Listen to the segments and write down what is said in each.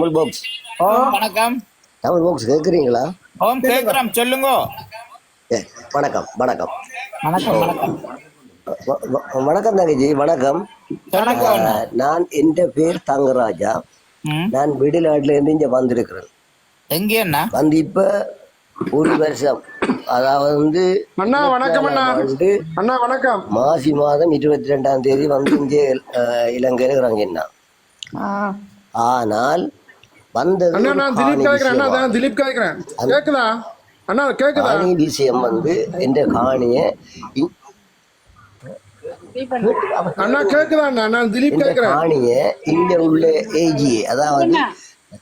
Tamil box வணக்கம். Tamil box கேட்குறீங்களா? ஓம் கேக்குறோம், சொல்லுங்க. வணக்கம் வணக்கம் வணக்கம் வணக்கம் வணக்கம் தங்கச்சி, வணக்கம். சொல்லுங்க. நான் என் பேர் தங்கராஜா. நான் வெளிநாட்டுல இருந்து இங்க வந்திருக்கிறேன். எங்க அண்ணா? வந்து இப்ப ஒரு வருஷம், அதாவது வந்து அண்ணா வணக்கம். அண்ணா வணக்கம். மாசி மாதம் 22ஆம் தேதி வந்து இங்கே இலங்கையில இறங்கினான். ஆனால் வந்தது அண்ணா நான் திலீப் கேக்குறேன். அண்ணா நான் திலீப் கேக்குறேன். கேக்குதா அண்ணா? கேக்குதா? காணி விஷயம் வந்து என்ற காணிய அண்ணா கேக்குதா? அண்ணா நான் திலீப் கேக்குறேன். காணிய இங்க உள்ள ஏஜி, அதாவது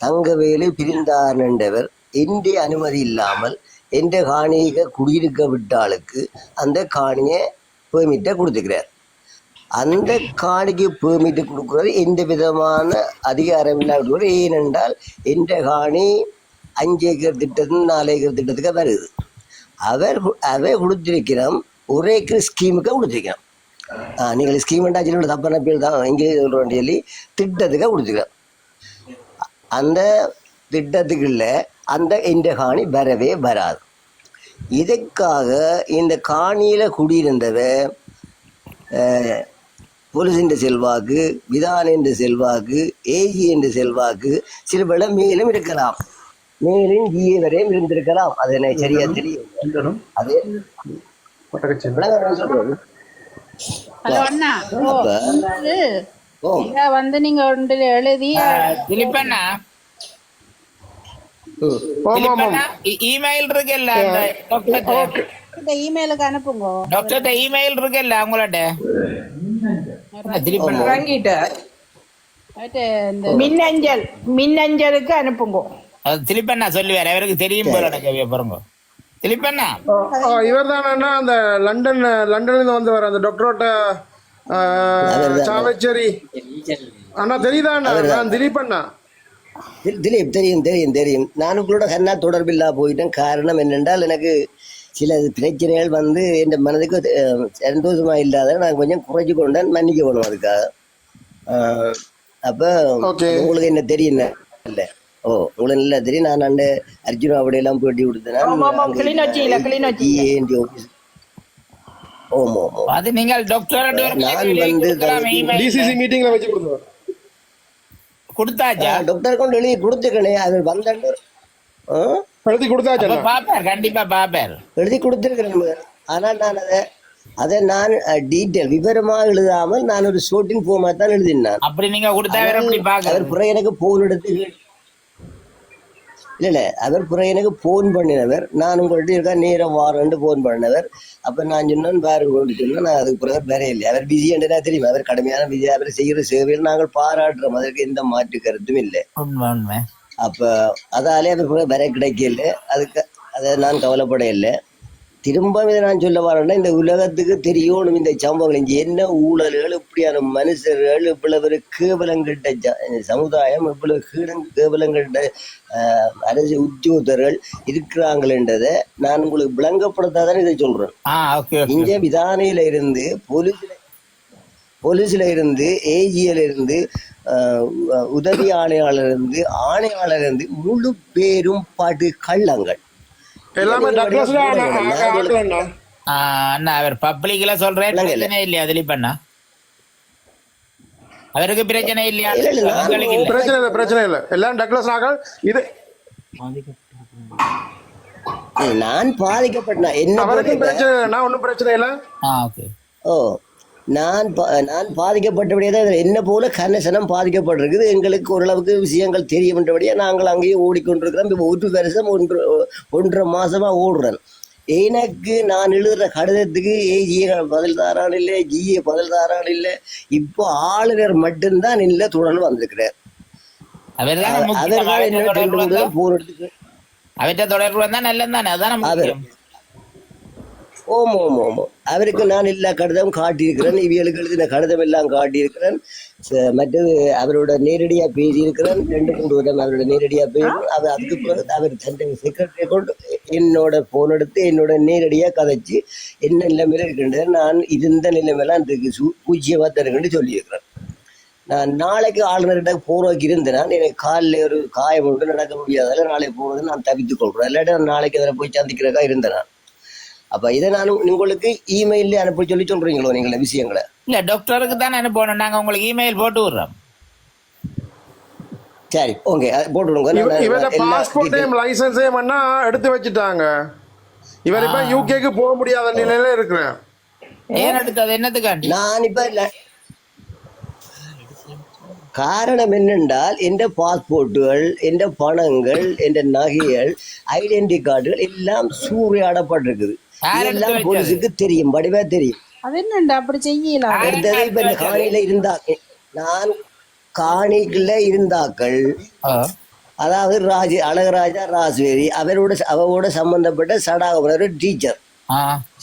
தங்கவேலு பிரிந்தார் என்றவர் எந்த அனுமதி இல்லாமல் எந்த காணியை குடியிருக்க விட்டாளுக்கு அந்த காணிய பெர்மிட்டை கொடுத்துக்கிறார். அந்த காணிக்கு பெர்மிட் கொடுக்குறது எந்த விதமான அதிகாரம் இல்லாத. ஏனென்றால் எந்த காணி 5 ஏக்கர் திட்டத்துக்கு 4 ஏக்கர் திட்டத்துக்கு வருது. அவர் கொடுத்திருக்கிறோம், ஒரு ஏக்கர் ஸ்கீமுக்கு கொடுத்திருக்கிறோம். நீங்கள் ஸ்கீம்ண்டா சொல்லி தப்பான பேர் தான் இங்கே சொல்கிறோம் சொல்லி திட்டத்துக்கு கொடுத்துக்கிறோம். அந்த திட்டத்துக்குள்ள அந்த இந்த காணி வரவே வராது. இதுக்காக இந்த காணியில் குடியிருந்தவ போலீஸ் செல்வாக்கு, விதான என்ற செல்வாக்கு, ஏஜி என்ற செல்வாக்கு, சில வேளை மேலும் இருக்கலாம், மேலும் ஜிஏ வரையும் இருந்திருக்கலாம். அது எனக்கு சரியா தெரியும். அது வந்து நீங்க எழுதி இமெயில் இருக்குல்ல, இந்த இமெயிலுக்கு அனுப்புங்க. டாக்டர் இமெயில் இருக்குல்ல உங்கள்ட்ட மின்னஞ்சலுக்கு அனுப்புங்க. திலிப்பண்ணா சொல்லுவார், அவருக்கு தெரியும் போல. பாருங்க திலிப்பண்ணா இவர் தானே அந்த லண்டன்ல வந்தவர், அந்த டாக்டரோட சாவச்சேரி அண்ணா. தெரியுதா அண்ணா? நான் திலீப் அண்ணா. திலீப் தெரியும் தெரியும் தெரியும். நான் உங்களோட கண்ணா தொடர்பில்லா போயிட்டேன். காரணம் என்னென்றால் எனக்கு சில பிரச்சனைகள் வந்து என் மனதுக்கு சந்தோஷமா இல்லாத நான் கொஞ்சம் குறைச்சி கொண்டேன், மன்னிக்க வேணும் அதுக்காக. அப்போ உங்களுக்கு என்ன தெரியும் இல்லை? ஓ, உங்களுக்கு நல்லா தெரியும். நான் அந்த அர்ஜுனா அப்படியெல்லாம் போட்டி கொடுத்தேன். அது நீங்கள் டாக்டர் மீட்டிங்ல வச்சு கொடுத்தோம். கொடுத்தாச்சா? டாக்டர் கொண்டு எழுதி கொடுத்துக்கணே. அது வந்தாண்டு எழுதி கொடுத்தாச்சு. பாப்பார், கண்டிப்பா பாப்பார். எழுதி கொடுத்துருக்கிறேன். ஆனால் நான் அதை நான் டீட்டெயில் விவரமாக எழுதாமல் நான் ஒரு ஷோட்டிங் போமா தான் எழுதினான். அப்படி நீங்க கொடுத்தா அவர் புற எனக்கு போன் எடுத்து இல்லை அவர் புற எனக்கு போன் பண்ணினவர். நான் உங்கள்கிட்ட இருக்கா நேரம் வாரண்டு போன் பண்ணினவர். அப்போ நான் சொன்னேன் பாருங்க கொண்டு சொன்னேன். நான் அதுக்கு பிறகு வேற இல்லை. அவர் பிஸி என்றா தெரியும். அவர் கடுமையான பிஸி. அவர் செய்கிற சேவையில் நாங்கள் பாராட்டுறோம், அதற்கு எந்த மாற்று கருத்தும் இல்லை. அப்போ அதாலே அவர் வேற கிடைக்கல. அதுக்கு அதை நான் கவலைப்பட இல்லை. திரும்ப இதை நான் சொல்ல வரேன்னா, இந்த உலகத்துக்கு தெரியணும் இந்த சம்பவங்கள். இங்கே என்ன ஊழல்கள், இப்படியான மனுஷர்கள், இவ்வளவு கேவலங்கிட்ட சமுதாயம், இவ்வளவு கேவலங்கிட்ட அரசு உத்தியோகர்கள் இருக்கிறாங்களன்றதை நான் உங்களுக்கு விளங்கப்படுத்தாதான் இதை சொல்றேன். இங்கே விதானையில இருந்து போலீஸ்ல இருந்து ஏஜியில இருந்து உதவி ஆணையாளர் இருந்து ஆணையாளர் இருந்து முழு பேரும் பாட்டு கள்ளங்கள். அவர் பப்ளிக்ல சொல்றேன், பிரச்சனை இல்லையா திலீப் அண்ணா? அவருக்கு பிரச்சனை இல்லையா? பிரச்சனை இல்லை. எல்லாம் டக்ளஸ் நாங்கள். இது நான் பாதிக்கப்பட்டேன். என்ன பிரச்சனை இல்லை, ஒன்றும் பிரச்சனை இல்லை. ஓ, நான் பாதிக்கப்பட்டபடியே தான் என்ன போல கனசனம் பாதிக்கப்பட்டிருக்குது. எங்களுக்கு ஓரளவுக்கு விஷயங்கள் தெரியும்ன்றபடியே நாங்கள் அங்கேயே ஓடிக்கொண்டிருக்கிறோம். ஒரு வருஷம் 1.5 மாசமா ஓடுறேன். எனக்கு நான் எழுதுற கடிதத்துக்கு ஏஜிஏ பதில் தாரான் இல்லை, ஜிஏ பதில் தாரான் இல்லை. இப்போ ஆளுநர் மட்டும்தான் இல்லை தொடர்ந்து வந்திருக்கிறார். அவர்கிட்ட தொடர்பு வந்தா நல்லதானே? அதான் ஓமோ ஓமோ ஓமோ அவருக்கு நான் எல்லா கடிதம் காட்டியிருக்கிறேன். இவர்களுக்கு எழுதின கடிதம் எல்லாம் காட்டியிருக்கிறேன். மற்றது அவரோட நேரடியாக பேசியிருக்கிறேன். 2-3 வருடம் அவரோட நேரடியாக பேசுகிறேன். அதுக்கு பிறகு அவர் தன்னை செக்ரட்டரியை கொண்டு என்னோட போன் எடுத்து என்னோட நேரடியாக கதைச்சு என்ன நிலைமையில இருக்கின்றது, நான் இருந்த நிலைமையெல்லாம் அதுக்கு பூஜ்ஜியமாக தருங்கன்னு சொல்லியிருக்கிறேன். நான் நாளைக்கு ஆளுநர்கிட்ட போறதுக்கு இருந்தேன். எனக்கு காலில் ஒரு காயம் உண்டு, நடக்க முடியாதால நாளைக்கு போறது நான் தவித்துக் கொள்றேன். இல்லாட்டி நான் நாளைக்கு அதில் போய் சந்திக்கிறக்கா இருந்தேன் நான். அப்ப இதை நான் உங்களுக்கு இமெயில அனுப்ப சொல்லி சொல்றீங்களோ நீங்கள விஷயங்களை? இல்ல டாக்டருக்கு தான் அனுப்பணும், நாங்க உங்களுக்கு இமெயில் போட்டு விடுறோம். சரி ஓகே போட்டு விடுங்க. இவர பாஸ்போர்ட்டையும் லைசன்ஸையும் அண்ணா எடுத்து வச்சுட்டாங்க. இவர் இப்ப யூகேக்கு போக முடியாத நிலையில இருக்கிறேன். ஏன் எடுத்தது என்னத்துக்காண்டி? நான் இப்ப காரணம் என்னென்றால் எந்த பாஸ்போர்ட்டுகள், எந்த பணங்கள், எந்த நகைகள், ஐடென்டி கார்டுகள் எல்லாம் சூறையாடப்பட்டிருக்குது. இதெல்லாம் போலீஸுக்கு தெரியும், வடிவா தெரியும். அது என்னண்டா அப்படி செய்யலாம்? அடுத்தது இப்ப இந்த காணியில இருந்தாங்க, நான் காணிக்குள்ள இருந்தாக்கள், அதாவது அழகராஜா ராஜ்வேரி அவரோட சம்பந்தப்பட்ட சடாகோவன் ஒரு டீச்சர்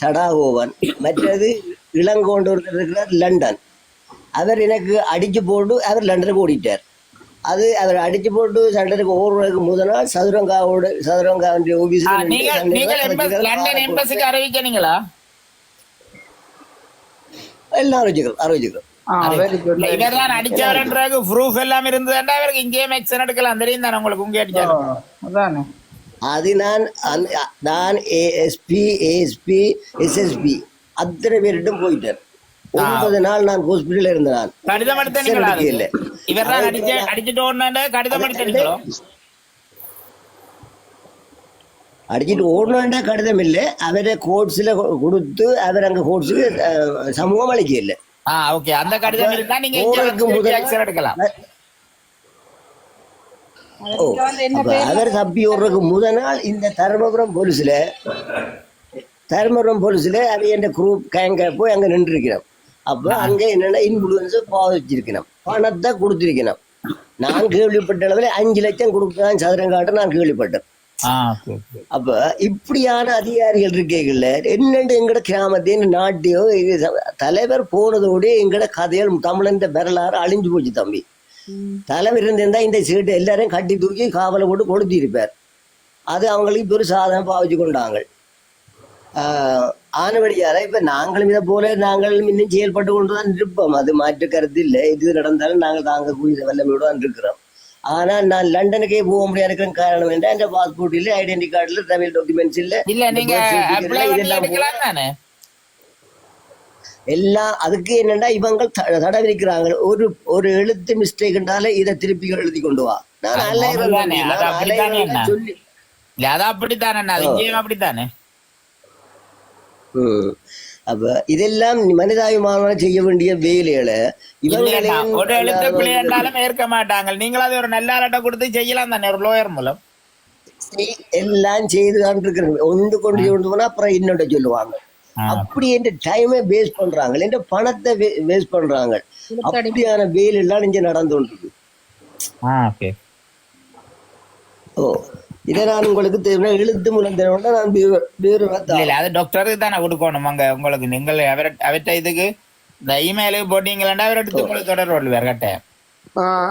சடாகோவன். மற்றது இளங்கோண்டூர் இருக்கிறார் லண்டன். அவர் எனக்கு அடிச்சு போட்டு அவர் லண்டனுக்கு ஓடிட்டார். அது அவர் அடிச்சு போட்டு லண்டனுக்கு ஓடுறதுக்கு முதல் நாள் சதுரங்காவுடைய அறிவிக்கிறீங்களா? எல்லாம் அறிவிச்சுக்கிறோம். இவர்தான் அடிச்சவர்ன்றது ப்ரூஃப் எல்லாம் இருந்ததுன்னா அவருக்கு இங்கேயே மெக்சன் எடுக்கலாம். தெரியும் தானே உங்களுக்கு? உங்க அடிச்சாரு அது நான் ஏஎஸ்பி எஸ்எஸ்பி அத்தனை பேரிட்டும் போயிட்டேன். 9 நாள் நான் ஹாஸ்பிட்டல் இருந்தேன். கடிதம் எடுத்தீங்களா? இவர்தான் அடிச்சுட்டு ஓடுனா கடிதம் எடுத்தீங்களோ? அடிச்சுட்டு ஓடணும்டா கடிதம் இல்லை, அவரை கோர்ட்ஸ்ல கொடுத்து அவர் அங்க கோர்ட்ஸுக்கு சமூகம் அளிக்க இல்லை. ஓகே, அந்த கடிதம் இருந்தா நீங்க எடுக்கலாம். அவர் தப்பி ஓடுறதுக்கு முதல் நாள் இந்த தருமபுரம் போலீஸ்ல அது என் குரூப் கேங்க போய் அங்க நின்று இருக்கிறோம். அப்ப அங்க என்னன்னா இன்ஃபுளுன்ஸ் பாவிச்சிருக்கணும், பணத்தை கொடுத்திருக்கணும். நான் கேள்விப்பட்ட அளவில் 5 லட்சம் கொடுக்கலாம் சதுரங்காட்ட நான் கேள்விப்பட்டேன். அப்ப இப்படியான அதிகாரிகள் இருக்கீங்கல்ல, என்னென்று எங்கட கிராமத்தையும் நாட்டையோ தலைவர் போனதோட எங்கட கதைகள் தமிழன் வரலாறு அழிஞ்சு போச்சு தம்பி. தலைவர் இருந்திருந்தா இந்த சீட்டை எல்லாரையும் கட்டி தூக்கி காவலை போட்டு கொளுத்தி இருப்பார். அது அவங்களுக்கு இப்ப ஒரு சாதனம் பாவிச்சு கொண்டாங்க. ஆனபடியால இப்ப நாங்களும் இதை போல நாங்கள் இன்னும் செயல்பட்டு கொண்டுதான் இருப்போம். அது மாற்று கருத்து இல்லை. எது நடந்தாலும் நாங்கள் தாங்கக்கூடிய வல்லமையோடு தான் இருக்கிறோம். ஆனா நான் லண்டனுக்கே போக முடியாது இருக்கிற காரணம் என்ன, என்ற பாஸ்போர்ட் இல்ல, ஐடென்டி கார்டு இல்ல, டிராவல் டாக்குமெண்ட்ஸ் இல்ல. எல்லாம் அதுக்கு என்னன்னா இவங்க தடை விதிக்கிறாங்க. ஒரு எழுத்து மிஸ்டேக்னால இதை திருப்பி எழுதி கொண்டு வா. நான் சொல்லி அப்படித்தானே. அப்ப இதெல்லாம் மனிதாபிமானம் செய்ய வேண்டிய வேலைகளை இவங்க ஏற்க மாட்டாங்க. நீங்களாவது ஒரு நல்ல ஆட்ட கொடுத்து செய்யலாம் தானே, ஒரு லோயர் மூலம் எல்லாம் செய்துதான் இருக்கிறாங்க. ஒன்று கொண்டு போனா அப்புறம் இன்னொன்று சொல்லுவாங்க. அப்படி என்ற டைமை வேஸ்ட் பண்றாங்க, என்ற பணத்தை வேஸ்ட் பண்றாங்க. அப்படியான வேலை எல்லாம் இங்க நடந்து கொண்டிருக்கு. இதை நான் உங்களுக்கு தெரியும் எழுத்து மூலம் தெரியும். நான் அது டாக்டருக்கு தானே கொடுக்கணும். அங்க உங்களுக்கு நீங்கள் அவர்கிட்ட இதுக்கு இந்த இமெயிலுக்கு போட்டீங்களா அவர் எடுத்து உங்களுக்கு தொடர்பு வேற கட்டாயம்.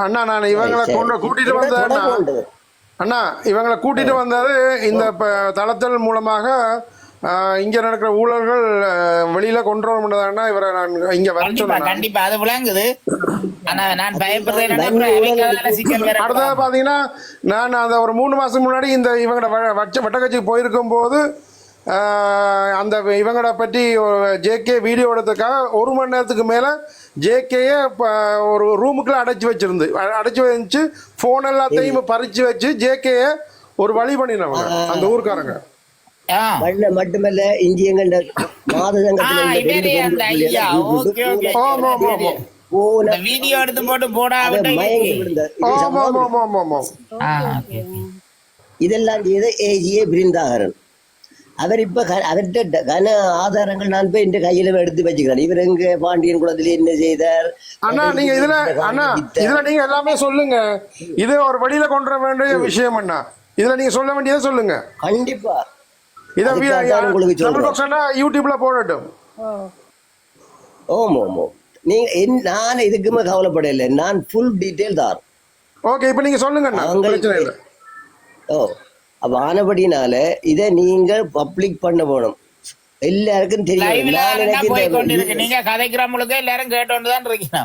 அண்ணா நான் இவங்களை கூட்டிட்டு வந்தேன். அண்ணா இவங்களை கூட்டிட்டு வந்தது இந்த தளத்தல் மூலமாக இங்க நடக்கிற ஊழல்கள் வெளியில கொண்டு வர முடியாதுன்னா இவரை நான் இங்க வர சொன்னேன். கண்டிப்பா அது விளங்குது. நான் பயப்படுறேன். அடுத்தது பாத்தீங்கன்னா நான் அந்த ஒரு 3 மாசம் முன்னாடி இந்த இவங்களோட வட்டக்கட்சிக்கு போயிருக்கும் போது அந்த இவங்கள பற்றி ஜேகே வீடியோ எடுத்ததுக்காக 1 மணி நேரத்துக்கு மேல ஜேகேயை ஒரு ரூமுக்குள்ள அடைச்சி வச்சு போன் எல்லாத்தையும் பறிச்சு வச்சு ஜேகேயை ஒரு வழி பண்ணினவங்க அந்த ஊருக்காரங்க. மட்டுமல்ல இந்தியங்கண்ட மாத வீடியோ எடுத்து போட்டு போடா இதெல்லாம் செய்த ஏஜிஏ பிருந்தாகரன். அவர் இப்ப அவர்கிட்ட கன ஆதாரங்கள் நான் போய் இந்த கையில எடுத்து வச்சுக்கிறேன். இவர் எங்க பாண்டியன் குளத்துல என்ன செய்தார். அண்ணா நீங்க இதுல நீங்க எல்லாமே சொல்லுங்க. இது ஒரு வழியில கொண்டு வர வேண்டிய விஷயம் அண்ணா. இதுல நீங்க சொல்ல வேண்டியதை சொல்லுங்க. கண்டிப்பா யூடியூப்ல போடட்டும். நீங்க நான் இதுக்குமே கவலைப்படல. நான் ஃபுல் டீடைல் தான். ஓகே இப்போ நீங்க சொல்லுங்க. அப்ப ஆனபடினால இதை நீங்க பப்ளிக் பண்ண போகணும், எல்லாருக்கும் தெரியும். நீங்க கதைக்கிறவங்களுக்கு எல்லாரும் கேட்டோன்னு தான் இருக்கீங்க.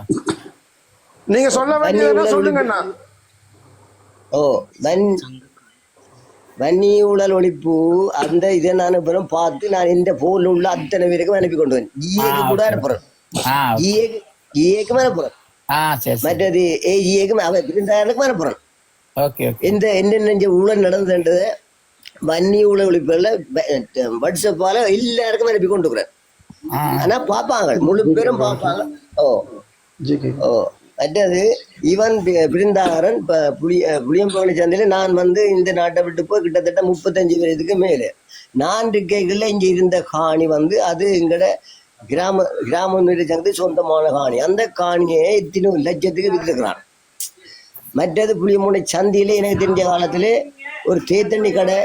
நீங்க சொல்ல வேண்டியதுன்னா சொல்லுங்கண்ணா. ஓ வன்னி ஊழல் ஒழிப்பு அந்த இதை நான் அப்புறம் பார்த்து நான் இந்த போன்ல உள்ள அத்தனை பேருக்கும் அனுப்பி கொண்டு வரேன். ஜிஏக்கு கூட அனுப்புறேன். ஜிஏக்கும் அனுப்புறேன். மற்றது ஏஜிஏக்கும் இருந்தாருக்கும் அனுப்புறேன். இந்த என்னென்ன ஊழல் நடந்தது வன்னி ஊழல் ஒழிப்புல வாட்ஸ்அப்பால எல்லாருக்கும் அனுப்பி கொண்டு வரேன். ஆனா பாப்பாங்க, முழு பேரும் பாப்பாங்க. ஓ மற்றது இவன் பிருந்தாகரன் புளியம்பகணி சந்தையில நான் வந்து இந்த நாட்டை விட்டு போய் கிட்டத்தட்ட 35 வயதுக்கு மேலே நான் இருக்கைகள்ல இங்க இருந்த காணி வந்து அது எங்கட கிராம சந்தை சொந்தமான காணி. அந்த காணியை இத்தனை லட்சத்துக்கு வித்துக்கிறான். மற்றது புளியம்பகணி சந்தையில எனக்கு தெரிஞ்ச காலத்துல ஒரு தேத்தண்ணி கடை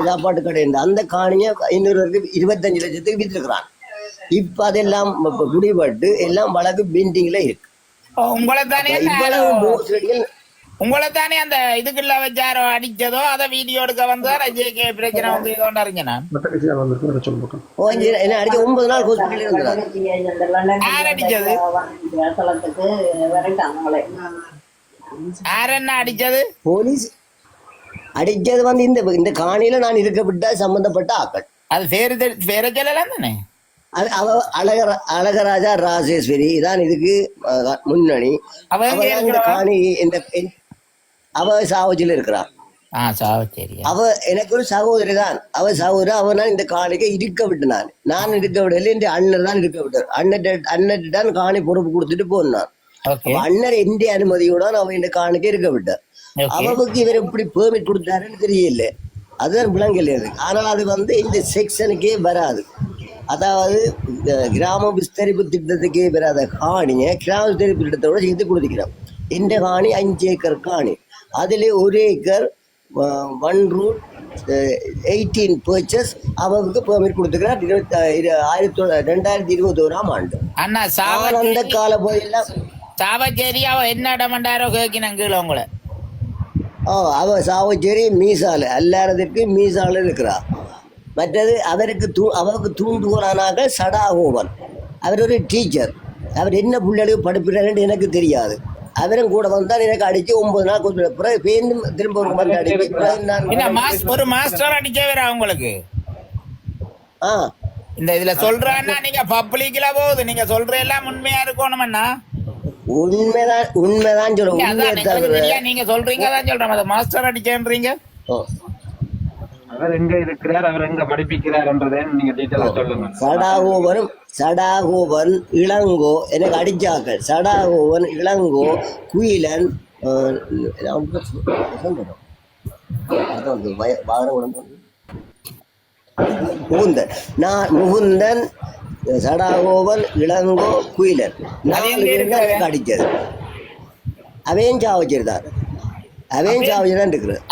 சாப்பாட்டு கடை இருந்தது. அந்த காணியை 25 லட்சத்துக்கு வித்துக்கிறான். இப்ப அதெல்லாம் குடிபட்டு எல்லாம் வழக்கு பெண்டிங்ல இருக்கு. உங்களை தானே அந்த இதுக்குள்ள வச்சாரோ அடிச்சதோ அதை வீடியோ எடுக்க வந்தா ஜேகே பிரச்சனை வந்து இதோட அறிஞனா என்ன அடிக்க 9 நாள் ஹாஸ்பிட்டல் இருந்தாரு. யார் அடிச்சது? யார் என்ன அடிச்சது? போலீஸ் அடிச்சது வந்து இந்த காணியில நான் இருக்க விட்டா சம்பந்தப்பட்ட ஆக்கள். அது பேர சொல்லலாம் தானே. அது அழகராஜா ராஜேஸ்வரி தான் இதுக்கு முன்னணி. இந்த காணி அவ சாவச்சில இருக்கிறான். அவ எனக்கு ஒரு சகோதரி தான். அவ சகோதரி அவன் இந்த காணிக்கு இருக்க விட்டு நான் இருக்க விடல. என் அண்ணன் தான் இருக்க விட்டார். அண்ணன் தான் காணி பொறுப்பு கொடுத்துட்டு போனான். அண்ணர் எந்த அனுமதியோட அவன் இந்த காணிக்கு இருக்க விட்டார். அவனுக்கு இவர் எப்படி பெர்மிட் கொடுத்தாருன்னு தெரியல. அதுதான் விளங்கல. ஆனால் அது வந்து இந்த செக்ஷனுக்கே வராது. அதாவது கிராம விஸ்தரிப்பு திட்டத்துக்கே வராத காணியை கிராம விஸ்தரிப்பு திட்டத்தோட சேர்த்து கொடுத்துக்கிறோம். இந்த காணி 5 ஏக்கர் காணி. அதில் 1 ஏக்கர் 1 ரூட் 18 பர்ச்சஸ் அவருக்கு பெர்மிட் கொடுத்துக்கிறார் 2021ஆம் ஆண்டு. அந்த கால போதெல்லாம் சாவச்சேரி அவ என்ன இடமண்டாரோ கேட்கினாங்க உங்களை. அவ சாவச்சேரி மீசால எல்லாரதுக்கு மீசால இருக்கிறா. மற்றது அவருக்கு தூண்டுகோலானாக சடாகோவன். அவர் ஒரு டீச்சர். அவர் என்ன பிள்ளைகளுக்கு படிப்பிறாருன்னு எனக்கு தெரியாது. அவரும் கூட வந்தால் எனக்கு அடிச்சு 9 நாள் திரும்ப ஒரு மருந்து அடிச்சு ஒரு மாஸ்டர் அடிச்சவரா உங்களுக்கு. இந்த இதுல சொல்றேன்னா நீங்க பப்ளிக்ல போகுது. நீங்க சொல்ற எல்லாம் உண்மையா இருக்கணும்னா உண்மைதான் சொல்றேன். நீங்க சொல்றீங்க தான் சொல்றேன். மாஸ்டர் அடிச்சேன்றீங்க. அவர் எங்க இருக்கிறார், அவர் எங்க படிப்பிக்கிறார்ன்றதை நீங்க டீட்டெயிலா சொல்லுங்க. சடாகோவன் இளங்கோ எனக்கு அடிச்சாக்கள். சடாகோவன் இளங்கோ குயிலன் முகுந்தன் சடாகோவன் இளங்கோ குயிலன் 4 பேருக்கு எனக்கு அடிச்சது. அவையும் சாவச்சிருந்தார்.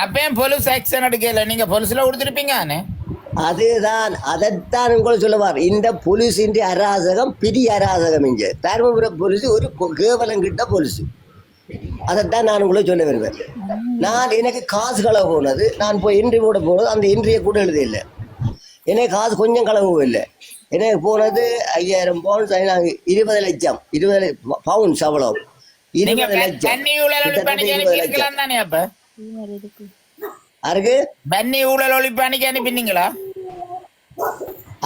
அப்பயும் போலீஸ் ஆக்ஷன் எடுக்கல. நீங்க போலீஸ்ல கொடுத்துருப்பீங்க. அதுதான் அதைத்தான் உங்களுக்கு சொல்லுவார். இந்த போலீஸின் அராசகம் பெரிய அராசகம். இங்க தருமபுரம் போலீஸ் ஒரு கேவலம் கிட்ட போலீஸ். அதைத்தான் நான் உங்களுக்கு சொல்ல வருவேன். எனக்கு காசு களவு போனது. நான் போய் என்ட்ரி போட போனது அந்த என்ட்ரியை கூட எழுத இல்லை. எனக்கு காசு கொஞ்சம் களவு இல்லை. எனக்கு போனது 5000 பவுண்ட்ஸ். 20 லட்சம் 20 பவுண்ட்ஸ் அவ்வளோ. 20 லட்சம்.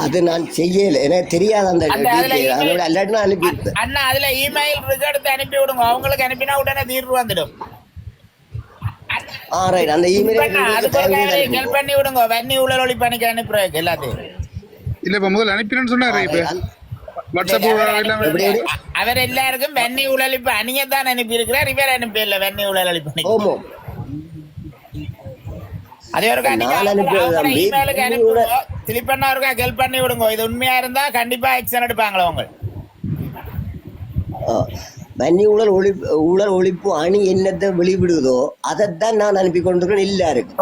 அது நான் செய்யல. எனக்கு தெரியாது. அந்த அனுப்பியிருப்பேன். அதுல இமெயில் எடுத்து அனுப்பி விடுங்க. அவங்களுக்கு அனுப்பினா உடனே தீர்வு வந்துடும். அந்த இமெயில் பண்ணி விடுங்க. வன்னி ஊழல் ஒழிப்பு அன்னைக்கு அனுப்புறேன் எல்லாத்தையும். இல்ல இப்ப முதல்ல அனுப்பினு சொன்னாரு. அவர் எல்லாருக்கும் வன்னி ஊழல் இப்ப அணியத்தான் அனுப்பி இருக்கிறார். இவர் அனுப்பியல வன்னி ஊழல் அளிப்பு. அதே ஒரு இமெயிலுக்கு அனுப்பி திருப்பண்ணா ஒருக்கா ஹெல்ப் பண்ணி விடுங்க. இது உண்மையா இருந்தா கண்டிப்பா ஆக்ஷன் எடுப்பாங்களா உங்க. வன்னி ஊழல் ஒழிப்பு அணி என்னத்தை வெளிவிடுதோ அதைத்தான் நான் அனுப்பி கொண்டிருக்கேன் எல்லாருக்கும்.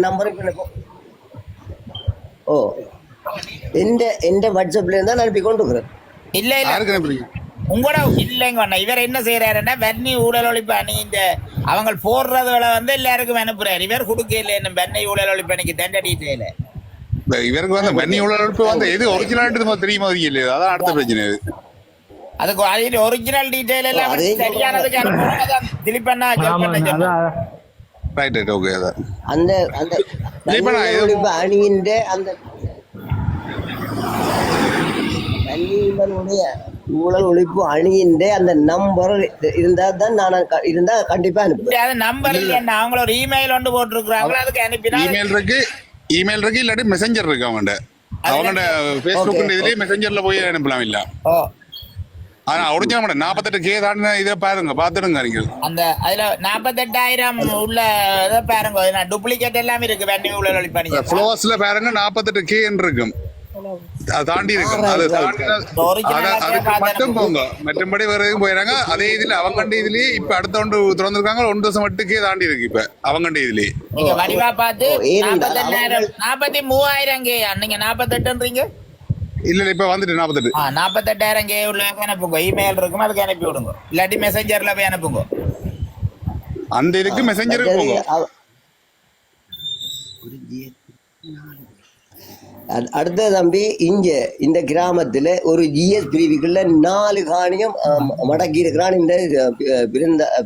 நம்பருக்கு எந்த வாட்ஸ்அப்ல இருந்தா நான் அனுப்பி கொண்டிருக்கிறேன். இல்ல உங்களோட இல்லைங்க. இவர் என்ன செய்யறாருன்னா வன்னி ஊழல் ஒழிப்பு அணி இந்த அவங்க போடுறதுல வந்து எல்லாருக்கும் அனுப்புறாரு. இவர் கொடுக்கல என்ன வன்னி ஊழல் ஒழிப்பு அணிக்கு தண்ட டீட்டெயில. இவருக்கு வந்து வன்னி ஊழல் ஒழிப்பு வந்து எது ஒரிஜினல் தெரியுமா இல்லையா? அதான் அடுத்த பிரச்சனை. அதுக்கு அதில் ஒரிஜினல் டீடைல் எல்லாம் அதே சரியானதுக்கு அனுப்புறதான் திலீபண்ணா ரைட் ரைட் ஓகே அதான் அந்த அந்த திலீபண்ணா, இது- ஒழிப்பு அணியின்ற அந்த தன்னியுடைய ஊழல் ஒழிப்பு அணியின்ற அந்த நம்பர் இருந்தா தான் நான் இருந்தா கண்டிப்பா அனுப்புவேன். அது நம்பர் இல்லையா அவங்கள ஒரு இமெயில் ஒன்று போட்டிருக்கிறாங்களோ அதுக்கு அனுப்பினா இமெயில் இருக்கு இல்லாட்டி மெசஞ்சர் இருக்கு அவங்கள்ட்ட ஃபேஸ்புக் இதுலயே மெசஞ்சர்ல போய் அனுப்பலாம் இல்ல ஓ ஆனா ஒரிஜினல் மாட்டேன் 48K தாண்டின இதை பாருங்க பாத்துடுங்க நீங்கள் அந்த அதுல 48,000 உள்ள இதை பாருங்க டூப்ளிகேட் எல்லாம் இருக்கு வெண்ணி ஊழல் ஒழிப்பு ஃப்ளோஸ்ல பாருங்க 48K இருக்கும் அது தாண்டி இருக்கும் அது அதுக்கு மட்டும் போங்க மற்றபடி வேற எதுவும் போயிடாங்க அதே இதுல அவங்கண்ட இதுலயே இப்ப அடுத்த ஒன்று திறந்திருக்காங்க 1.8K தாண்டி இருக்கு இப்ப அவங்கண்ட இதுலயே நீங்க வடிவா பார்த்து ஏன் 48,000 43,000 கேயா நீங்க 48ன்றீங்க இல்ல இப்ப வந்துட்டு 48 48,000 கே உள்ள அனுப்புங்க இமெயில் இருக்கும் அதுக்கு அனுப்பி விடுங்க இல்லாட்டி மெசஞ்சர்ல போய் அனுப்புங்க அந்த இதுக்கு மெசஞ்சருக்கு போங்க அடுத்த தம்பி இந்த கிராமத்துல ஒரு ஜிஎஸ் பிரிவுக்குள்ள 4 காணியம் மடக்கி இருக்கிறான் இந்த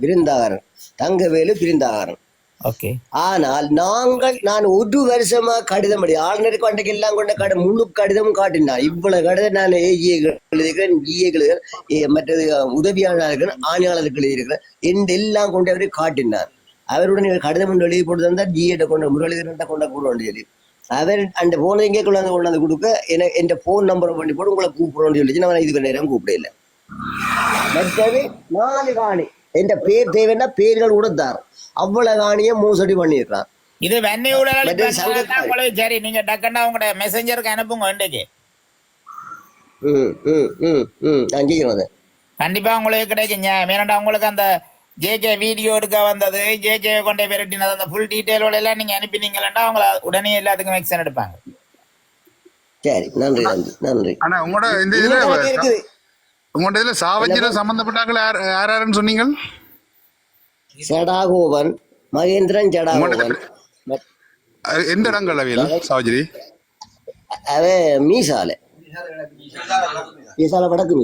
பிருந்தாகரன் தங்கவேலு பிருந்தாகரன். ஓகே ஆனால் நான் ஒரு வருஷமா கடிதம் படி ஆளுநருக்கு அன்றைக்கு எல்லாம் கொண்ட முழு கடிதமும் காட்டினான். இவ்வளவு கடிதம் நான் ஏஜிஏ எழுதியிருக்கிறேன், பிஏ எழுதுகிறேன், மற்றது உதவியாளர் இருக்கிறேன், ஆணையாளருக்கு எழுதியிருக்கிறேன் என்று எல்லாம் கொண்டு அவரை காட்டினார். அவருடன் கடிதம் ஒன்று எழுதி போட்டு தந்தார். ஜிஏட்ட கொண்டு முரளிதரன் கொண்ட கூடன்னு சொல்லி அவர் அந்த போனை எங்கே கொண்டாந்து கொடுக்க என் போன் நம்பரை பண்ணி போட்டு உங்களை கூப்பிடணும்னு சொல்லிச்சு. நான் இதுக்கு நேரம் கூப்பிடல. மற்றது 4 காணி என் பேர் தேவைன்னா பேர்கள் கூட தாரும் அவ்வளவு காணியை மோசடி பண்ணியிருக்கான். இது வெண்ணி ஊழல் சரி நீங்க டக்குன்னா உங்களோட மெசஞ்சருக்கு அனுப்புங்க இன்றைக்கு. அங்கீகிறது கண்டிப்பா உங்களுக்கு கிடைக்குங்க. ஏன்னாண்டா உங்களுக்கு அந்த ஜேகே வீடியோ எடுக்க வந்தது ஜேகே கொண்டே விரட்டினது அந்த ஃபுல் டீட்டெயிலோட எல்லாம் நீங்க அனுப்பினீங்களா அவங்கள உடனே எல்லாத்துக்கும் எக்ஸன் எடுப்பாங்க. சரி நன்றி நன்றி நன்றி. ஆனா உங்களோட இந்த இதுல உங்களோட இதுல சாவச்சில சம்பந்தப்பட்டாக்கள் யாருன்னு சொன்னீங்க? ஜடாகோவன் மகேந்திரன் ஜடாகோவன். எந்த இடங்கள் அவையில் சாவஜிரி? அவ மீசால வடக்கு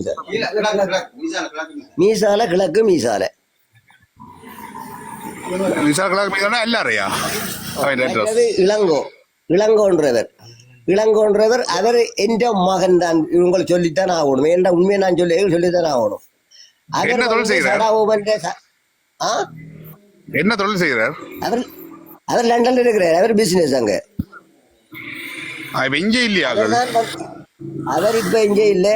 மீசால கிழக்கு மீசால எல்லாரையா இளங்கோன்றவர் அவர் என்ற மகன் தான். இவங்களை சொல்லித்தான் ஆகணும். ஏன்டா உண்மையை நான் சொல்லித்தான் ஆகணும். என்ன தொழில் செய்கிறார்? அவர் லண்டன்ல இருக்கிறார். அவர் பிசினஸ் அங்க. இங்க இல்லையா? அவர் இப்ப இங்க இல்ல.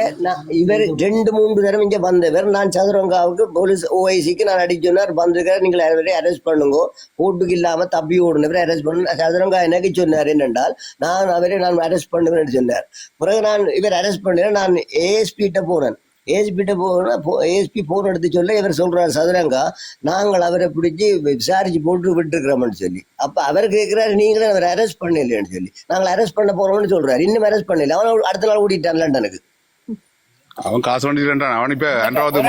இவர் 2-3 தடவை இங்க வந்தவர். நான் சதுரங்காவுக்கு போலீஸ் ஓஐசிக்கு நான் அடிக்க சொன்னார். வந்திருக்காரு, நீங்கள் அரெஸ்ட் பண்ணுங்க, கோர்ட்டுக்கு இல்லாம தப்பி ஓடுனவரை அரெஸ்ட் பண்ணு. சதுரங்கா எனக்கு சொன்னார் என்னென்றால் நான் அரெஸ்ட் பண்ணுவேன்னு சொன்னார். பிறகு இவர் அரெஸ்ட் பண்ண நான் ஏஎஸ்பிட்ட போனேன். ஏஎஸ்பி போன் எடுத்து சொல்ல இவர் சொல்றாரு சதுரங்கா நாங்கள் அவரை பிடிச்சி விசாரிச்சு போட்டு விட்டுருக்கிறோம்னு சொல்லி. அப்ப அவர் கேட்கிறாரு நீங்களும் அவரை அரெஸ்ட் பண்ணலன்னு சொல்லி. நாங்கள் அரெஸ்ட் பண்ண போறோம்னு சொல்றாரு. இன்னும் அரெஸ்ட் பண்ணல. அவன் அடுத்த நாள் ஓடிட்டான் லண்டனுக்கு. அவன் காசு வண்டிட்டு அவன் இப்ப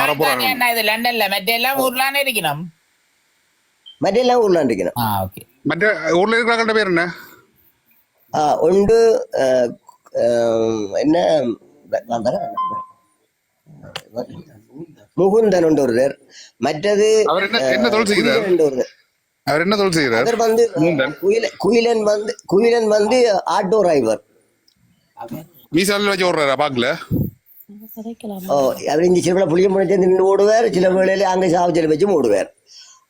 மாற போறான். லண்டன்ல மெட்டெல்லாம் ஊர்லானே இருக்கணும். மெட்டெல்லாம் ஊர்லான் இருக்கணும். மற்ற ஊர்ல இருக்கிற பேர் என்ன? ஒன்று என்ன முகுந்தன் ஒருவர். மற்றது என்ன தொழில் செய்கிறார்? அவர் என்ன தொழில் செய்கிறார்? அவர் வந்து குயிலன் வந்து ஆட்டோ டிரைவர். மீசால வச்சு ஓடுறாரா பாக்கல? அவர் இந்த சில புளிய முடிச்சு நின்று ஓடுவார். சில வேளையில அங்க சாவச்சல் வச்சு ஓடுவார்.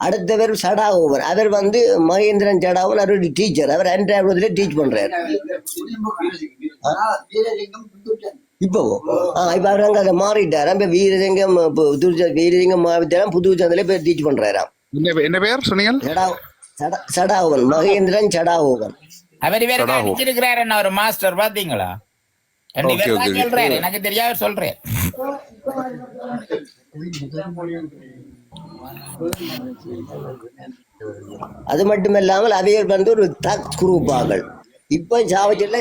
அடுத்தவர் சடாகோவர். அவர் வந்து மகேந்திரன் சடாகோவன். அவருடைய டீச்சர். அவர் அன்றாவது டீச் பண்றாரு. இப்போ இப்ப அவர் அங்க அதை மாறிட்டாரு. இப்ப வீரசிங்கம் மாவித்தாரம் புதுச்சந்தில போய் டீச் பண்றாராம். என்ன பேர் சொன்னீங்க? சடாகோவன், மகேந்திரன் சடாகோவன். அவர் இருக்கிறாரு ஒரு மாஸ்டர் பாத்தீங்களா? சொல்றாரு எனக்கு தெரியாத சொல்றேன். அது மட்டுமல்லாமல் அவைகள் வந்து ஒரு தக் குரூப்பாகள். இப்ப சாவச்சல்ல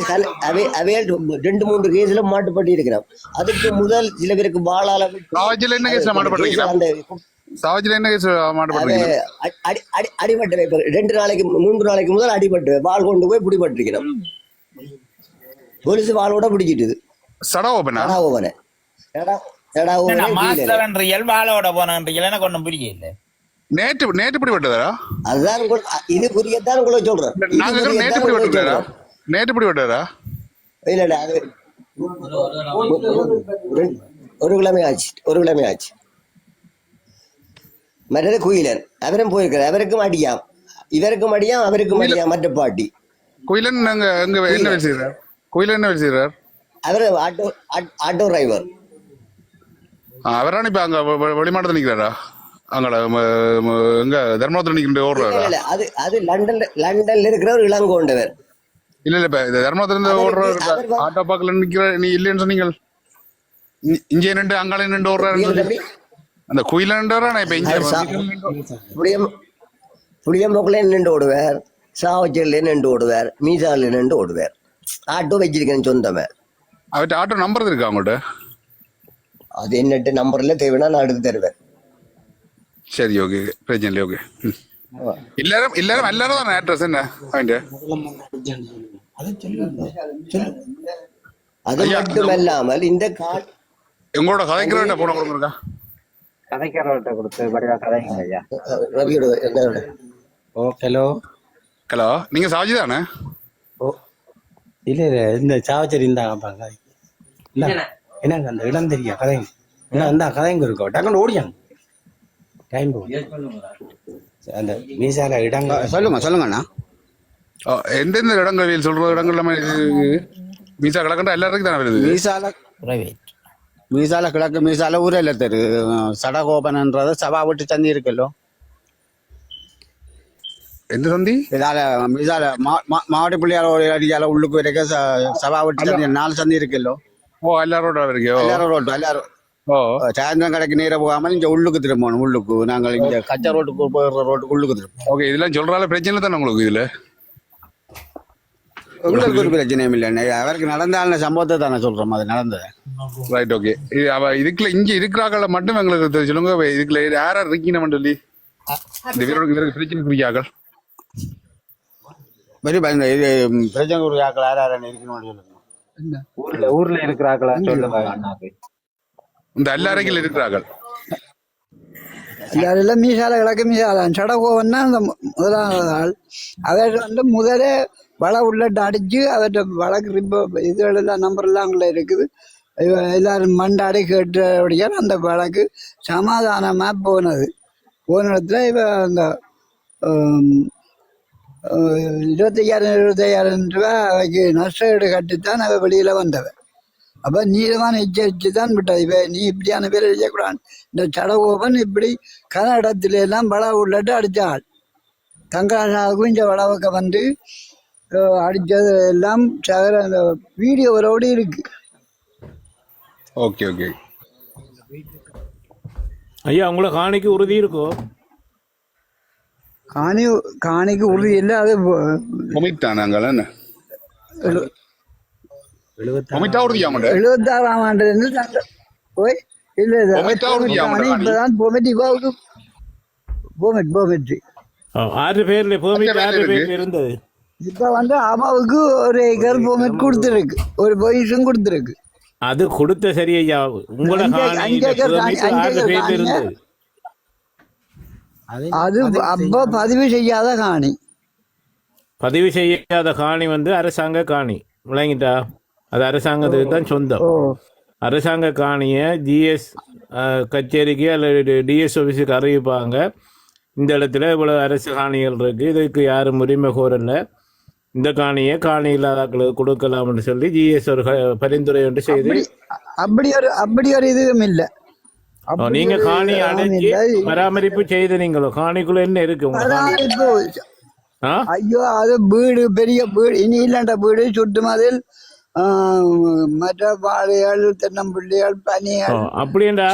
அவைகள் 2-3 கேஸ்ல மாட்டுப்பட்டு இருக்கிறோம். அதுக்கு முதல் சில பேருக்கு வாழால அடிபட்டு 2 நாளைக்கு 3 நாளைக்கு முதல் அடிபட்டு வாள் கொண்டு போய் பிடிபட்டிருக்கிறோம். போலீஸ் வாளோட பிடிச்சிட்டு சடாகோவனை தடாகோவிலே குயிலன். மாஸ்டர்ன்றீர்கள் வாழோட போனன்றீர்கள் எனக்கு ஒன்றும் புரியல. நேற்று பிடிபட்டதாரா? அதுதான் இது புரியத்தான் உங்களுக்கு சொல்றேன். நாங்க நேற்று பிடிபட்டாரா? நேற்று பிடிபட்டாரா? இல்ல அது ஒரு கிழமை ஆச்சு. மற்றது குயிலன் அவரும் போயிருக்கிறார். அவருக்கும் அடியாம், இவருக்கும் அடியாம், அவருக்கும் அடியாம். மற்ற பாட்டி குயிலன் அங்க என்ன வேலை செய்யறார்? குயிலன் என்ன வேலை செய்யறார்? அவரு ஆட்டோ டிரைவர். அவரான இப்ப அங்க வெளிமாட்டத்தில் நிக்கிறாரா? அங்கட எங்க தர்மபுரத்துல நிக்கிற ஓடுறாரா? இல்ல அது லண்டன்ல இருக்கிற ஒரு இளங்கோண்டவர். இல்ல இப்ப தர்மபுரத்துல இருந்து ஓடுற ஆட்டோ பாக்கல நிக்கிற நீ இல்லைன்னு சொன்னீங்க. இங்கே நின்று அங்கால நின்று ஓடுறாரு அந்த குயிலன்றா. இப்ப இங்க புளியம்போக்குல நின்று ஓடுவார், சாவச்சேரியில நின்று ஓடுவார், மீசால நின்று ஓடுவார். ஆட்டோ வச்சிருக்கேன் சொந்தமே. அவர்கிட்ட ஆட்டோ நம்பர் இருக்கா அவங்கள்ட்ட? அது என்னட்டு நம்பர்ல தேவைன்னா நான் எடுத்து தருவேன். சரி, ஓகே, பிரச்சனை இல்லை. ஓகே, எல்லாரும் தானே அட்ரஸ் என்ன அவன்ட்டு? அது மட்டுமல்லாமல் இந்த எங்களோட கதைக்கிறவன்ட்ட போன கொடுங்க. கதைக்கிறவர்கிட்ட கொடுத்து படிவா கதைங்க ஐயா. ரவியோட என்னோட. ஓ ஹலோ நீங்க சாஜி தானே? ஓ இல்லை இந்த சாவச்சேரி இருந்தாங்க பாருங்க. இல்லை என்னங்க அந்த இடம் தெரியா கதைங்க என்ன இந்த கதைங்க இருக்கோ டக்குன்னு ஓடியாங்க டைம் போகும். அந்த மீசால இடங்க சொல்லுங்கண்ணா. எந்தெந்த இடங்கள் சொல்ற இடங்கள் எல்லாமே மீசா கிடக்கண்டா எல்லாருக்கும் தானே வருது. மீசால கிழக்கு மீசால ஊரில் தெரு சடகோபன்ன்றது சபா விட்டு சந்தி இருக்கல்லோ. எந்த சந்தி? இதால மீசால மாவட்ட பிள்ளையார ஒரு அடியால உள்ளுக்கு வரைக்கும் சபா விட்டு சந்தி 4 சந்தி இருக்கல்லோ. ஓ எல்லாரோட இருக்கோ? எல்லாரும் சாயந்தரம் கடைக்கு நேரம் போகாமல் இங்க உள்ளுக்கு திரும்பணும். உள்ளுக்கு நாங்கள் இங்க கச்சா ரோட்டுக்கு போயிடுற ரோட்டுக்கு உள்ளுக்கு திரும்பணும். ஓகே, இதெல்லாம் சொல்றால பிரச்சனை தானே உங்களுக்கு? இதுல உங்களுக்கு ஒரு பிரச்சனையும் இல்லை. அவருக்கு நடந்தாலும் சம்பவத்தை தானே சொல்றோம். அது நடந்தது. Right, okay. இதுக்குள்ள இங்க இருக்கிறாக்களை மட்டும் எங்களுக்கு சொல்லுங்க. இதுக்குள்ள யாரா இருக்கீங்க சொல்லி இந்த இவருக்கு பிரச்சனை குறியாக்கள் வெரி பயந்த இது பிரச்சனை குறியாக்கள் யார் இருக்கணும்னு சொல்லுங்க. ஊர்ல இருக்கிறாக்களா சொல்லுங்க. இந்த எல்லாரையும் இருக்கிறார்கள் எல்லாரெல்லாம் மீசால கிழக்கு மீசால சடகோவன் தான் அந்த முதலாவது ஆள். அவர் முதலே வள உள்ளட்டு அடிச்சு அவர்கிட்ட வழக்கு இதெல்லாம் நம்பர்லாம் அங்கே இருக்குது. எல்லாரும் மண்டாடி கேட்டபடியால் அந்த வழக்கு சமாதானமா போன இடத்துல இவ அந்த 25,000 ரூபா அவைக்கு நஷ்டஈடு கட்டித்தான் அவ வெளியில வந்தவன். அப்ப நீளமான எச்சரிச்சு தான் விட்டா. இவ நீ இப்படியான பேர் செய்யக்கூடாது. இந்த சடகோபன் இப்படி கன இடத்துல எல்லாம் வள உள்ளட்டு அடித்தாள். தங்கராசாவுக்கும் இந்த வளவுக்க வந்து அடிச்சது எல்லாம் அந்த வீடியோவோட இருக்கு. Okay, okay. ஐயா உங்களை காணிக்கு உறுதி இருக்கோ? காணிக்கு உறுதி இல்லை. அது 76ஆம் ஆண்டு போய் இல்லை இப்பதான் போமெட் 6 பேர்ல இருந்தது. இப்ப அம்மாவுக்கு ஒரு ஏக்கர் போமெட் கொடுத்துருக்கு, ஒரு பொசிஷன் கொடுத்துருக்கு. அது கொடுத்த சரி ஐயா. உங்களோட இருந்தது அது அப்ப பதிவு செய்யாத காணி. பதிவு செய்யாத காணி அரசாங்க காணி விளங்கிட்டா. அது அரசாங்கத்துக்கு தான் சொந்தம். அரசாங்க காணியை ஜிஎஸ் கச்சேரிக்கு அல்லது டிஎஸ் ஆஃபீஸுக்கு அறிவிப்பாங்க. இந்த இடத்துல இவ்வளவு அரசு காணிகள் இருக்கு, இதுக்கு யாரும் உரிமை கோரல, இந்த காணியை காணி இல்லாதாக்களுக்கு கொடுக்கலாம்னு சொல்லி ஜிஎஸ் ஒரு பரிந்துரை ஒன்று செய்து அப்படி ஒரு இதுவும் இல்லை. நீங்க காணி அடைஞ்சி பராமரிப்பு செய்து நீங்களோ காணிக்குள்ள என்ன இருக்கு உங்க? ஐயோ அது வீடு பெரிய வீடு இனி இல்லாண்ட வீடு சுட்டு மதில் மற்ற வாழையாள் தென்னம்பிள்ளையாள் பனியாள் அப்படின்றா.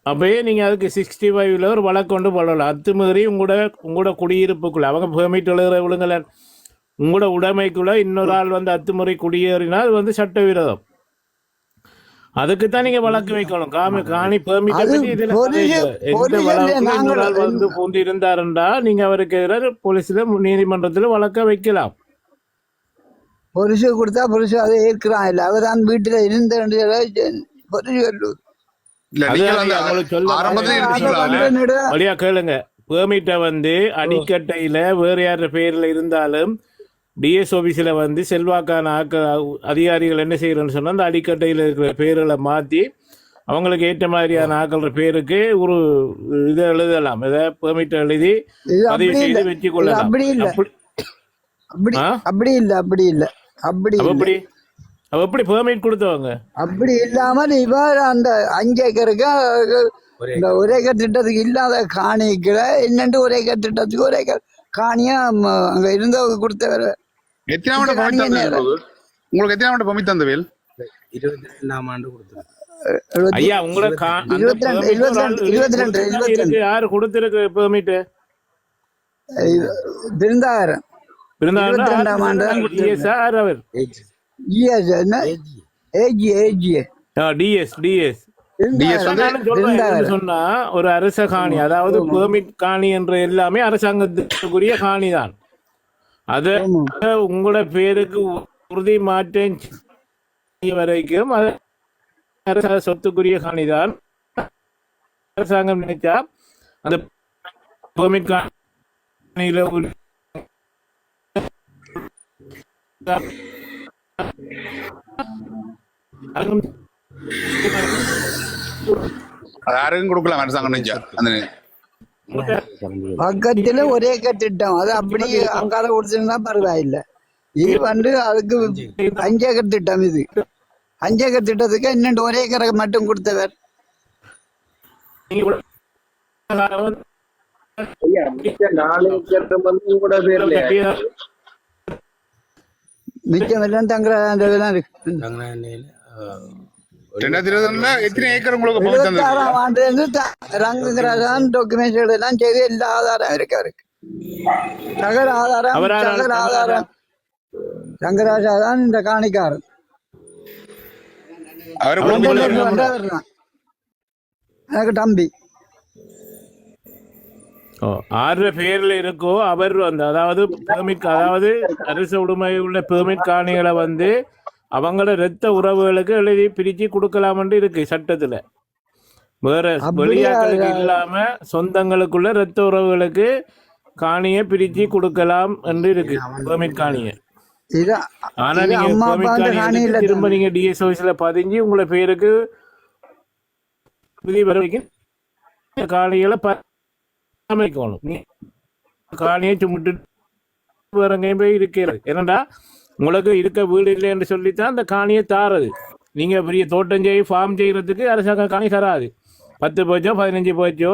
அப்பயே நீங்க அதுக்கு 65 ஒரு வழக்கு கொண்டு போடலாம். அத்துமீறி உங்களோட குடியிருப்புக்குள்ள அவங்க பெர்மிட் எழுதுற விழுங்கல உங்களோட உடைமைக்குள்ள இன்னொரு ஆள் அத்துமுறை குடியேறினால் அது சட்டவிரோதம். அதுக்குத்தான் நீங்க வழக்கு வைக்கணும். காணி பெர்மிட் எந்த வழக்கு இன்னொரு ஆள் பூந்து இருந்தாருண்டா நீங்க அவருக்கு எதிராக போலீஸ்ல நீதிமன்றத்துல வழக்க வைக்கலாம். பொரிசு கொடுத்தா பொரிசு அதை ஏற்கிறான் இல்லை. அவர்தான் வீட்டுல இருந்த பொது சொல்லுது. இல்ல நீங்கள் அந்த உங்களுக்கு சொல்ல ஆரம்பத்திலே அதை எடுத்தீங்களா வந்து வழியா கேளுங்க. பெர்மிட்டை வந்து அடிக்கட்டையில வேற யார் பேர்ல இருந்தாலும் டிஎஸ் ஆபீஸ்ல வந்து செல்வாக்கான அதிகாரிகள் என்ன செய்யறேன்னு சொன்னா அந்த அடிக்கட்டையில் இருக்கிற பேர்களை மாத்தி அவங்களுக்கு ஏற்ற மாதிரியான ஆக்கள பேருக்கு ஒரு இதை எழுதலாம், இதை பெர்மிட் எழுதி இது பதிவு அப்படி செய்து இல்லை, வெற்றி இது கொள்ளலாம். அப்படி இல்லை, அப்படி ஆ? அப்படி இல்லை, அப்படி இல்லை, அப்படி அப்ப இல்லை. எப்படி அப்ப எப்படி பெர்மிட் கொடுத்தவங்க? அப்படி இல்லாமல் இவர் அந்த 5 ஏக்கருக்கு இந்த ஒரு ஏக்கர் திட்டத்துக்கு இல்லாத காணிக்கல என்னண்டு ஒரு ஏக்கர் திட்டத்துக்கு ஒரு ஏக்கர் காணியா அங்க இருந்தவங்க கொடுத்தவர். எத்தனை ஆண்டு பமிட் தந்தது உங்களுக்கு? எத்தனை ஆண்டு பமிட் தந்தவேல்? 22ஆம் ஆண்டு கொடுத்தது. ஐயா உங்களை அந்த 22 இருக்கு யாரு கொடுத்திருக்கு பெர்மிட்? பிருந்தாகரன் 22ஆம் ஆண்டு தான் டிஎஸ் அவர் ஜிஎஸ் என்ன ஏஜி ஏஜி டிஎஸ் சொன்னா ஒரு அரச காணி, அதாவது பெர்மிட் காணி என்ற எல்லாமே அரசாங்கத்துக்குரிய காணி தான். அத உங்களோட பேருக்கு உறுதி மாற்றம் செய்ய வரைக்கும் அது அரச சொத்துக்குரிய காணி தான். அரசாங்கம் நினைச்சா அந்த பெர்மிட் காணியில யாருக்கும் கொடுக்கலாம் அரசாங்கம் நினைச்சா. அந்த பக்கத்துல ஒரே திட்டம் அது அப்படி அங்கால கொடுத்துருந்தா பரவாயில்லை. இது வந்து அதுக்கு 5 ஏக்கர் திட்டம். இது 5 ஏக்கர் திட்டத்துக்கு இன்னும் ஒரே ஏக்கரை மட்டும் கொடுத்தவர். மிச்சம் எல்லாம் தங்குறதான் இருக்கு. 2020 எத்தனை ஏக்கர் உங்களுக்கு பமிட் தந்தது? 76ஆம் ஆண்டுல இருந்து ரங்கராஜன் டாக்குமெண்ட் எல்லாம் செய்து எல்லா ஆதாரம் இருக்கு அவருக்கு. சகல ஆதாரம் ரங்கராஜா தான் இந்த காணிக்காரன். எனக்கு தம்பி ஆறு பேர்ல இருக்கோ அவர் அந்த அதாவது பெர்மிட், அதாவது அரசு உடைமை உள்ள பெர்மிட் காணிகளை வந்து அவங்களோட இரத்த உறவுகளுக்கு எழுதி பிரிச்சு கொடுக்கலாம்னு இருக்கு சட்டத்துல. வேற வெளியாக்களுக்கு இல்லாம சொந்தங்களுக்குள்ள இரத்த உறவுகளுக்கு காணியை பிரிச்சு கொடுக்கலாம் என்று இருக்கு பெர்மிட் காணியை. ஆனா நீங்க பெர்மிட் காணியை திரும்ப நீங்க டிஎஸ் ஆபீஸ்ல பதிஞ்சு உங்களை பேருக்கு வரைக்கும் காணிகளை அமைக்கணும். காணியை சுமிட்டு வேற எங்கேயும் போய் இருக்கிறது. ஏன்னாடா உங்களுக்கு இருக்க வீடு இல்லை என்று சொல்லித்தான் அந்த காணியை தாரது. நீங்க பெரிய தோட்டம் செய்ய ஃபார்ம் செய்யறதுக்கு அரசாங்கம் காணி தராது. 10 போச்சோ 15 போச்சோ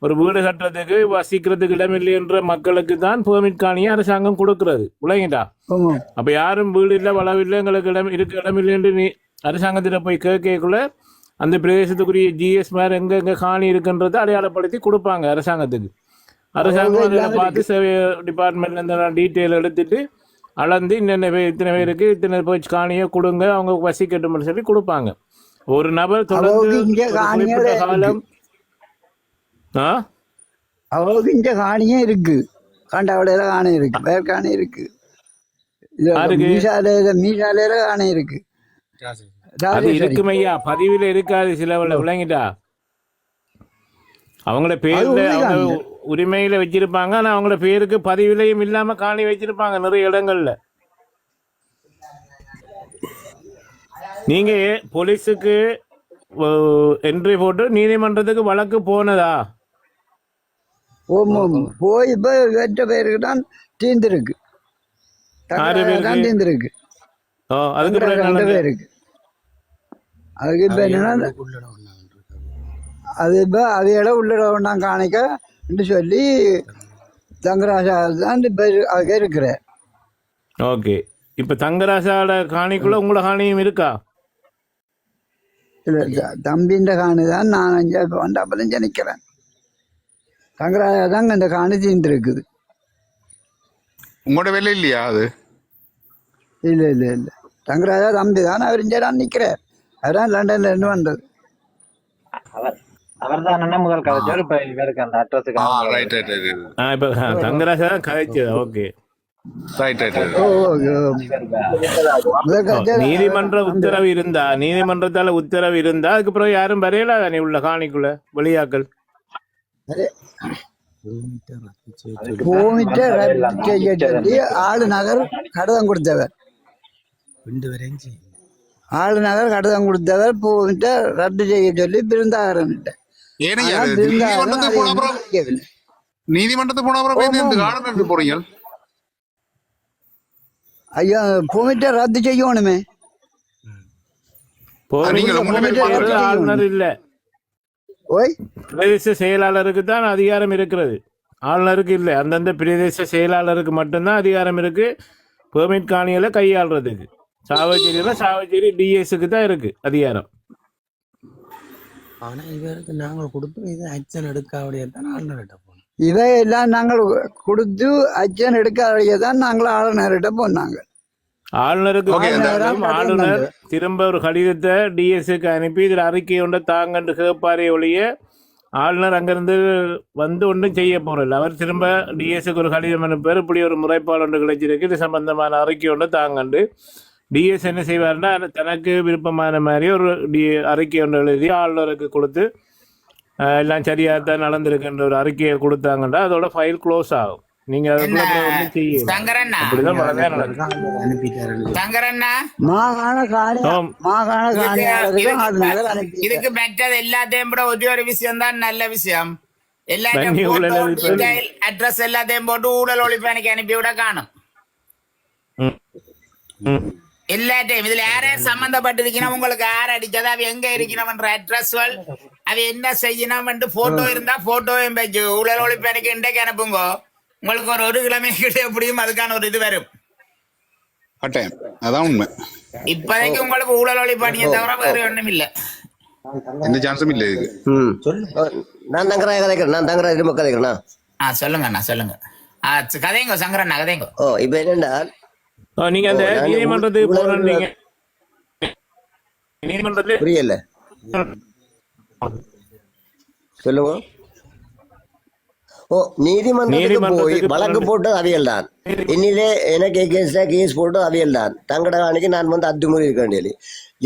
ஒரு வீடு கட்டுறதுக்கு வசிக்கிறதுக்கு இடமில்லைன்ற மக்களுக்கு தான் பெர்மிட் காணியை அரசாங்கம் கொடுக்கறது. விளங்கிட்டா? அப்ப யாரும் வீடு இல்லை வளவில்லை எங்களுக்கு இடமில்லை என்று நீ அரசாங்கத்திட்ட போய் கேட்கக்குள்ள அந்த பிரதேசத்துக்குரிய ஜிஎஸ் மேல எங்க காணி இருக்குன்றதை அடையாளப்படுத்தி கொடுப்பாங்க அரசாங்கத்துக்கு. அரசாங்கம் அதை பார்த்து சேவை டிபார்ட்மெண்ட்ல இந்த டீட்டெயில் எடுத்துட்டு அளந்து இத்தனை பேருக்கு இத்தனை போய் காணியை கொடுங்க அவங்க வசிக்கட்டும்னு சொல்லி கொடுப்பாங்க. ஒரு நபர் தொடர்ந்து காலம் அவங்களுக்கு இங்க காணியே இருக்கு. காண்டாவளையில காணி இருக்கு, வேர்காணி இருக்கு, மீசாலையில காணி இருக்கு. அது இருக்குமையா பதிவுல இருக்காது சில விளங்கிட்டா. அவங்களோட பேர்ல அவங்க உரிமையில வச்சிருப்பாங்க. ஆனா அவங்களோட பேருக்கு பதிவிலையும் இல்லாம காணி வச்சிருப்பாங்க நிறைய இடங்கள்ல. நீங்க போலீஸுக்கு என்ட்ரி போட்டு நீதிமன்றத்துக்கு வழக்கு போனதா? போய் இப்ப வெற்ற பேருக்கு தான் தீர்ந்திருக்கு. தீர்ந்திருக்கு. அதுக்கு பேருக்கு அதுக்கு இப்ப என்னன்னா அது இப்ப அதையோட உள்ளிட காணிக்க சொல்லி தங்கராஜா தான் இப்ப இருக்கிற. ஓகே, இப்ப தங்கராஜாவோட காணிக்குள்ள உங்களோட காணியும் இருக்கா? இல்ல, தம்பின்ற காணி தான் நான் 5 வந்தாப்பதான் நிக்கிறேன். தங்கராஜா தாங்க இந்த காணி தீர்ந்துருக்குது. உங்களோட வேலை இல்லையா அது? இல்ல இல்ல இல்ல, தங்கராஜா தம்பி தான். அவர் இங்கே தான் நிக்கிறார். அவர்தான் லண்டன்ல இருந்து வந்தது. தங்கராஜா தான் கதைச்சது. Okay, right right right. நீதிமன்ற உத்தரவு இருந்தா, நீதிமன்றத்தால உத்தரவு இருந்தா அதுக்கு பிறகு யாரும் வரையல தானே உள்ள காணிக்குள்ள வெளியாக்கள். பூமிட்ட ரத்து செய்ய சொல்லி ஆளுநர் கடிதம் கொடுத்தவர். ஆளுநர் கடிதம் கொடுத்தவர் பூமிட்ட ரத்து செய்ய சொல்லி பிருந்தாகரன்ட்ட. ஏனையா நீதிமன்றத்துக்கு போன அப்புறம் நீதிமன்றத்துக்கு போன அப்புறம் இந்த கார்டன் எடுத்து போறீங்க? ஐயா பூமிட்ட ரத்து செய்யணுமே. ஆளுநர் இல்ல, ஓய் பிரதேச செயலாளருக்கு தான் அதிகாரம் இருக்கிறது, ஆளுநருக்கு இல்லை. அந்தந்த பிரதேச செயலாளருக்கு மட்டும்தான் அதிகாரம் இருக்கு பெர்மிட் காணிகளை கையாளுறதுக்கு. சாவச்சேரி டிஎஸ்க்கு தான் இருக்கு அதிகாரம். ஆனா இவருக்கு நாங்கள் கொடுத்து இது ஆக்ஷன் எடுக்காவிடையதான் ஆளுநர்கிட்ட போனோம். இவையெல்லாம் நாங்கள் கொடுத்து அச்சன் எடுக்காவிடையதான் நாங்கள் ஆளுநர்கிட்ட போனாங்க. ஆளுநருக்கு ஆளுநர் திரும்ப ஒரு கடிதத்தை டிஎஸ்க்கு அனுப்பி இதில் அறிக்கை ஒன்றை தாங்கன்று கேட்பாரே ஒழிய ஆளுநர் அங்கிருந்து வந்து ஒன்றும் செய்ய போறதில்லை. அவர் திரும்ப டிஎஸ்க்கு ஒரு கடிதம் அனுப்புவார், இப்படி ஒரு முறைப்பாடு ஒன்று கிடைச்சிருக்கு, இது சம்பந்தமான அறிக்கை ஒன்று தாங்கண்டு. டிஎஸ் என்ன செய்வார்னா தனக்கு விருப்பமான மாதிரி ஒரு அறிக்கை ஒன்று எழுதி ஆளுநருக்கு கொடுத்து எல்லாம் சரியாக தான் நடந்திருக்குன்ற ஒரு அறிக்கையை கொடுத்தாங்கன்னா அதோட ஃபைல் க்ளோஸ் ஆகும். நீங்க இதுக்கு மெட்டது எல்லாத்தையும் கூட ஒரு விஷயம் தான் நல்ல விஷயம். எல்லாத்தையும் அட்ரஸ் எல்லாத்தையும் போட்டு ஊழல் ஒழிப்பணிக்கு அனுப்பி விட காணும். எல்லாத்தையும் இதுல யார் யார் சம்பந்தப்பட்டிருக்கணும், உங்களுக்கு யார் அடிச்சது, அவ எங்க இருக்கணும்ன்ற அட்ரஸ்கள், அவ என்ன செய்யணும் போட்டோ இருந்தா போட்டோவையும் வச்சு ஊழல் ஒழிப்பணிக்கு இன்றைக்கு அனுப்புங்க. உங்களுக்கு ஒரு கிழமை கிட்ட எப்படியும் அதுக்கான ஒரு இது வரும். அதான் உண்மை. இப்போதைக்கு உங்களுக்கு ஊழல் ஒழிப்பணியை தவிர வேற ஒண்ணும் இல்ல, எந்த சான்ஸும் இல்ல இதுக்கு. நான் தங்கராய கதைக்கிறேன், நான் தங்கராய திரும்ப கதைக்கிறேன். சொல்லுங்க அண்ணா சொல்லுங்க. கதைங்க சங்கரண்ணா கதைங்க. இப்ப என்னன்னா நீங்க அந்த நீதிமன்றத்துக்கு போறீங்க, நீதிமன்றத்துல புரியல சொல்லுங்க. நீதிமன்றத்துக்கு போய் வழக்கு போட்டது அவியல் தான். என்னிலே எனக்கு கேஸ் போட்டது அவியல் தான். தங்கட காணிக்கு நான் வந்து அத்துமுறை இருக்க வேண்டியது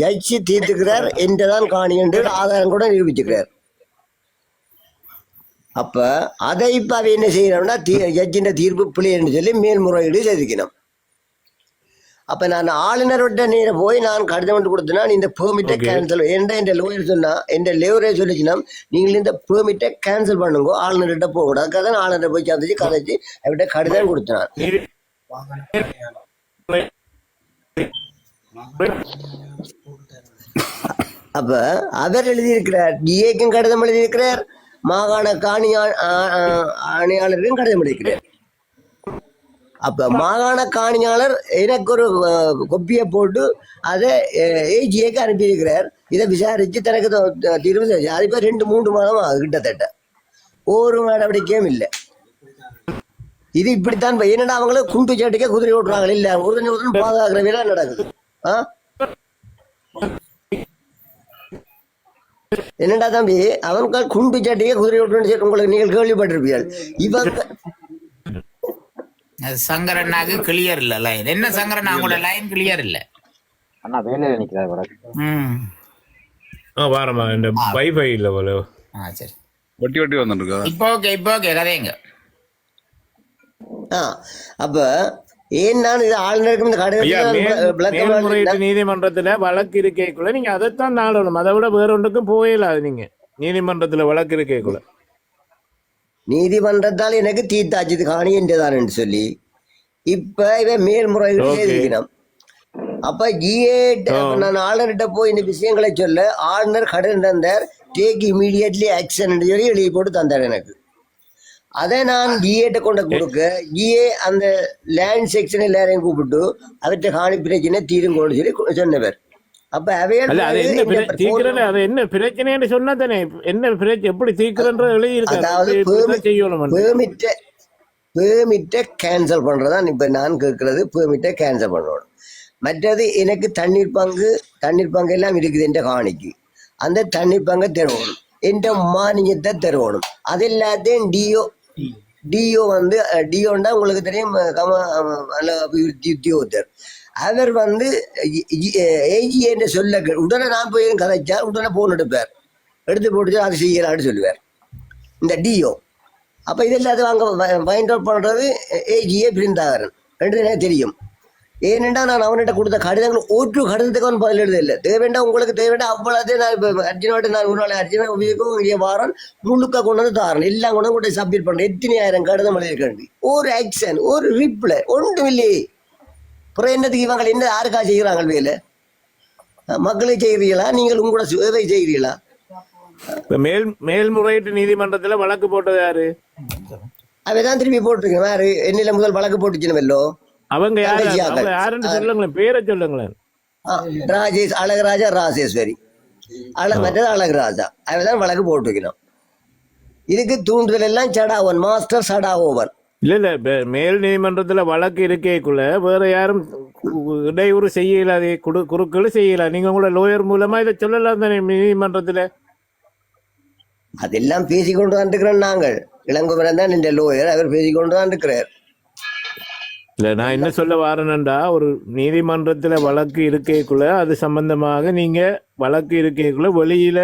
ஜட்ஜி தீர்த்துக்கிறார், என்றதான் காணி என்று ஆதாரம் கூட நிரூபிச்சுக்கிறார். அப்ப அதை இப்ப அவ என்ன செய்யணும்னா ஜட்ஜின் தீர்ப்பு பிள்ளைன்னு சொல்லி மேல்முறையீடு செய்திக்கணும். அப்ப நான் ஆளுநர்கிட்ட நேர போய் நான் கடிதம் கொண்டு கொடுத்தேன்னா இந்த பெர்மிட்டை கேன்சல் என் லோயர் சொன்னா என் லேவரே சொல்லிச்சுன்னா நீங்கள் இந்த பெர்மிட்டை கேன்சல் பண்ணுங்க, ஆளுநர்கிட்ட போகக்கூடாது. அதுக்காக ஆளுநர் போய் சந்திச்சு கதைச்சு அவர்கிட்ட கடிதம் கொடுத்தேன். அப்ப அவர் எழுதியிருக்கிறார், டிஏக்கும் கடிதம் எழுதியிருக்கிறார், மாகாண காணி ஆணையாளருக்கும் கடிதம் எழுதியிருக்கிறார். அப்ப மாகாண காணியாளர் எனக்கு ஒரு கொப்பியை போட்டு அதை ஏஜிஏக்கு அனுப்பியிருக்கிறார். இதை விசாரிச்சு தனக்கு தீர்வு செஞ்சு அது இப்போ 2-3 மாதம் ஆகுது கிட்டத்தட்ட. ஒரு நடவடிக்கையும் இல்லை. இது இப்படித்தான் என்னடா அவங்களும் குண்டு சாட்டுக்கே குதிரை ஓட்டுறாங்க இல்ல, ஒரு பாதுகாக்கிற வேலை நடக்குது. என்னடா தம்பி அவனுக்கு குண்டு சாட்டிக்கே குதிரை ஓட்டுறேன்னு உங்களுக்கு நீங்கள் கேள்விப்பட்டிருப்பீர்கள். இவங்க சங்கரண்ணாக்கு கிளியர் இல்ல லைன். என்ன சங்கரண்ணா உங்களோட லைன் கிளியர் இல்ல. அண்ணா வேலையில நிக்கிறாரு. வாரமா இந்த வைஃபை இல்ல போல. சரி ஒட்டி ஒட்டி வந்துருக்கு. இப்போ ஓகே கதைங்க. அப்ப ஏன் நான் இது ஆளுநருக்கும் இந்த கடிதம் நீதிமன்றத்துல வழக்கு இருக்கைக்குள்ள நீங்க அதைத்தான் நாடணும், அதை விட வேற ஒன்றுக்கும் போயிடாது. நீங்க நீதிமன்றத்துல வழக்கு இருக்கைக்குள்ள நீதிமன்றத்தால் எனக்கு தீர்த்தாச்சு காணி என்றுதான் சொல்லி இப்ப இவன் மேல்முறையீடு செய்திருக்கணும். அப்ப நான் ஆளுநர்கிட்ட போய் இந்த விஷயங்களை சொல்ல ஆளுநர் கடன் தந்தார், டேக் இமீடியட்லி ஆக்ஷன் சொல்லி எழுதி போட்டு தந்தார் எனக்கு. அதை நான் ஜிஏட்ட கொண்டு கொடுக்க ஜிஏ அந்த லேண்ட் செக்ஷன் எல்லாரையும் கூப்பிட்டு அவர்கிட்ட காணி பிரச்சனை தீரும் கொண்டு சொல்லி சொன்னவர். அப்ப என்ன பிரச்சனை சொன்னா தானே என்ன பிரச்சனை எப்படி தீர்க்கிறன்ற பெர்மிட்டை கேன்சல் பண்றதான் இப்ப நான் கேட்கறது. பெர்மிட்டை கேன்சல் பண்ணணும். மற்றது எனக்கு தண்ணீர் பங்கு எல்லாம் இருக்குது என்ற காணிக்கு, அந்த தண்ணீர் பங்கை தருவணும், என்ற மானியத்தை தருவணும். அது எல்லாத்தையும் டிஓ வந்து டிஓண்டா உங்களுக்கு தெரியும் அபிவிருத்தி உத்தியோகத்தர். அவர் வந்து ஏஜிஏன்னு சொல்ல உடனே நான் போய் கதைச்சா உடனே போன் எடுப்பார், எடுத்து போட்டு அது செய்யலான்னு சொல்லுவார் இந்த டிஓ. அப்போ இது எல்லாத்தையும் அங்கே ஃபைண்ட் அவுட் பண்ணுறது ஏஜிஏ பிரிந்தாகரன் ரெண்டு எனக்கு தெரியும். ஏனெண்டா நான் அவன்கிட்ட கொடுத்த கடிதங்கள் ஒரு கடிதத்துக்கு அவன் பதில் எழுதலை. தேவைண்டா உங்களுக்கு தேவைண்டா அவ்வளோத்தையும் நான் இப்போ அர்ஜுனாட்ட நான் ஒரு நாள் அர்ஜுனா உபயோகம் இங்கே வாரன் முழுக்க கொண்டு வந்து தாரன் எல்லாம் கொண்டு வந்து சப்மிட் பண்ணுறேன். எத்தனை ஆயிரம் கடிதம் எழுதியிருக்கேன், ஒரு ஆக்ஷன் ஒரு ரிப்ளை ஒன்றும் இல்லையே. அப்புறம் என்னத்துக்கு இவங்க என்ன யாருக்கா செய்கிறாங்க வேலை? மக்களுக்கு செய்கிறீங்களா, நீங்கள் உங்களோட சேவை செய்கிறீங்களா? மேல்முறையீட்டு நீதிமன்றத்துல வழக்கு போட்டது யாரு? அவைதான் திருப்பி போட்டிருக்கேன். வேறு என்னில முதல் வழக்கு போட்டுச்சுனவல்லோ. அவங்க யாருன்னு சொல்லுங்களேன், பேரை சொல்லுங்களேன். ராஜேஷ் அழகராஜா ராசேஸ்வரி மற்றது அழகராஜா அவைதான் வழக்கு போட்டுக்கணும். இதுக்கு தூண்டுதல் எல்லாம் சடாவன் மாஸ்டர் சடாவோவன். இல்ல மேல் நீதிமன்றத்துல வழக்கு இருக்கைக்குள்ள வேற யாரும் இடையூறு செய்யலாதே, குறுக்கள் செய்யலாம். நீங்க உங்களோட லோயர் மூலமா இதை சொல்லலாம் தானே நீதிமன்றத்துல. அதெல்லாம் பேசிக்கொண்டு தான் இருக்கிறோம் நாங்கள். இளங்குமரன் தான் இந்த லோயர், அவர் பேசிக்கொண்டு தான் இருக்கிறார். இல்ல நான் என்ன சொல்ல வாரேன்டா, ஒரு நீதிமன்றத்துல வழக்கு இருக்கைக்குள்ள அது சம்பந்தமாக நீங்க வழக்கு இருக்கைக்குள்ள வெளியில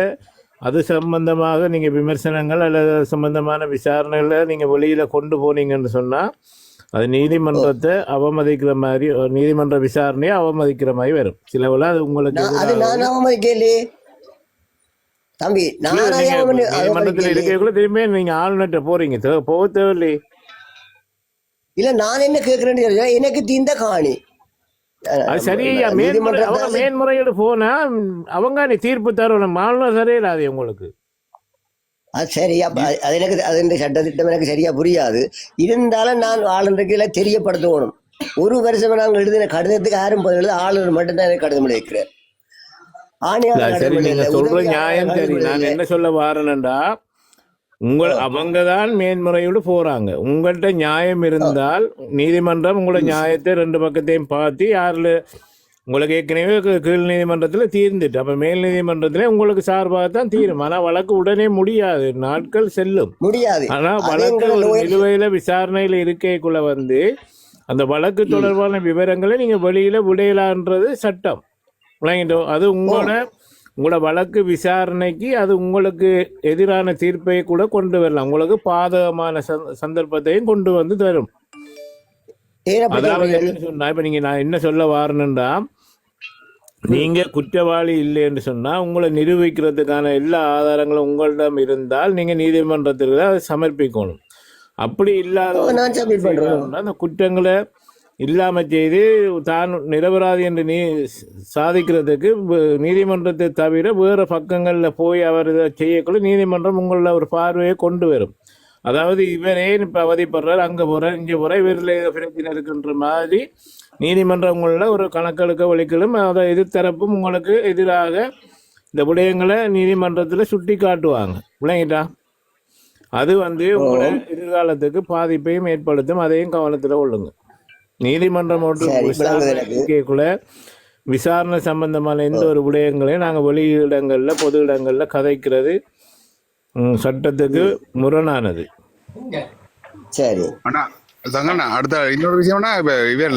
அது சம்பந்தமாக நீங்க விமர்சனங்கள் அல்லது சம்பந்தமான விசாரணைகளை நீங்க வெளியில கொண்டு போனீங்கன்னு சொன்னா அது நீதிமன்றத்தை அவமதிக்கிற மாதிரி, நீதிமன்ற விசாரணையை அவமதிக்கிற மாதிரி வரும். சிலவெல்லாம் அது உங்களுக்கு தம்பி நீதிமன்றத்தில் இருக்கைக்குள்ள திரும்பி நீங்க ஆளுநர்கிட்ட போறீங்க, போக தேவையில்லையே. இல்ல நான் என்ன கேட்கிறேன்னு எனக்கு தீந்த காணி அது சரியா மேன்முறையீடு போனா அவங்க நீ தீர்ப்பு தரணும், ஆளுநர் சரியில்லாது உங்களுக்கு. அது சரியா, அது எனக்கு அது இந்த சட்டத்திட்டம் எனக்கு சரியா புரியாது. இருந்தாலும் நான் ஆளுநருக்கு எல்லாம் தெரியப்படுத்தணும். ஒரு வருஷம் நாங்கள் எழுதின கடிதத்துக்கு யாரும் பதில் எழுத ஆளுநர் மட்டும்தான் எனக்கு கடிதம் எழுதியிருக்கிறேன். சொல்ற நியாயம் சரி. நான் என்ன சொல்ல வாரேன்டா, அவங்கதான் மேன்முறையோடு போறாங்க. உங்கள்கிட்ட நியாயம் இருந்தால் நீதிமன்றம் உங்களோட நியாயத்தை ரெண்டு பக்கத்தையும் பார்த்து யாருல உங்களுக்கு ஏற்கனவே கீழ் நீதிமன்றத்தில் தீர்ந்துட்டு அப்ப மேல் நீதிமன்றத்துல உங்களுக்கு சார்பாக தான் தீரும். ஆனா வழக்கு உடனே முடியாது, நாட்கள் செல்லும் முடியாது. ஆனா வழக்கு நிலுவையில விசாரணையில இருக்கைக்குள்ள வந்து அந்த வழக்கு தொடர்பான விவரங்களை நீங்க வெளியில விடையலான்றது சட்டம். அது உங்களோட வழக்கு விசாரணைக்கு அது உங்களுக்கு எதிரான தீர்ப்பை கூட கொண்டு வரலாம், உங்களுக்கு பாதகமான சந்தர்ப்பத்தையும் கொண்டு வந்து தரும். அதாவது என்ன சொன்னா, இப்ப நீங்க நான் என்ன சொல்ல வாரேன்னுடா, நீங்க குற்றவாளி இல்லை என்று சொன்னா உங்களை நிரூபிக்கிறதுக்கான எல்லா ஆதாரங்களும் உங்களிடம் இருந்தால் நீங்க நீதிமன்றத்திற்கு அதை சமர்ப்பிக்கணும். அப்படி இல்லாத அந்த குற்றங்களை இல்லாம செய்து தான் நிரபராதி என்று சாதிக்கிறதுக்கு நீதிமன்றத்தை தவிர வேறு பக்கங்கள்ல போய் அவர் இதை செய்யக்குள்ள நீதிமன்றம் உங்கள ஒரு பார்வையை கொண்டு வரும். அதாவது இவரே இப்ப அவதிப்படுறார், அங்க போறார், இங்க போற இவரில் பிரச்சனை இருக்குன்ற மாதிரி நீதிமன்றம் உங்கள ஒரு கணக்கெடுக்க வழிகளும் அதை எதிர்த்தரப்பும் உங்களுக்கு எதிராக இந்த விடயங்களை நீதிமன்றத்துல சுட்டி காட்டுவாங்க. விளங்கிட்டா? அது உங்களோட எதிர்காலத்துக்கு பாதிப்பையும் ஏற்படுத்தும். அதையும் கவனத்துல கொள்ளுங்க. நீதிமன்றம் விசாரணை சம்பந்தமான எந்த ஒரு விடயங்களையும் நாங்க வெளியிடங்கள்ல பொது இடங்கள்ல கதைக்கிறது சட்டத்துக்கு முரணானது. சரி அடுத்த இன்னொரு விஷயம்னா, இவர்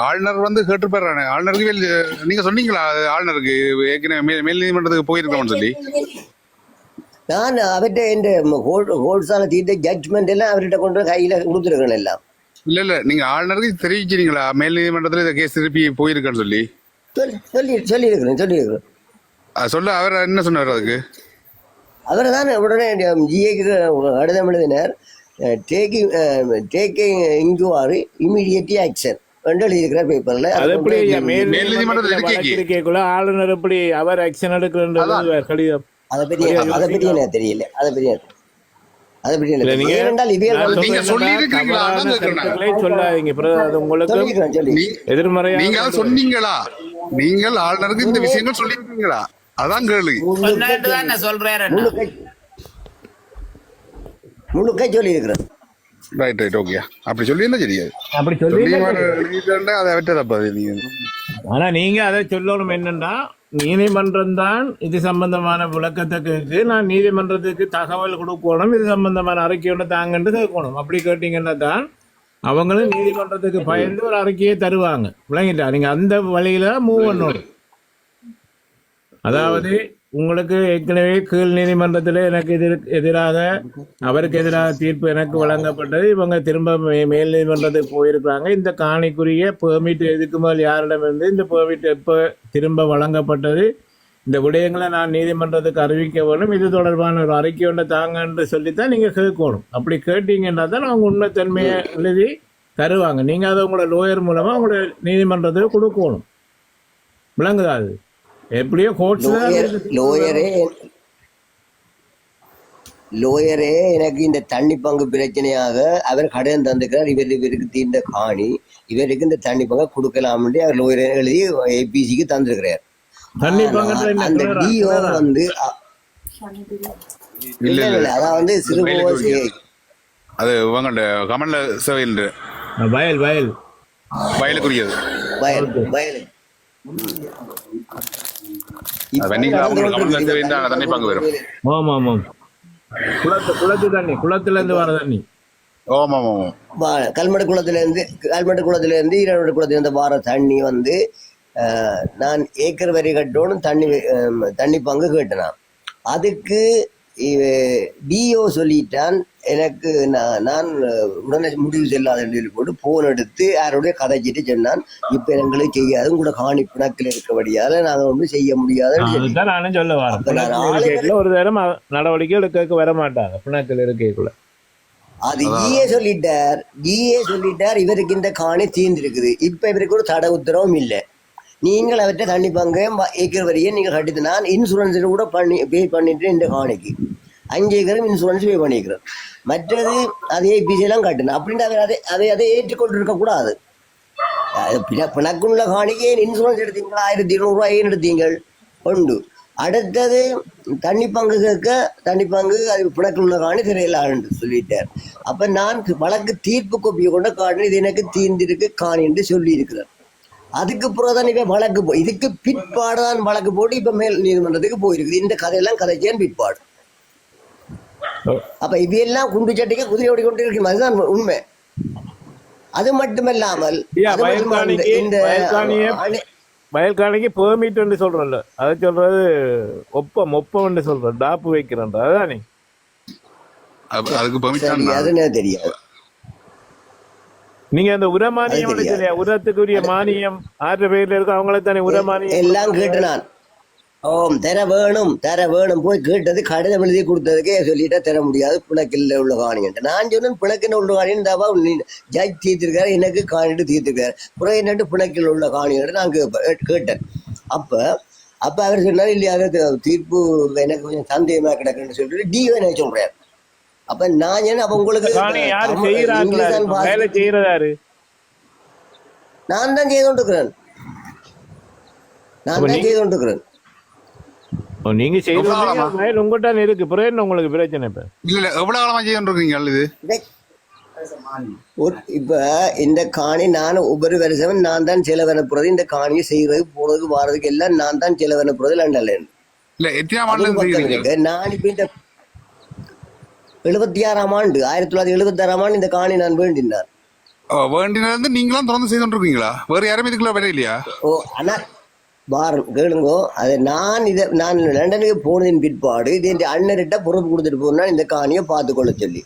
ஆளுநர் வந்து கேட்டுப்பாரு. ஆளுநருக்கு நீங்க சொன்னீங்களா ஆளுநருக்கு ஏற்கனவே மேல் நீதிமன்றத்துக்கு போயிருக்கோம்னு சொல்லி? நான் அவர்கிட்ட இந்த ஹோல்ஸான தீர்த்த ஜட்ஜ்மெண்ட் எல்லாம் அவர்கிட்ட கொண்டு கையில கொடுத்துருக்கேன் எல்லாம். இல்ல நீங்க ஆளுநருக்கு தெரிவிச்சிருக்கீங்களா மேல் நீதிமன்றத்துல இந்த கேஸ் திருப்பி போயிருக்கேன்னு சொல்லி? சொல்லியிருக்கிறேன். சொல்ல அவர் என்ன சொன்னார்? அதுக்கு அவர் தான் உடனே ஜிஏக்கு கடிதம் எழுதினார். டேக்கிங் இன்குவாரி இமீடியட் ஆக்ஷன் எழுதியிருக்கிற பேப்பர்ல. ஆளுநர் எப்படி அவர் ஆக்ஷன் எடுக்கிறது கடிதம் அதை பற்றி எனக்கு தெரியல. சொன்னீங்களா நீங்கள் ஆளுநருக்கு இந்த விஷயங்கள் சொல்லிருக்கீங்களா? அதான் கேள்வி. முழுக்க சொல்லி இருக்கிறேன். Right okay. அப்படி சொல்லி இருந்தா தெரியாது. ஆனா நீங்க அதை சொல்லணும் என்னன்னா, நீதிமன்றம் தான் இது சம்பந்தமான விளக்கத்தை கேட்டு நான் நீதிமன்றத்துக்கு தகவல் கொடுக்கணும், இது சம்பந்தமான அறிக்கையோட தாங்கன்னு கேட்கணும். அப்படி கேட்டீங்கன்னா தான் அவங்களும் நீதிமன்றத்துக்கு பயந்து ஒரு அறிக்கையை தருவாங்க. விளங்கிட்டா? நீங்க அந்த வழியில மூவ் பண்ணணும். அதாவது உங்களுக்கு ஏற்கனவே கீழ் நீதிமன்றத்தில் எனக்கு எதிராக அவருக்கு எதிராக தீர்ப்பு எனக்கு வழங்கப்பட்டது. இவங்க திரும்ப மேல் நீதிமன்றத்துக்கு போயிருக்காங்க. இந்த காணிக்குரிய பெர்மிட் எதுக்கு மேல் யாரிடமிருந்து இந்த பெர்மிட் எப்போ திரும்ப வழங்கப்பட்டது, இந்த விடயங்களை நான் நீதிமன்றத்துக்கு அறிவிக்க வேணும், இது தொடர்பான ஒரு அறிக்கை ஒன்று தாங்கன்னு சொல்லித்தான் நீங்கள் கேட்கணும். அப்படி கேட்டீங்கன்னா தான் அவங்க உண்மைத்தன்மையை எழுதி தருவாங்க. நீங்கள் அதை உங்களோட லோயர் மூலமாக உங்களோட நீதிமன்றத்துக்கு கொடுக்கணும். விளங்குதா? அது எப்படியோ லோயரே எனக்கு இந்த தண்ணி பங்கு பிரச்சனையாக அவர் கடன் தந்துக்கிறார், இவருக்கு தீர்ந்த காணி இவருக்கு இந்த தண்ணி பங்கை கொடுக்கலாம்னு அவர் லோயரே எழுதி ஏபிசிக்கு தந்திருக்கிறார். அந்த டிஓ வந்து அதான் சிறுபோசி அது இவங்க கமல்ல சேவையில் வயல் வயல் வயலுக்குரியது வயல் வயல் குளத்துல இருந்து வர தண்ணி கல்மடு குளத்துல இருந்து ஈரோடு குளத்துல இருந்து வர தண்ணி வந்து நான் ஏக்கர் வரி கட்டணும் தண்ணி பங்கு கேட்டேன். அதுக்கு டிஓ சொல்லிட்டான் எனக்கு நான் உடனே முடிவு செல்லாத போட்டு போன் எடுத்து யாரோடய கதைச்சிட்டு சொன்னான், இப்ப எங்களுக்கு செய்யாது கூட காணி பிணக்கில் இருக்கபடியால நாங்க ஒன்றும் செய்ய முடியாதுன்னு நானும் சொல்ல வரேன். ஒரு நேரம் நடவடிக்கை எடுக்க வர மாட்டாங்க பிணக்கில் இருக்கக்குள்ள. அது ஜிஏ சொல்லிட்டார் இவருக்கு இந்த காணி தீர்ந்திருக்குது, இப்ப இவருக்கு ஒரு தடை உத்தரவும் இல்லை, நீங்கள் அவற்றை தண்ணி பங்கு ஏக்கர் வரியை நீங்கள் கட்டிட்டு நான் இன்சூரன்ஸ் கூட பே பண்ணிட்டு இந்த காணிக்கு 5 ஏக்கரும் இன்சூரன்ஸ் பே பண்ணிக்கிறேன். மற்றது அதே ஏபிசியெல்லாம் கட்டணும் அப்படின்ட்டு அவர் அதை ஏற்றுக்கொண்டு இருக்கக்கூடாது. பிணக்குள்ள காணிக்கு இன்சூரன்ஸ் எடுத்தீங்களா 1200 ஏன் எடுத்தீங்கள் உண்டு. அடுத்தது தண்ணி பங்கு அது பிணக்குள்ள காணி திரையிலான்னு சொல்லிட்டார். அப்ப நான் வழக்கு தீர்ப்பு கோப்பியை கொண்ட காணி இது எனக்கு தீர்ந்திருக்கு காணி என்று சொல்லி இருக்கிறேன். அதுக்கு பிறகுதான் இப்ப வழக்கு இதுக்கு பிற்பாடுதான் வழக்கு போட்டு இப்ப மேல் நீதிமன்றத்துக்கு போயிருக்குது. இந்த கதையெல்லாம் கதைச்சேன் பிற்பாடு. அப்ப இவையெல்லாம் குண்டு சட்டிக்கு குதிரை ஓடி கொண்டு இருக்கும், அதுதான் உண்மை. அது மட்டுமல்லாமல் இந்த வயல்காணிக்கு பெர்மிட் என்று சொல்றோம்ல, அதை சொல்றது ஒப்பம் சொல்றோம், டாப்பு வைக்கிறோம், அதுதானே அதுன்னு தெரியாது. நீங்க அந்த உரமானியம் உரத்துக்குரிய மானியம் ஆற்ற பேர்ல இருக்கு, அவங்கள தானே உரமானியம் எல்லாம் கேட்டு நான் தர வேணும் போய் கேட்டது கடிதம் எழுதி கொடுத்ததுக்கே சொல்லிட்டா தர முடியாது பிணக்கில் உள்ள காணின்ட்டு. நான் சொன்னேன் பிணக்கில் உள்ள காணின்னு தாவா ஜட்ஜ் தீர்த்திருக்காரு, எனக்கு காணிட்டு தீர்த்திருக்காரு, புற என்னட்டு பிணக்கில் உள்ள காணின்ட்டு நான் கேட்டேன். அப்ப அவர் சொன்னார் இல்லையா தீர்ப்பு எனக்கு கொஞ்சம் சந்தேகமா கிடக்குன்னு சொல்லிட்டு டிஓ எனக்கு சொல்றாரு. அப்ப நான் என்ன அப்ப உங்களுக்கு நான் தான் செய்து கொண்டிருக்கிறேன். நீங்க செய்து உங்கள்கிட்ட இருக்கு பிறகு உங்களுக்கு பிரச்சனை. இப்ப இல்ல எவ்வளவு காலமா செய்து கொண்டிருக்கீங்க இது? இப்ப இந்த காணி நான் ஒவ்வொரு வருஷமும் நான் தான் செலவன போறது, இந்த காணியை செய்யறது போறதுக்கு வாரதுக்கு எல்லாம் நான் தான் செலவன போறது. லண்டன்ல நான் இப்ப இந்த 76ஆம் ஆண்டு 1976ஆம் ஆண்டு இந்த காணி நான் வேண்டினார். வேண்டினது நீங்களாம் தொடர்ந்து செய்து கொண்டிருக்கீங்களா? வேற யாரும் இதுக்குள்ள வர இல்லையா? ஆனா பாரம் கேளுங்கோ, அதை நான் லண்டனுக்கு போனதின் பிற்பாடு இது என் அண்ணர்கிட்ட பொறுப்பு கொடுத்துட்டு போனா இந்த காணியை பார்த்துக்கொள்ள சொல்லி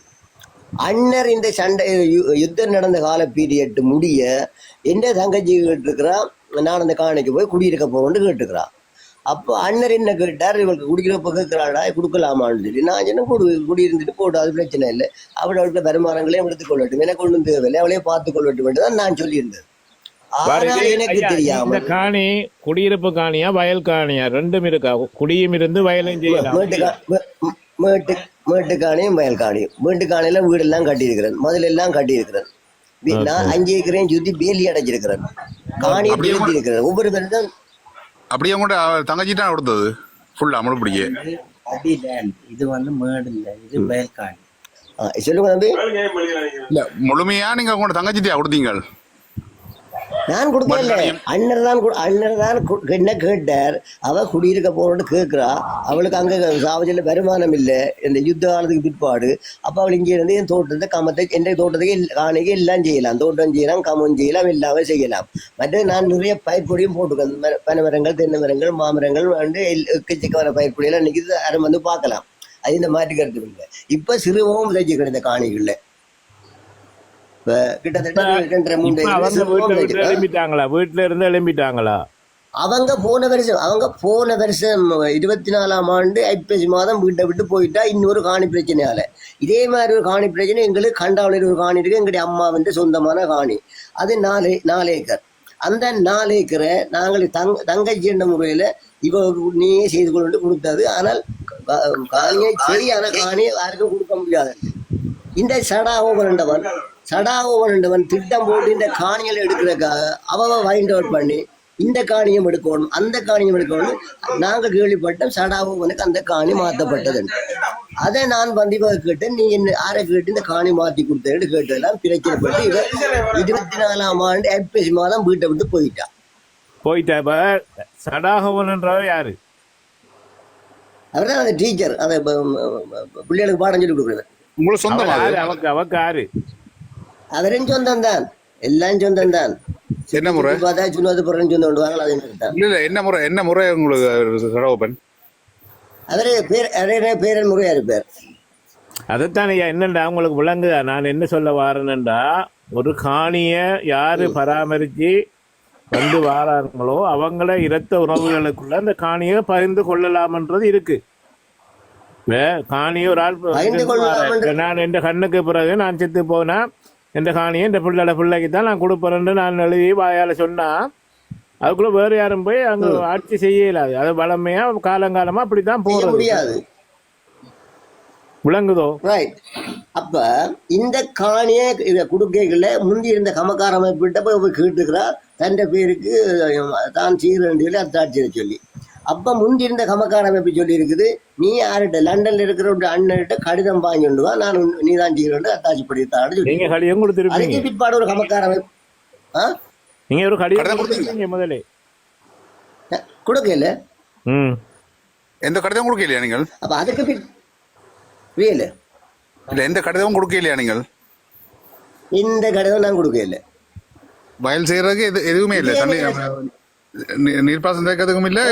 அண்ணர் இந்த சண்டை யுத்தம் நடந்த கால பீரியட் முடிய எந்த தங்கச்சி கேட்டுருக்கிறான், நான் அந்த காணிக்கு போய் குடியிருக்க போகணும்னு கேட்டுக்கிறான். அப்போ அண்ணர் என்ன கேட்டார், இவளுக்கு குடிக்கிறப்ப கேட்கிறாடா கொடுக்கலாமான்னு சொல்லி நான் என்ன குடியிருந்துட்டு போட்டு அது பிரச்சனை இல்லை, அவளுக்கு வருமானங்களையும் எடுத்துக்கொள்ளட்டும், எனக்கு ஒன்றும் தேவையில்லை, அவளையே பார்த்துக்கொள்ளட்டும் தான் நான் சொல்லியிருந்தேன். எனக்கு தெரியாம காணி குடியிருப்பு காணியா வயல் காணியா ரெண்டும் இருக்கா? குடியும் இருந்து வயலும் செய்யலாம். மேட்டு காணியும் வயல் காணியும். மேட்டு காணியில வீடெல்லாம் கட்டியிருக்கிறேன், முதலெல்லாம் கட்டியிருக்கிறேன். நான் 5 ஏக்கரையும் சுத்தி வேலி அடைஞ்சிருக்கிறேன், காணியை இருக்கிறேன். ஒவ்வொரு பேரும் தான் அப்படியே கூட தங்கச்சி தான் கொடுத்தது ஃபுல்லா முழுப்படியே. இது வந்து மேடு இல்ல, இது வயல் காணி. சொல்லுங்க தம்பி. இல்ல முழுமையா நீங்க உங்களோட தங்கச்சிட்டியா கொடுத்தீங்க? நான் கொடுக்கல. அண்ணர் தான் என்ன கேட்டார். அவ குடியிருக்க போறோன்னு கேட்கிறா. அவளுக்கு அங்க சாவஜில வருமானம் இல்லை இந்த யுத்த காலத்துக்கு பிற்பாடு. அப்ப அவள் இங்கே இருந்து என் தோட்டத்தை கமத்தை எந்த தோட்டத்துக்கு காணிக்கு எல்லாம் செய்யலாம். தோட்டம் செய்யலாம், கமம் செய்யலாம், எல்லாமே செய்யலாம். மற்றது நான் நிறைய பயிர்கொடியும் போட்டுக்கேன். பனை மரங்கள், தென்னை மரங்கள், மாமரங்கள் வந்து எக்கச்சக்கமான பயிர்கொடியெல்லாம் இன்னைக்கு யாரும் வந்து பார்க்கலாம். அது இந்த மாற்றி கருத்து இல்லை. இப்ப சிறுவமும் விதைச்சு கிடைத்த காணிகள்ல கிட்டத்தட்ட வீட்டுல இருந்து எழும்பிட்டாங்களா? அவங்க போன வருஷம் 24ஆம் ஆண்டு ஐப்பசி மாதம் வீட்டை விட்டு போயிட்டா. இன்னொரு காணி பிரச்சனையால இதே மாதிரி ஒரு காணி பிரச்சனை எங்களுக்கு கண்டாவளியில் ஒரு காணி இருக்கு. எங்களுடைய அம்மா வந்து சொந்தமான காணி. அது 4 ஏக்கர். அந்த 4 ஏக்கரை நாங்கள் தங்கச்சி என்ற முறையில இவ நீயே செய்து கொண்டு கொடுத்தது. ஆனால் காணியை சரியான காணியை யாருக்கும் கொடுக்க முடியாது. இந்த சடாகோவன் திட்டம் போட்டு இந்த காணிகளை எடுக்கிறதுக்காக அவ வைண்ட் அவுட் பண்ணி இந்த காணியம் எடுக்கணும், அந்த காணியம் எடுக்கணும். நாங்கள் கேள்விப்பட்டோம் சடாகோவனுக்கு அந்த காணி மாற்றப்பட்டது. அதை நான் வந்து இவ கேட்டேன், நீ என்ன யாரை கேட்டு இந்த காணி மாற்றி கொடுத்தேன்னு கேட்டதெல்லாம் பிரச்சனைப்பட்டு இவ 24ஆம் ஆண்டு ஐப்பசி மாதம் வீட்டை விட்டு போயிட்டா. சடாகோவன்ன்றவர் யாரு? அவர்தான் அந்த டீச்சர். அதை பிள்ளைகளுக்கு பாடம் சொல்லி கொடுக்குறது. உங்களுக்கு சொந்தமா? அவக்கு யாரு? அவரும் சொந்தம் தான், எல்லாம் சொந்தம் தான். என்ன முறை? என்ன முறை உங்களுக்கு சடகோபன்? அவரு பேரன் முறையா இருப்பார். அதைத்தான் என்னண்டா உங்களுக்கு விளங்குதா? நான் என்ன சொல்ல வாரேன்டா, ஒரு காணிய யாரு பராமரிச்சு வந்து வாராங்களோ அவங்கள இரத்த உறவுகளுக்குள்ள அந்த காணியை பகிர்ந்து கொள்ளலாம்ன்றது இருக்கு. காணியை ஒரு ஆள் நான் என் கண்ணுக்கு பிறகு நான் செத்து போனா எந்த காணியை இந்த பிள்ளைக்கு தான் நான் கொடுப்பேன்னு நான் எழுதி வாயால சொன்னா அதுக்குள்ள வேற யாரும் போய் அங்க ஆட்சி செய்ய இயலாது. அது வளமையா காலங்காலமா அப்படித்தான் போறது. முடியாது. விளங்குதோ? ரைட். அப்ப இந்த காணியை குடுக்கைகள்ல முந்தி இருந்த கமக்கார அமைப்பிட்ட போய் கேட்டுக்கிறா தன் பேருக்கு தான் சீரண்டியில அத்தாட்சியை சொல்லி. அப்ப முந்தி இருந்த கமக்கார அமைப்பு சொல்லி இருக்குது, நீ யார்கிட்ட லண்டன்ல இருக்கிற ஒரு அண்ணன்கிட்ட கடிதம் வாங்கிட்டு வா, நான் நீ தான் சீரண்டு அத்தாட்சி படித்தான்னு சொல்லி அதுக்கு பிற்பாடு ஒரு கமக்கார அமைப்பு நீங்க ஒரு கடிதம் கொடுத்தீங்க முதலே கொடுக்கல. எந்த கடிதம் கொடுக்கலையா நீங்கள்? அப்ப அதுக்கு இல்ல எந்த கடிதமும் கொடுக்கலையா நீங்கள்? இந்த கடிதம் நான் கொடுக்கல. வயல் செய்யறதுக்கு எதுவுமே இல்லை, தண்ணி நீர்ப்பாசனம் தேக்கிறதுக்கும் இல்லை.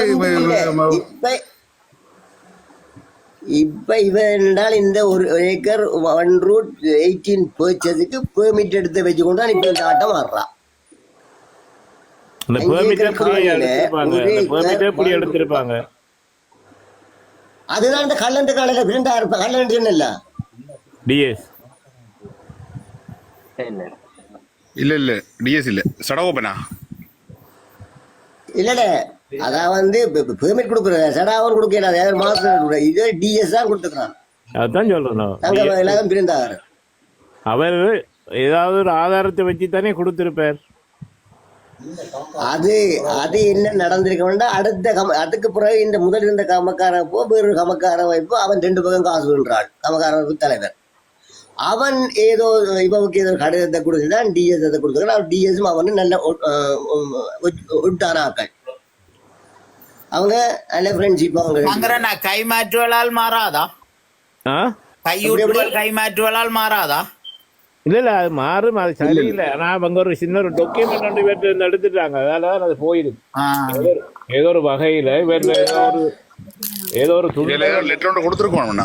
இப்ப இவனால் இந்த ஒரு ஏக்கர் 1/18 பர்ச்சேஸுக்கு பெர்மிட் எடுத்து வச்சுக்கொண்டு இப்ப இந்த ஆட்டம் ஆடுறான். அதுதான் இந்த கல்லண்டு காலையில 2000 கல்லண்டு சொன்னல டிஎஸ் இல்ல டிஎஸ் இல்ல சடகோபனா இல்ல அதான் வந்து பெர்மிட் கொடுக்குற சடாவும் கொடுக்கல மாசம் இது டிஎஸ் தான் கொடுத்துக்கிறான். அதான் சொல்றேன் எல்லாரும் பிரிந்தாரு. அவர் ஏதாவது ஒரு ஆதாரத்தை வச்சு தானே கொடுத்திருப்பார். அது அது என்ன நடந்திருக்க அதுக்கு பிறகு இந்த முதல் இருந்த கமக்காரப்போ வேறு கமக்கார வைப்போ அவன் 2 பக்கம் காசு விடுறாள். கமக்கார வைப்பு தலைவர் அவன் ஏதோ இவனுக்கு ஏதோ கடிதத்தை கொடுத்துதான் டிஎஸ் அதை கொடுத்துருக்கான். அவன் டிஎஸும் அவனு நல்ல ஒட்டானாக்கள். அவங்க நல்ல ஃப்ரெண்ட்ஷிப். அவங்க கைமாற்றுவலால் மாறாதா? கைமாற்றுவலால் மாறாதா? இல்ல அது மாறும், அது சரியில்லை. ஆனா அவங்க ஒரு சின்ன ஒரு டாக்குமெண்ட் எடுத்துட்டாங்க, அதனால அது போயிடுது. ஏதோ ஒரு வகையில ஏதோ ஒரு லெட்டர் கொடுத்துருக்கோம்.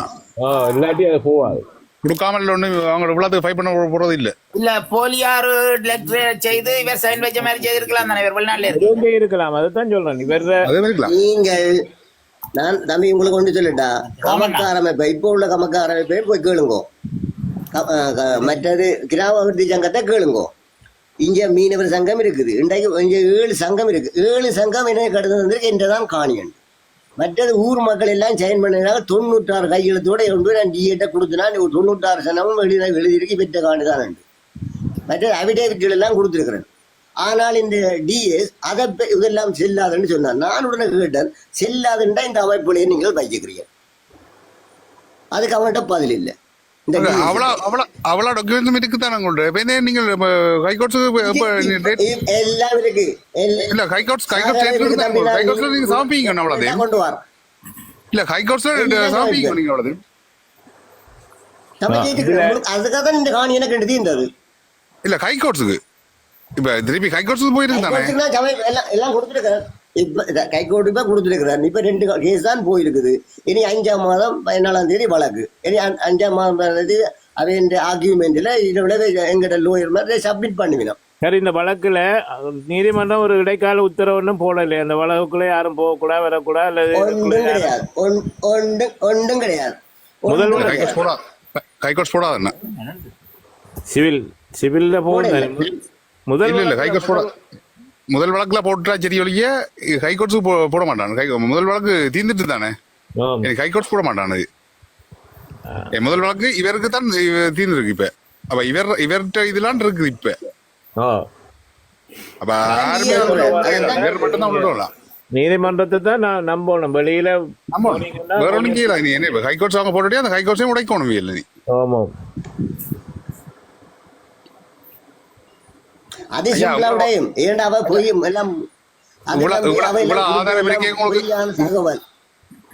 இல்லாட்டி அது போவாது. கொடுக்காமல் ஒண்ணு அவங்க இவ்வளவுக்கு ஃபைட் பண்ண போறது இல்ல. இல்ல போலியாரு லெட்டர் செய்து இவர் சைன் வச்ச மாதிரி செய்திருக்கலாம் தானே. இவர் வெளிநாட்டுல இருக்கலாம். அதுதான் சொல்றேன். நீங்கள் நான் தம்பி உங்களுக்கு ஒன்று சொல்லிட்டா, கமக்கார அமைப்பை இப்போ உள்ள கமக்கார அமைப்பை போய் கேளுங்கோ. மற்றது கிராம அபிவிருத்தி சங்கத்தை கேளுங்கோ. இங்க மீனவர் சங்கம் இருக்குது, இன்றைக்கு இங்க 7 சங்கம் இருக்கு. 7 சங்கம் என்ன கடிதம் வந்திருக்கு என்றதான் காணியன். மற்றது ஊர் மக்கள் எல்லாம் சைன் பண்ணினாங்க. 96 கையெழுத்தோட கொண்டு நான் டிஏட்ட கொடுத்தனா 96 சனமும் எழுதியிருக்கு பெற்ற காணிதான் உண்டு. மற்றது அபிடேவிட்கள் எல்லாம் கொடுத்துருக்கிறேன். ஆனால் இந்த டிஎஸ் அதை இதெல்லாம் செல்லாதுன்னு சொன்னான். நான் உடனே கேட்டேன், செல்லாதுன்றா இந்த அமைப்புலையே நீங்கள் வச்சுக்கிறீங்க. அதுக்கு அவன்கிட்ட பதில் இல்லை. இந்த அவ்வளோ டாக்குமெண்ட்ஸும் இருக்குதானே உங்கள்ட்ட இப்போ என்ன நீங்கள் ஹைகோர்ட்ஸுக்கு எல்லாம் இருக்கு இல்ல ஹைகோர்ட்ஸ்ல நீங்க சமர்ப்பிங்க அவ்வளவு கொண்டு வர இல்ல ஹைகோர்ட்ஸ்ல சமர்ப்பிங்க நீங்க அவ்வளவு அதுக்காக தான் இந்த காணி எனக்கு தீர்ந்தது இல்ல ஹைகோர்ட்ஸுக்கு இப்ப திருப்பி ஹைகோர்ட்ஸுக்கு போயிருக்கு தானே எல்லாம் கொடுத்துருக்காரு. இப்ப கைகோட்டு இப்ப கொடுத்துருக்கிறார். இப்ப 2 கேஸ் தான் போயிருக்குது. இனி 5ஆம் மாதம் 14ஆம் தேதி வழக்கு. இனி 5ஆம் மாதம் அவன் ஆர்கியூமெண்ட்ல இதோட எங்கிட்ட லோயர் மாதிரி சப்மிட் பண்ணுவினோம். சரி, இந்த வழக்குல நீதிமன்றம் ஒரு இடைக்கால உத்தரவுன்னும் போடலையே, அந்த வழக்குள்ள யாரும் போகக்கூடாது வரக்கூடாது அல்லது ஒன்றும் கிடையாது. ஒன்றும் கிடையாது. முதல் ஹைகோர்ட்ஸ் போடாது சிவில்ல போடுங்க. முதல் இல்ல ஹைகோர்ட்ஸ் போட முதல் வழக்குல போட்டா சரி ஒழிய ஹைகோர்ட்ஸுக்கு போட மாட்டான். முதல் வழக்கு தீர்ந்துட்டு தானே ஹைகோர்ட்ஸ் போட மாட்டான். முதல் வழக்கு இவருக்கு தான் தீர்ந்துருக்கு. இப்ப அப்ப இவர்கிட்ட இதெல்லாம் இருக்குது. இப்ப அப்ப இவர் மட்டும் தான் விடலாம். நீதிமன்றத்தை தான் நான் நம்பணும். வெளியில வேற ஒன்றும் கீழே நீ என்ன ஹைகோர்ட்ஸ் அவங்க போட்டுட்டே அந்த ஹைகோர்ட்ஸையும் உடைக்கணும் இல்லை நீ. ஆமாம், அது சிம்பிளா உடையும். ஏன்டா அவ போய் எல்லாம் ஆதாரம் இருக்கே உங்களுக்கு தகவல்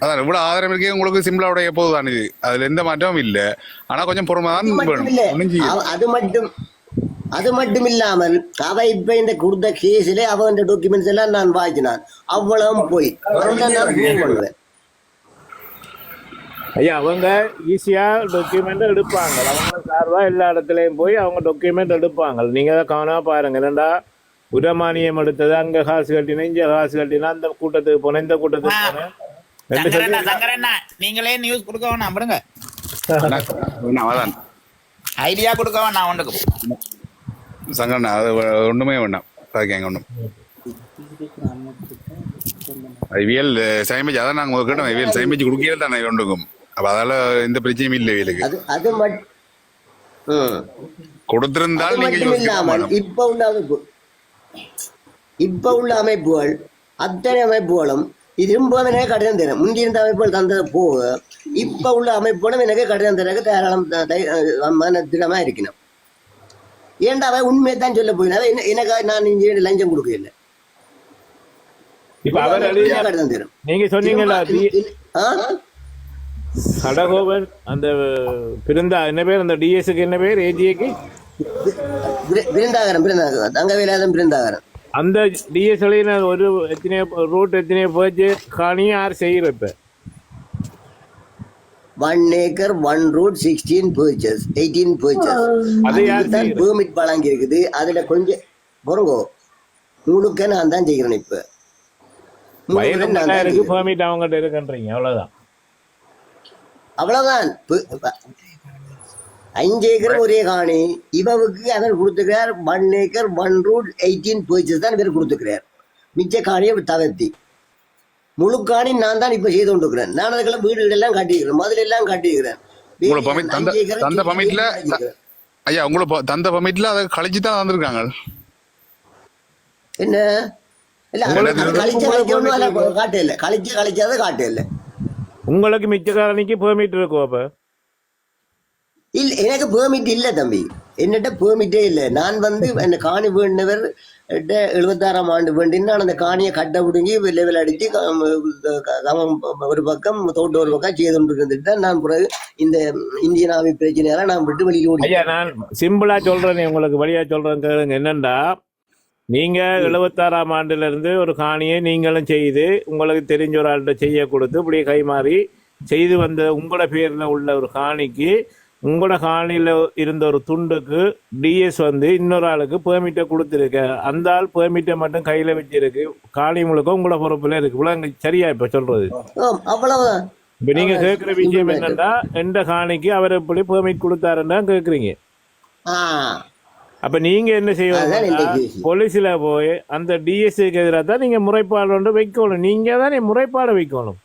அதான் இவ்வளவு ஆதாரம் இருக்கே உங்களுக்கு சிம்பிளா உடைய போதுதான். இது அதுல எந்த மாற்றமும் இல்ல. ஆனா கொஞ்சம் பொறுமைதான் வேணும். அது மட்டும் இல்லாமல் அவ இப்ப இந்த கொடுத்த கேஸ்ல அவ இந்த டாக்குமெண்ட்ஸ் எல்லாம் நான் வாங்கினான். அவ்வளவு போய் பண்ணுவேன். ஐயா, அவங்க ஈஸியா டாக்குமெண்ட் எடுப்பாங்க. அவங்க சார்பா எல்லா இடத்துலயும் போய் அவங்க டாக்குமெண்ட் எடுப்பாங்க. நீங்க தான் கவனமா பாருங்க. என்னடா உரமானியம் எடுத்தது, அங்க காசு கட்டினா இங்க காசு கட்டினா, அந்த கூட்டத்துக்கு போனேன் இந்த கூட்டத்துக்கு போனேன். நீங்களே நியூஸ் கொடுக்க வேணாம், விடுங்க. ஐடியா கொடுக்க வேணாம். ஒன்றுக்கு சங்கண்ணா அது ஒண்ணுமே வேண்டாம். அதுக்கு ஒண்ணும் இவியல் சைமேஜ் அதான் நாங்க கேட்டோம். இவியல் சைமேஜ் கொடுக்கவே தானே ஒன்றுக்கும். அப்ப அதால எந்த பிரச்சனையும் இல்லை இவளுக்கு. கொடுத்திருந்தால் நீங்க இப்ப உள்ள அமைப்புகள் அத்தனை அமைப்புகளும் திரும்பவும் எனக்கு கடிதம் தரும். முன்னிருந்த அமைப்புகள் தந்தது போக இப்ப உள்ள அமைப்புகளும் எனக்கு கடிதம் தரக்கு தாராளம் தினமா இருக்கணும். ஏன்டா அவன் உண்மையை தான் சொல்ல போயினா எனக்கு நான் இங்க லஞ்சம் கொடுக்கல. இப்ப அவர் நீங்க சொன்னீங்களா சடகோபன் அந்த பிருந்தா என்ன பேர், அந்த டிஎஸ்க்கு என்ன பேர், ஏஜிஏக்கு பிருந்தாகரன் தங்கவேலாதன் பிருந்தாகரன். அந்த டிஎஸ்ல ஒரு எத்தனை ரூட் எத்தனை போச்சு காணி யார் செய்யற? இப்ப 1 acre 1 road 16 purchase 18 purchase அதுதான் பெர்மிட் வழங்கி இருக்குது. அதுல கொஞ்சம் பொறுங்கோ முழுக்க நான் தான் செய்கிறேன். இப்ப பெர்மிட் அவங்ககிட்ட இருக்குன்றீங்க, அவ்வளவுதான். 5 ஏக்கர் ஒரே காணி இவருக்கு அவர் கொடுத்துக்கிறார். 1 acre 1 road 18 purchase தான் இவர் கொடுத்துக்கிறார். மிச்ச காணியை தவிர்த்தி முழு காணி நான் தான் இப்ப செய்து கொண்டிருக்கிறேன். நான் அதுக்கெல்லாம் வீடுகள் எல்லாம் கட்டிக்கிறேன், முதல்ல எல்லாம் கட்டிக்கிறேன். தந்த பர்மிட்ல ஐயா உங்களுக்கு தந்த பர்மிட்ல அதை கழிச்சு தான் வந்திருக்காங்க. என்ன காட்டு இல்ல, கழிச்சாத காட்டு இல்ல. உங்களுக்கு மிச்ச காரணிக்கு பெர்மிட் இருக்கும். அப்ப இல்ல, எனக்கு பெர்மிட் இல்ல தம்பி. என்னட்ட பெர்மிட்டே இல்ல. நான் என்ன காணி வேண்டவர் 76ஆம் ஆண்டு வேண்டின்னு நான் அந்த காணியை கட்ட பிடுங்கி லெவல் அடிச்சு ஒரு பக்கம் தோட்ட ஒரு பக்கம் செய்து கொண்டிருந்துட்டு தான் நான் பிறகு இந்த இந்தியன் ஆர்மி பிரச்சனையால நான் விட்டு வெளியே ஓடி. ஐயா, நான் சிம்பிளா சொல்றேன், உங்களுக்கு வழியா சொல்றேன் கேளுங்க. என்னண்டா, நீங்க 76ஆம் ஆண்டுல இருந்து ஒரு காணியை நீங்களும் செய்து உங்களுக்கு தெரிஞ்ச ஒரு ஆள்கிட்ட செய்ய கொடுத்து இப்படி கைமாறி செய்து வந்த உங்களோட பேர்ல உள்ள ஒரு காணிக்கு உங்களோட காணியில இருந்த ஒரு துண்டுக்கு டிஎஸ் இன்னொரு ஆளுக்கு பெர்மிட்டை கொடுத்துருக்கு. அந்த ஆள் பெர்மிட்டை மட்டும் கையில வச்சிருக்கு. காணி முழுக்க உங்களோட பொறுப்புல இருக்கு. இவ்வளவு சரியா இப்ப சொல்றது? அவ்வளவுதான். இப்ப நீங்க கேட்கிற விஷயம் என்னன்னா, எந்த காணிக்கு அவர் எப்படி பெர்மிட் கொடுத்தாருன்னா கேக்குறீங்க. அப்ப நீங்க என்ன செய்யணும், போலீஸ்ல போய் அந்த டிஎஸ்க்கு எதிராக தான் நீங்க முறைப்பாடு வைக்கணும். நீங்க தானே முறைப்பாடு வைக்கணும்.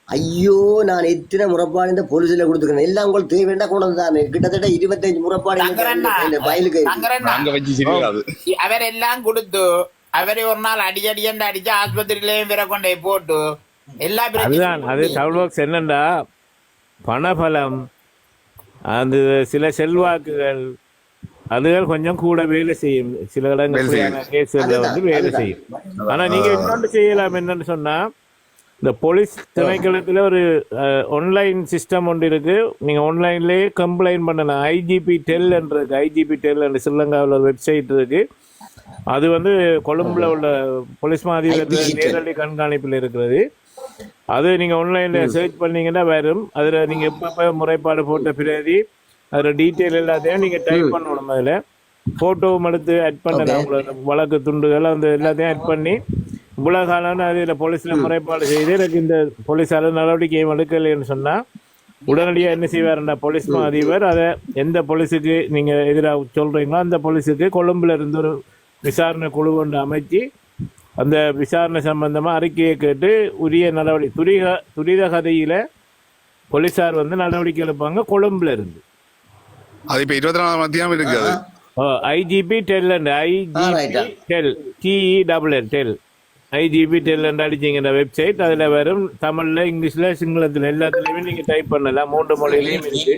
ஐயோ, நான் எத்தனை முறைப்பாடு இந்த போலீஸ்ல கொடுத்துக்கிறேன். எல்லாம் உங்களுக்கு தேவையா கொண்டு வந்தானே. கிட்டத்தட்ட 25 முறைப்பாடு வயலுக்கு அவர் எல்லாம் கொடுத்து அவரை ஒரு நாள் அடிச்சடியண்டு அடிச்சு ஆஸ்பத்திரியிலையும் வேற கொண்டே போட்டு எல்லா அதுதான் அது என்னண்டா, பணபலம் அந்த சில செல்வாக்குகள் அதுகள் கொஞ்சம் கூட வேலை செய்யும். சில இடங்கள் கேஸ்ல வந்து வேலை செய்யும். ஆனா நீங்க இன்னொன்று செய்யலாம். என்னன்னு சொன்னா, இந்த போலீஸ் திணைக்களத்தில் ஒரு ஆன்லைன் சிஸ்டம் ஒன்று இருக்கு. நீங்க ஆன்லைன்லேயே கம்ப்ளைண்ட் பண்ணலாம். IGP டெல் என்று IGP டெல் என்று ஸ்ரீலங்காவில் ஒரு வெப்சைட் இருக்கு. அது வந்து கொழும்புல உள்ள போலீஸ் மாதிபர் நேரடி கண்காணிப்பில் இருக்கிறது. அது நீங்க ஆன்லைன்ல சர்ச் பண்ணீங்கன்னா வரும். அதுல நீங்க எப்ப முறைப்பாடு போட்ட பிரதி அதுல டீட்டெயில் எல்லாத்தையும் நீங்க டைப் பண்ணணும். அதுல போட்டோவும் எடுத்து ஆட் பண்ணலாம். உங்களோட வழக்கு துண்டுகள் அந்த எல்லாத்தையும் ஆட் பண்ணி இவ்வளவு காலம் அதில் போலீஸ்ல முறைப்பாடு செய்து எனக்கு இந்த போலீஸால நடவடிக்கை எடுக்கலைன்னு சொன்னா உடனடியாக என்ன செய்வாருன்னா போலீஸ் அதிபர் அதை எந்த போலீஸுக்கு நீங்க எதிராக சொல்றீங்களோ அந்த போலீஸுக்கு கொழும்புல இருந்து ஒரு விசாரணை குழு கொண்டு அமைச்சு அந்த விசாரணை சம்பந்தமா அறிக்கையை கேட்டு உரிய நடவடிக்கை துரித கதையில போலீஸார் வந்து நடவடிக்கை எடுப்பாங்க கொழும்புல இருந்து. அது இப்ப 24 மத்தியம் இருக்காது. IGP tell IGP tell TELL IGP tell அடிச்சிங்கிற வெப்சைட் அதுல வரும். தமிழ்ல, இங்கிலீஷ்ல, சிங்களத்துல எல்லாத்துலயுமே நீங்க டைப் பண்ணலாம். 3 மொழியிலையும் இருக்கு.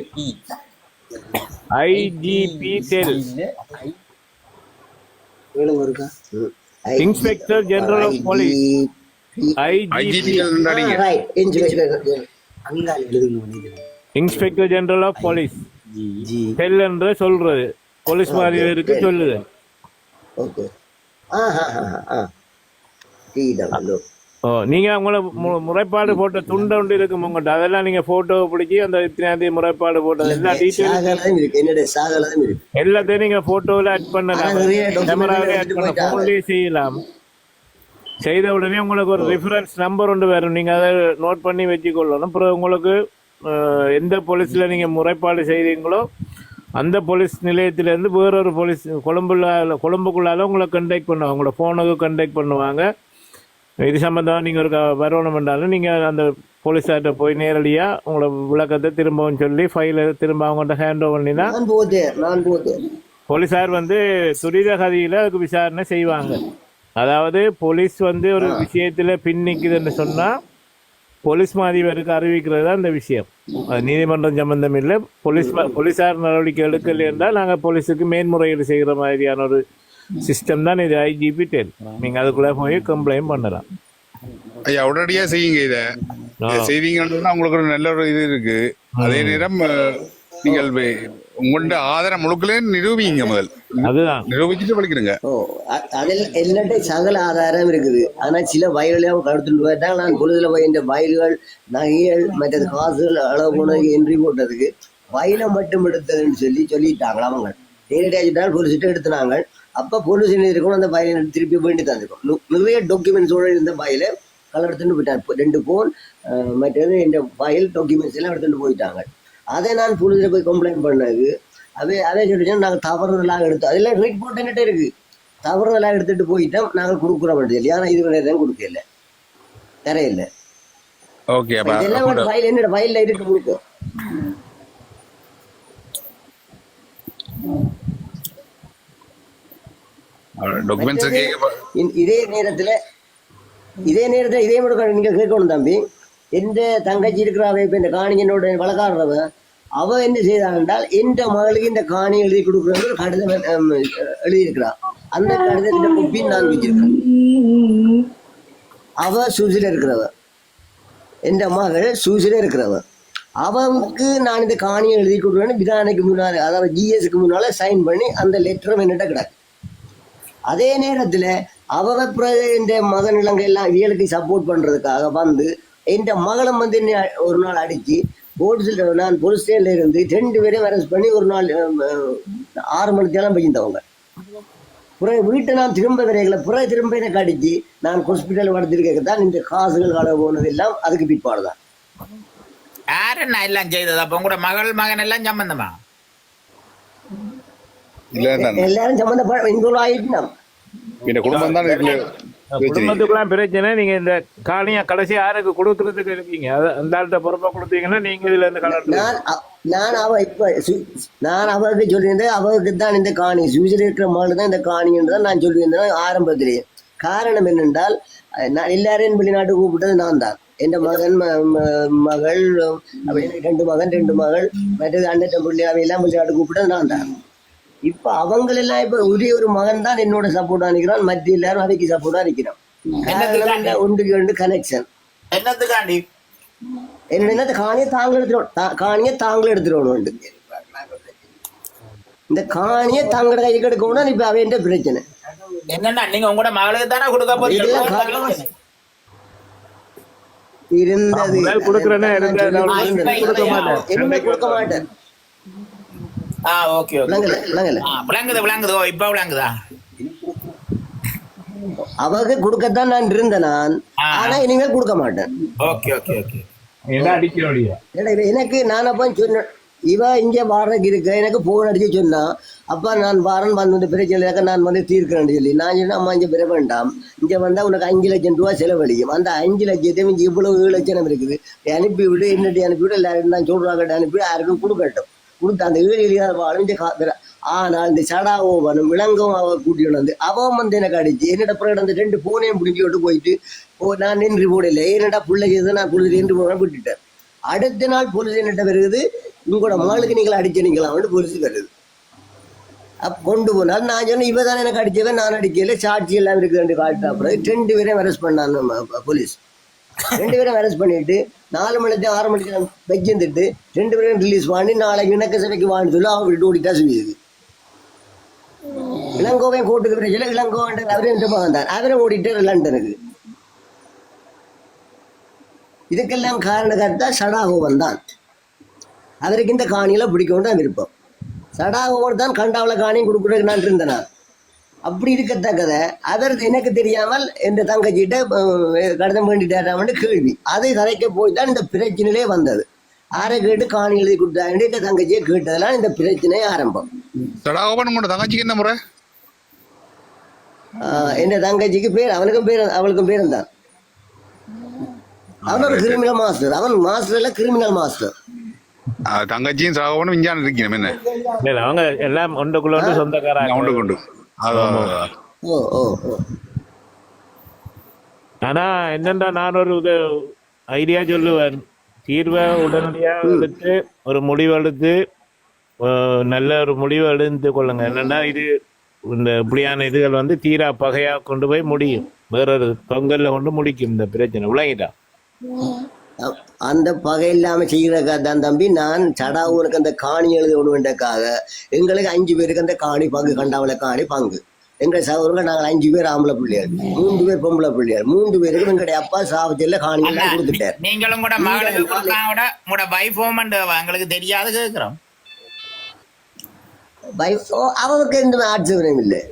IGP டெல் inspector general of police. Inspector general of police டெல் என்ற சொல்றது போலீஸ் மாதிபருக்கு சொல்லுது. நீங்க உங்களை முறைப்பாடு போட்ட துண்டை ஒன்று இருக்கும் உங்கள்கிட்ட. அதெல்லாம் நீங்க போட்டோ பிடிச்சி அந்த இத்தனை முறைப்பாடு போட்டது எல்லா டீட்டெயிலும் எல்லாத்தையும் நீங்க போட்டோவில் ஆட் பண்ணலாம். கேமராவிலே ஆட் பண்ண போன்லயே செய்யலாம். செய்த உடனே உங்களுக்கு ஒரு ரெஃபரன்ஸ் நம்பர் ஒன்று வரும். நீங்க அதை நோட் பண்ணி வச்சுக்கொள்ளணும். அப்புறம் உங்களுக்கு எந்த போலீஸ்ல நீங்க முறைப்பாடு செய்றீங்களோ அந்த போலீஸ் நிலையத்திலேருந்து வேறொரு போலீஸ் கொழும்புக்குள்ளால உங்களை கண்டெக்ட் பண்ணுவாங்க. உங்களோட ஃபோனுக்கு கண்டெக்ட் பண்ணுவாங்க. இது சம்பந்தமாக நீங்கள் ஒரு வரணும் என்றாலும் நீங்கள் அந்த போலீஸார்கிட்ட போய் நேரடியாக உங்களோட விளக்கத்தை திரும்பவும் சொல்லி ஃபைலை திரும்ப அவங்கள்ட்ட ஹேண்ட் ஓவர் பண்ணினா போலீஸார் வந்து துரித கதியில் அதுக்கு விசாரணை செய்வாங்க. அதாவது போலீஸ் வந்து ஒரு விஷயத்தில் பின் நிற்குதுன்னு சொன்னால் போலீஸ் மாதிபருக்கு அறிவிக்கிறது தான் இந்த விஷயம். அது நீதிமன்றம் சம்பந்தம் இல்லை. போலீஸார் நடவடிக்கை எடுக்கலை என்றால் நாங்கள் போலீஸுக்கு மேன்முறையீடு செய்கிற மாதிரியான ஒரு சிஸ்டம் தான் இது IGP டெல். நீங்க அதுக்குள்ள போய் கம்ப்ளைண்ட் பண்ணலாம். ஐயா உடனடியா செய்யுங்க. இதை செய்தீங்கன்னா உங்களுக்கு ஒரு நல்ல ஒரு இது இருக்கு. அதே நேரம் நீங்கள் உங்கள்ட ஆதாரம் முழுக்கலே நிரூபிங்க. முதல் அதுதான் நிரூபிச்சுட்டு படிக்கிறீங்க. அதில் எல்லாட்ட சகல ஆதாரம் இருக்குது. ஆனால் சில வயல்களையும் கடத்துட்டு போயிட்டாங்க. நான் பொழுதுல போய் இந்த வயல்கள் நகைகள் மற்றது காசுகள் அளவு போனதுக்கு என்ட்ரி போட்டதுக்கு வயலை மட்டும் எடுத்ததுன்னு சொல்லிட்டாங்க. அவங்க நேரடியாக போலீஸ்கிட்ட எடுத்துனாங்க. அப்போ போலீஸ் என்ன இருக்கணும், அந்த ஃபைலை திருப்பி வேண்டி தந்துருக்கோம். நிறைய டாக்குமெண்ட்ஸோடு இருந்த ஃபைலை கலர் எடுத்துட்டு போயிட்டாங்க. 2 ஃபோன் மற்றது இந்த ஃபைல் டாக்குமெண்ட்ஸ் எல்லாம் எடுத்துகிட்டு போயிட்டாங்க. அதை நான் போலீஸில் போய் கம்ப்ளைண்ட் பண்ணது. அதே சொல்லிச்சோன்னா நாங்கள் தவறுதலாக எடுத்தோம். அதெல்லாம் ரிப்போர்ட் என்னட்டே இருக்குது. தவறுதலாக எடுத்துகிட்டு போயிட்டோம். நாங்கள் கொடுக்குற மாட்டேது. ஆனால் இது தான் கொடுக்கல, தரையில்லை. ஓகே, இதெல்லாம் ஃபைல் என்னோட ஃபைலில் இருக்கு கொடுக்கும். இதே நேரத்துல இதே மட்டும் நீங்க கேட்கணும் தம்பி. எந்த தங்கச்சி இருக்கிறாவ இப்ப இந்த காணியனோட வழக்காடுறவ அவ என்ன செய்தாள் என்றால் எந்த மகளுக்கு இந்த காணி எழுதி கொடுக்குறது ஒரு கடிதம் எழுதியிருக்கிறா. அந்த கடிதத்தின் கொப்பி நான் வச்சிருக்கிறேன். அவ சூசில இருக்கிறவ, எந்த மகள் சூசில இருக்கிறவ. அவனுக்கு நான் இந்த காணியை எழுதி கொடுக்குறேன்னு விதானைக்கு முன்னால, அதாவது GSக்கு முன்னால சைன் பண்ணி அந்த லெட்டரும் என்னட்ட கிடக்கு. அதே நேரத்துல அவ இந்த மகன் இலங்கை எல்லாம் இவளுக்கு சப்போர்ட் பண்றதுக்காக வந்து எந்த மகளும் வந்து ஒரு நாள் அடிச்சு நான் போலீஸ் ஸ்டேஷன்ல இருந்து 2 பேரையும் அரெஸ்ட் பண்ணி ஒரு நாள் 6 மணிக்கெல்லாம் போயிருந்தவங்க. பிறகு வீட்டை நான் திரும்ப வரைகளை பிறகு திரும்ப எனக்கு அடிச்சு நான் ஹாஸ்பிட்டல் படுத்திருக்க தான் இந்த காசுகள் கடை போனது எல்லாம் அதுக்கு பிற்பாடுதான். யார் என்ன எல்லாம் செய்தது? அப்ப உங்களோட மகன் எல்லாம் சம்பந்தமா? எல்லாரும் சம்பந்தப்பட்ட இன்வால்வ் ஆயிட்டு குடும்பத்துக்குலாம் பிரச்சனை. நீங்க இந்த காணியை கடைசி யாருக்கு கொடுக்கறதுக்கு இருக்கீங்க, அந்த ஆள்கிட்ட பொறுப்பா கொடுத்தீங்கன்னா நீங்க இதுல இருந்து நான் அவருக்கு சொல்லியிருந்தேன். அவருக்கு தான் இந்த காணி சூசில் இருக்கிற மாதிரி தான் இந்த காணின்றதான் நான் சொல்லியிருந்தேன் ஆரம்பத்திலேயே. காரணம் என்னென்றால் நான் எல்லாரையும் வெளிநாட்டு கூப்பிட்டது நான் தான். என் மகன் மகள் ரெண்டு மகள் மற்றது அண்ணன் பிள்ளை அவையெல்லாம் விளையாட்டு கூப்பிட்டு நான் தான். இப்ப அவங்களெல்லாம் இப்ப ஒரே ஒரு மகன் தான் என்னோட சப்போர்ட்டா நிற்கிறான், மற்ற எல்லாரும் அவைக்கு சப்போர்ட்டா நிற்கிறான். ஒன்றுக்கு ரெண்டு கனெக்ஷன். என்னத்துக்காண்டி? என்னோட காணியை தாங்கள் எடுத்துடணும். இந்த காணியை தாங்களோட கைக்கு எடுக்கணும். இப்ப அவன் பிரச்சனை என்னன்னா நீங்க உங்களோட மகளுக்கு தானே கொடுக்க போறீங்க. இருந்தது கொடுக்க மாட்டேன். ஓகே விளங்குது. இப்ப விளங்குதா? அவங்க கொடுக்கத்தான் நான் இருந்தேன் நான். ஆனா இனிமேல் கொடுக்க மாட்டேன். Okay okay okay. எனக்கு நான் அப்ப சொன்ன இவ இங்க வாடகைக்கு இருக்க எனக்கு போன் அடிச்சு சொன்னா, அப்பா நான் வாரன் வந்து பிரச்சனை நான் வந்து தீர்க்கிறேன்னு சொல்லி நான் சொன்னேன், அம்மா இங்க பெற வேண்டாம், இங்க வந்தா உனக்கு 5 லட்சம் ரூபாய் செலவழிக்கும். அந்த 5 லட்சத்தையும் இங்க இவ்வளவு 7 லட்சம் இருக்குது, அனுப்பி விடு, என்னட்டி அனுப்பிவிடு, எல்லாரும் நான் சொல்றாங்க அனுப்பி யாருக்கும் கொடுக்கட்டும். கொடுத்து அந்த 7 வாழும் இந்த ஆனால் இந்த சடாவோவனும் விலங்கும் அவ கூட்டிட்டு வந்து அவன் வந்து எனக்கு அடிச்சு என்னோட பிறகு அந்த 2 போனையும் பிடிச்சி விட்டு போயிட்டு நான் நின்று போடல. என்னடா பிள்ளை செய்து நான் புள்ளி நின்று போன விட்டுட்டேன். அடுத்த நாள் போலீஸ் என்னட்ட வருது, உங்களோட மகளுக்கு நீங்கள் அடிச்சீங்களான்னு போலீஸ் வருது. கொண்டு போனால் நான் சொன்னேன், இவ தான் எனக்கு அடிச்சவன், நான் அடிக்கல, சாட்சி எல்லாம் இருக்குது காட்டா. அப்புறம் 2 பேரையும் அரெஸ்ட் பண்ணாங்க போலீஸ். 2 பேரும் அரெஸ்ட் பண்ணிட்டு 4 மணிக்கு 6 மணிக்கு வச்சிருந்துட்டு 2 பேரும் ரிலீஸ் பண்ணி நாளைக்கு இணக்க சபைக்கு வாங்கி சொல்லி அவங்க விட்டு ஓடிட்டா சொல்லியது. இளங்கோவையும் கோர்ட்டுக்கு பிரச்சனை, இளங்கோவன் அவரே வந்தான், அவரை ஓடிட்டு லண்டனுக்கு. இதுக்கெல்லாம் காரணக்கர்த்தா சடாகோவன் தான். அவருக்கு இந்த காணியில பிடிக்கும் தான் விருப்பம். சடாகோவன் தான் கண்டாவில காணியும் கொடுக்குறதுக்கு நான் இருந்தேன். அப்படி இருக்கத்தக்கத அவர் எனக்கு தெரியாமல் என் தங்கச்சிட்ட கடிதம் வேண்டிட்டாரான்னு கேள்வி, அதை கரைக்க போய் தான் இந்த பிரச்சனையிலே வந்தது. ஆரை கேட்டு காணி எழுதி கொடுத்தாங்க, என் தங்கச்சியை கேட்டதெல்லாம் இந்த பிரச்சனை ஆரம்பம். தங்கச்சிக்கு என்ன முறை? என் தங்கச்சிக்கு பேர், அவனுக்கும் பேர், அவளுக்கும் பேரும் தான். அவன் ஒரு கிரிமினல் மாஸ்டர். அவன் மாஸ்டர்ல கிரிமினல் மாஸ்டர். தங்கச்சியும் சாகவனும் விஞ்ஞானம் இருக்கணும் என்ன? அவங்க எல்லாம் ஒன்றுக்குள்ள சொந்தக்காரங்க ஒன்று கொண்டு. ஆனா என்னண்டா நான் ஒரு ஐடியா சொல்லுவேன், தீர்வை உடனடியாக எடுத்து ஒரு முடிவு எடுத்து நல்ல ஒரு முடிவு எடுத்து கொள்ளுங்க. என்னன்னா இது இந்த இப்படியான இதுகள் வந்து தீரா பகையா கொண்டு போய் முடியும், வேறொரு பொங்கல்ல கொண்டு முடிக்கும் இந்த பிரச்சனை. விளங்கிட்டா? அந்த பகை இல்லாம செய்யறக்கா தான் தம்பி நான் சடாவுனுக்கு அந்த காணி எழுத வேண்டக்காக எங்களுக்கு 5 பேருக்கு அந்த காணி பங்கு, கண்டாவில காணி பங்கு. எங்கள் சகோதரர்கள் நாங்கள் 5 பேர் ஆம்பளை பிள்ளையார், 3 பேர் பொம்பளை பிள்ளையார். 3 பேருக்கு எங்களுடைய அப்பா சாவச்சல்ல காணி எல்லாம் கொடுத்துட்டார். நீங்களும் கூட மகளுக்கு கொடுக்காம உங்களோட வைஃபோம் எங்களுக்கு தெரியாது கேட்கிறோம். அவருக்கு எந்த ஆட்சேபனையும் இல்லை.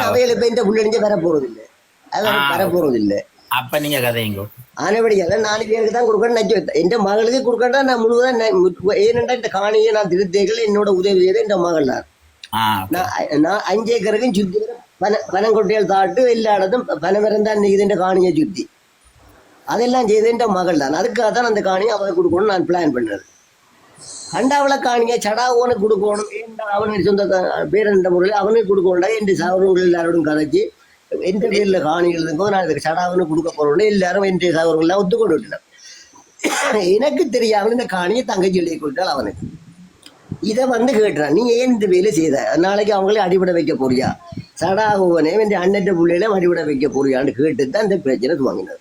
அவையில இப்ப இந்த புள்ளடிஞ்ச வர போறது இல்லை, அதெல்லாம் வர போறது இல்லை. அப்ப நீங்க கதைங்க ஆனபடியால 4 பேருக்கு தான் கொடுக்கணும் நச்சு. என் மகளுக்கு கொடுக்கட்டா நான் முழுவதும் ஏனென்றா இந்த காணியை நான் திருத்தேகள் என்னோட உதவி செய்த என் மகள் தான். நான் 5 ஏக்கருக்கும் சுத்தி பனங்கொட்டையால் தாட்டு எல்லா இடத்தும் பனமரம் தான் நிற்குது காணியை சுத்தி. அதெல்லாம் செய்த என் மகள் தான். அதுக்காக தான் அந்த காணியை அவரை கொடுக்கணும்னு நான் பிளான் பண்றது. கண்டாவில காணியை சடாவோனுக்கு கொடுக்கணும், அவனுக்கு சொந்த பேரண்ட முறையில் அவனுக்கு கொடுக்கணும்டா என்று சகோதரர்கள் எல்லாரோடும் கதைச்சி எந்த பேர்ல காணிகள் இருக்கோ நான் இதுக்கு சடாவுன்னு கொடுக்க போறோம்னு எல்லாரும் என் சகோதரர்கள்லாம் ஒத்துக்கொண்டு விட்டுனேன். எனக்கு தெரியாமல் இந்த காணியை தங்கச்சி எழுதி கொடுத்தால் அவனுக்கு இதை வந்து கேட்டுறான், நீ ஏன் இந்த வேலை செய்த, நாளைக்கு அவங்களே அடிபட வைக்க போறியா, சடாகுவனே இந்த அண்ணன் பிள்ளையில அடிபட வைக்க போறியான்னு கேட்டு தான் இந்த பிரச்சனை துவங்கினது.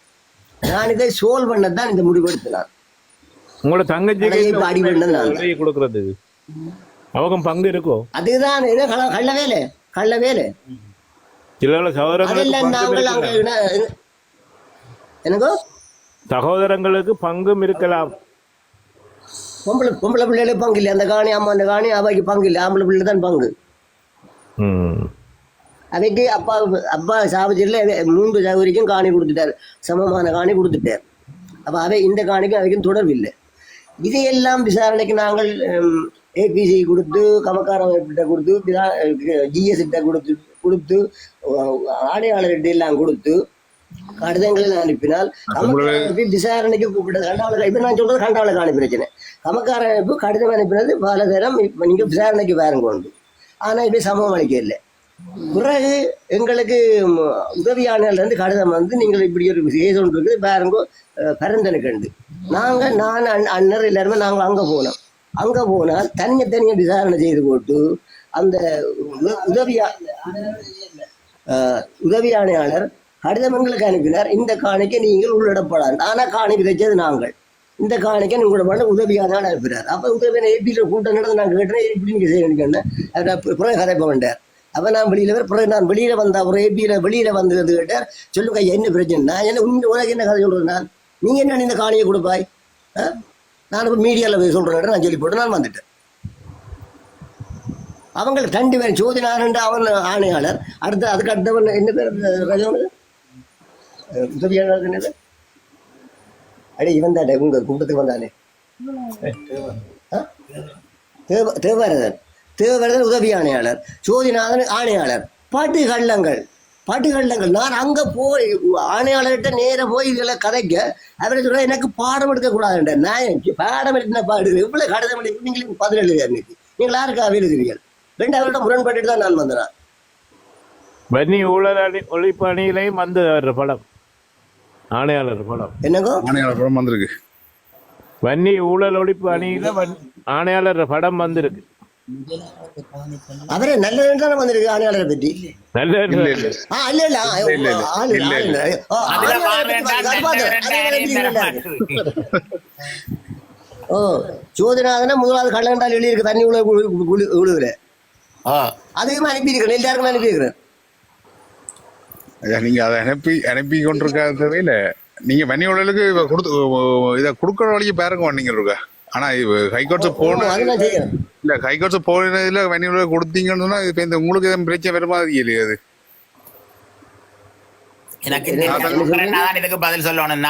நான் இதை சோல்வ் பண்ணதான் இந்த முடிவெடுத்தினான். உங்களோட தங்கச்சிக்கு அடி கொடுக்கறது அவங்க பங்கு இருக்கோ? அதுதான் கள்ள வேலை, கள்ள வேலை. சகோதரங்களுக்கு பங்கும் இருக்கலாம். பொம்பளை பிள்ளைகளுக்கு பங்கு இல்லை. அந்த காணி அம்மா அந்த காணி அவைக்கு பங்கு இல்லை, ஆம்பளை பிள்ளை தான் பங்கு. அவைக்கு அப்பா சாவச்சில 3 சகோதரிக்கும் காணி கொடுத்துட்டார், சமமான காணி கொடுத்துட்டார். அப்ப அவை இந்த காணிக்கும் அவைக்கும் தொடர்பு இல்லை. இதையெல்லாம் விசாரணைக்கு நாங்கள் ஏபிசி கொடுத்து, கமக்கார அமைப்பிட்ட கொடுத்து, ஜிஎஸ் கிட்ட கொடுத்து ஆணையாளர்கிட்ட எல்லாம் கொடுத்து கடிதங்களை அனுப்பினால் விசாரணைக்கு கூப்பிட்டது. கண்டாவளை இப்ப நான் சொல்றது கண்டாவளை காணி பிரச்சனை. கமக்கார அமைப்பு கடிதம் அனுப்பினது பல தரம் நீங்க விசாரணைக்கு வேறுங்க உண்டு. ஆனா இப்ப சமம் அளிக்க இல்லை. பிறகு எங்களுக்கு உதவியாளர்லேருந்து கடிதம் வந்து நீங்கள் இப்படி ஒரு விசேஷம் இருக்குது பாருங்கோ பரந்தனுக்கு நான் அண்ணர் எல்லாருமே நாங்கள் அங்கே போனோம். அங்கே போனால் தனியாக விசாரணை செய்து போட்டு அந்த உதவியாளர் கடிதம் எங்களுக்கு அனுப்பினார். இந்த காணிக்கை நீங்கள் உள்ளிடப்படாது. ஆனால் காணி விதைச்சது நாங்கள். இந்த காணிக்கை உங்களோட உதவியாளர் அனுப்பினார். அப்போ உதவியான ஏபியில் கூட்டம் நடந்து நான் கேட்டேன் எப்படி நீங்கள் செய்யணும்னு பிறகு கதைப்ப வேண்டார். அப்போ நான் பிறகு நான் வெளியில் வந்தேன். அப்புறம் ஏபியில் வெளியில் வந்தது கேட்டார். சொல்லுங்க என்ன பிரச்சனை? நான் என்ன உனக்கு என்ன கதை சொல்கிறேன்? நான் நீங்கள் என்ன இந்த காணியை கொடுப்பாய்? நான் இப்போ மீடியாவில் போய் சொல்கிறேன் நான் சொல்லி போட்டு நான் வந்துட்டேன். அவங்களுக்கு 2 பேர் சோதினார் அவன் ஆணையாளர். அதுக்கு அடுத்தவன் என்ன பேர் ரஜோனு உதவியாளர் என்னது அடே இவன் தானே உங்க கூட்டத்துக்கு வந்தானே தேவரதன் உதவி ஆணையாளர், சோதிநாதன் ஆணையாளர். பாட்டு கள்ளங்கள் நான் அங்கே போய் ஆணையாளர்கிட்ட நேராக போய் இதில் கதைக்க அவரை சொல்ல எனக்கு பாடம் எடுக்கக்கூடாதுன்ற. நான் பாடம் எடுத்த பாடு இவ்வளோ கடிதம் எழுதி நீங்களும் 17 அன்னைக்கு நீங்கள் யாருக்காக எழுதுறீர்கள்? 2 வருடம் முரண்பட்டு தான் நான் வந்தேன். வன்னி ஊழல் ஒழிப்பு அணியிலையும் வந்து படம் ஆணையாளர் படம் என்னங்கோ ஆணையாளர் படம் வந்திருக்கு. வன்னி ஊழல் ஒழிப்பு அணியில ஆணையாளர் படம் வந்திருக்கு. அவரே நல்ல வந்திருக்கு ஆணையாளரை பற்றி. சோதிநாதன முதலாவது கள்ளண்டால் எழுதியிருக்கு தண்ணி உழுவுல. அதிகமா அனுப்பியிருக்கிறேன், எல்லாருக்கும் அனுப்பியிருக்கிறேன். நீங்க அதை அனுப்பி கொண்டிருக்காத நீங்க வன்னி ஊழலுக்கு இதை கொடுக்குற வழியை பாருங்க நீங்க இருக்கா. ஆனா ஹைகோர்ட்ஸ் போனதுல வன்னி ஊழல் கொடுத்தீங்கன்னு சொன்னா இப்ப இந்த உங்களுக்கு எதுவும் பிரச்சனை வருமா? இல்லையா அது இதுக்கு பதில் சொல்லணும்.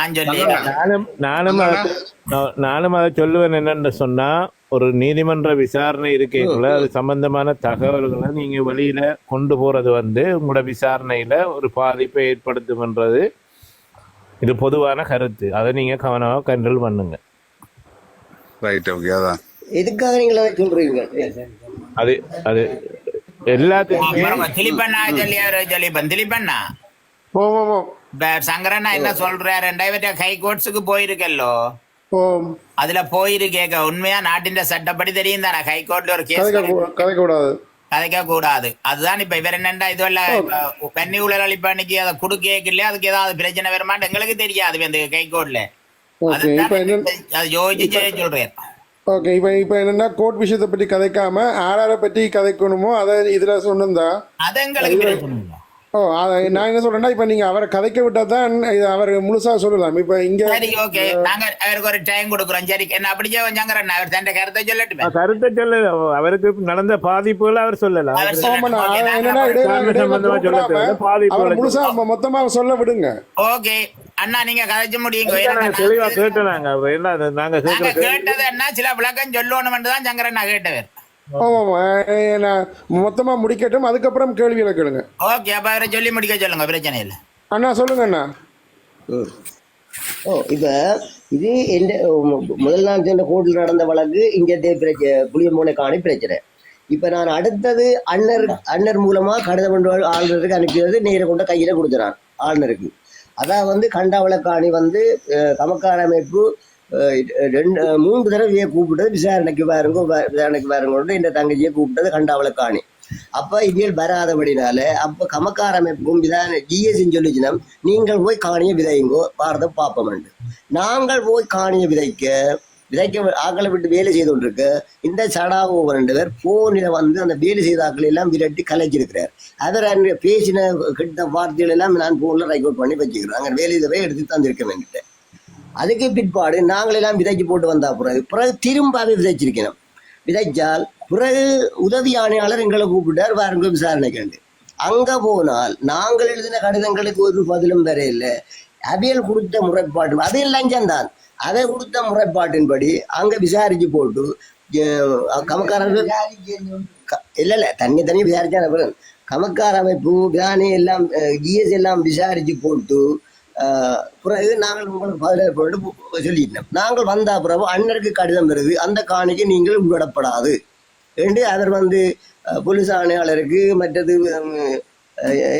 நானும் அதை சொல்லுவேன். என்னன்னு சொன்னா ஒரு நீதிமன்ற விசாரணை இருக்கேக்குள்ள அது சம்பந்தமான தகவல்களை நீங்க வெளியில கொண்டு போறது உங்களோட விசாரணையில ஒரு பாதிப்பை ஏற்படுத்தும்ன்றது இது பொதுவான கருத்து. அதை நீங்க கவனமாக கண்ட்ரோல் பண்ணுங்க. Right, okay. அதான் எதுக்காக நீங்க சொல்றீங்க? அது அது எல்லாத்துக்கும் சங்கரண்ணா என்ன சொல்றாரு? ஹை கோர்ட்ஸுக்கு போயிருக்கல்லோ, அதுல போயிருக்கேக்க உண்மையா நாட்டின் சட்டப்படி தெரியும் தானே ஹை கோர்ட்ல ஒரு கேஸ் கதைக்க கூடாது. அதுதான் இப்ப இவர் என்னண்டா இதுவல்ல கன்னி ஊழல் அளிப்பானிக்கு அதை கொடுக்க இல்லையா, அதுக்கு ஏதாவது பிரச்சனை வருமான்னு எங்களுக்கு தெரியாது இந்த ஹை கோர்ட்ல. அது யோசிச்சு சொல்றேன். ஓகே, இப்ப என்னன்னா கோர்ட் விஷயத்தை பற்றி கதைக்காம ஆர்ஆரை பற்றி கதைக்கணுமோ அதை இதுல சொன்னா அது எங்களுக்கு பிரச்சனை. நான் என்ன சொல்றேன்னா இப்ப நீங்க அவரை கதைக்க விட்டா தான் அவர் முழுசா சொல்லலாம். இப்ப இங்க சரி, ஓகே, நாங்க அவருக்கு ஒரு டைம் கொடுக்குறோம். சரி, என்ன அப்படியே சங்கரன் அவர் தன் கருத்தை சொல்லட்டுமே. கருத்தை சொல்ல அவருக்கு நடந்த பாதிப்புகளை அவர் சொல்லலாம். முழுசா மொத்தமா சொல்ல விடுங்க. ஓகே அண்ணா, நீங்க கதைச்சு முடியுங்க. தெளிவா கேட்டனாங்க. நாங்க கேட்டது என்ன சில விளக்கம் சொல்லணும் தான் சங்கரன் கேட்டவர். மொத்தமா முடிக்கட்டும், அதுக்கப்புறம் கேள்விகளை கேளுங்க. ஓகே, அப்ப அவரை சொல்லி முடிக்க சொல்லுங்க, பிரச்சனை இல்லை. அண்ணா சொல்லுங்க அண்ணா. இப்ப இது எந்த முதல் நாள் சென்ற கோர்ட்டில் நடந்த வழக்கு இங்கே புளியமூலை காணி பிரச்சனை. இப்ப நான் அடுத்தது அண்ணர் மூலமா கடிதம் ஆளுநருக்கு அனுப்பியது நேர கொண்ட கையில கொடுத்துறான் ஆளுநருக்கு. அதான் கண்டாவளக்காணி கமக்கார அமைப்பு 3 தடவை கூப்பிட்டது விசாரணைக்கு பாருங்க இந்த தங்கச்சியை கூப்பிட்டது கண்டாவளக்காணி. அப்ப இவியல் வராதபடினால அப்ப கமக்கார அமைப்பும் ஜிஎஸ் சொல்லிச்சுனா நீங்கள் போய் காணிய விதைங்கோ பாரத பாப்பம். நாங்கள் போய் காணிய விதைக்க ஆக்களை விட்டு வேலை செய்து கொண்டிருக்க இந்த சடாகோவர் 2 பேர் போனில அந்த வேலை செய்த ஆக்களை எல்லாம் விரட்டி கலைச்சிருக்கிறார். அவர் பேசின கிட்ட வார்த்தைகள் எல்லாம் நான் போன்ல ரெக்கார்ட் பண்ணி வச்சுக்கிறேன். அங்கே வேலை இதை எடுத்து தந்திருக்க வேண்டிட்டு. அதுக்கு பிற்பாடு நாங்களெல்லாம் விதைக்கு போட்டு வந்தா பிறகு திரும்பாவே விதைச்சிருக்கணும். விதைச்சால் பிறகு உதவி ஆணையாளர் எங்களை கூப்பிட்டார் வாருங்க விசாரணைக்கு. அங்க போனால் நாங்கள் எழுதின கடிதங்களுக்கு ஒரு பதிலும் வர இல்லை. அவியல் கொடுத்த முறைப்பாட்டு அதையும் லஞ்சம் தான். அதை கொடுத்த முறைப்பாட்டின்படி அங்க விசாரிச்சு போட்டு கமக்காரர்கள் இல்ல தனி விசாரிச்சா கமக்கார அமைப்பு விதானி எல்லாம் ஜிஎஸ் எல்லாம் விசாரிச்சு போட்டு பிறகு நாங்கள் உங்களுக்கு பதில் போட்டு சொல்லிட்டோம். நாங்கள் வந்த பிறகு அண்ணருக்கு கடிதம் வருது, அந்த காணிக்கு நீங்கள் விடப்படாது என்று அவர் போலீஸ் ஆணையாளருக்கு மற்றது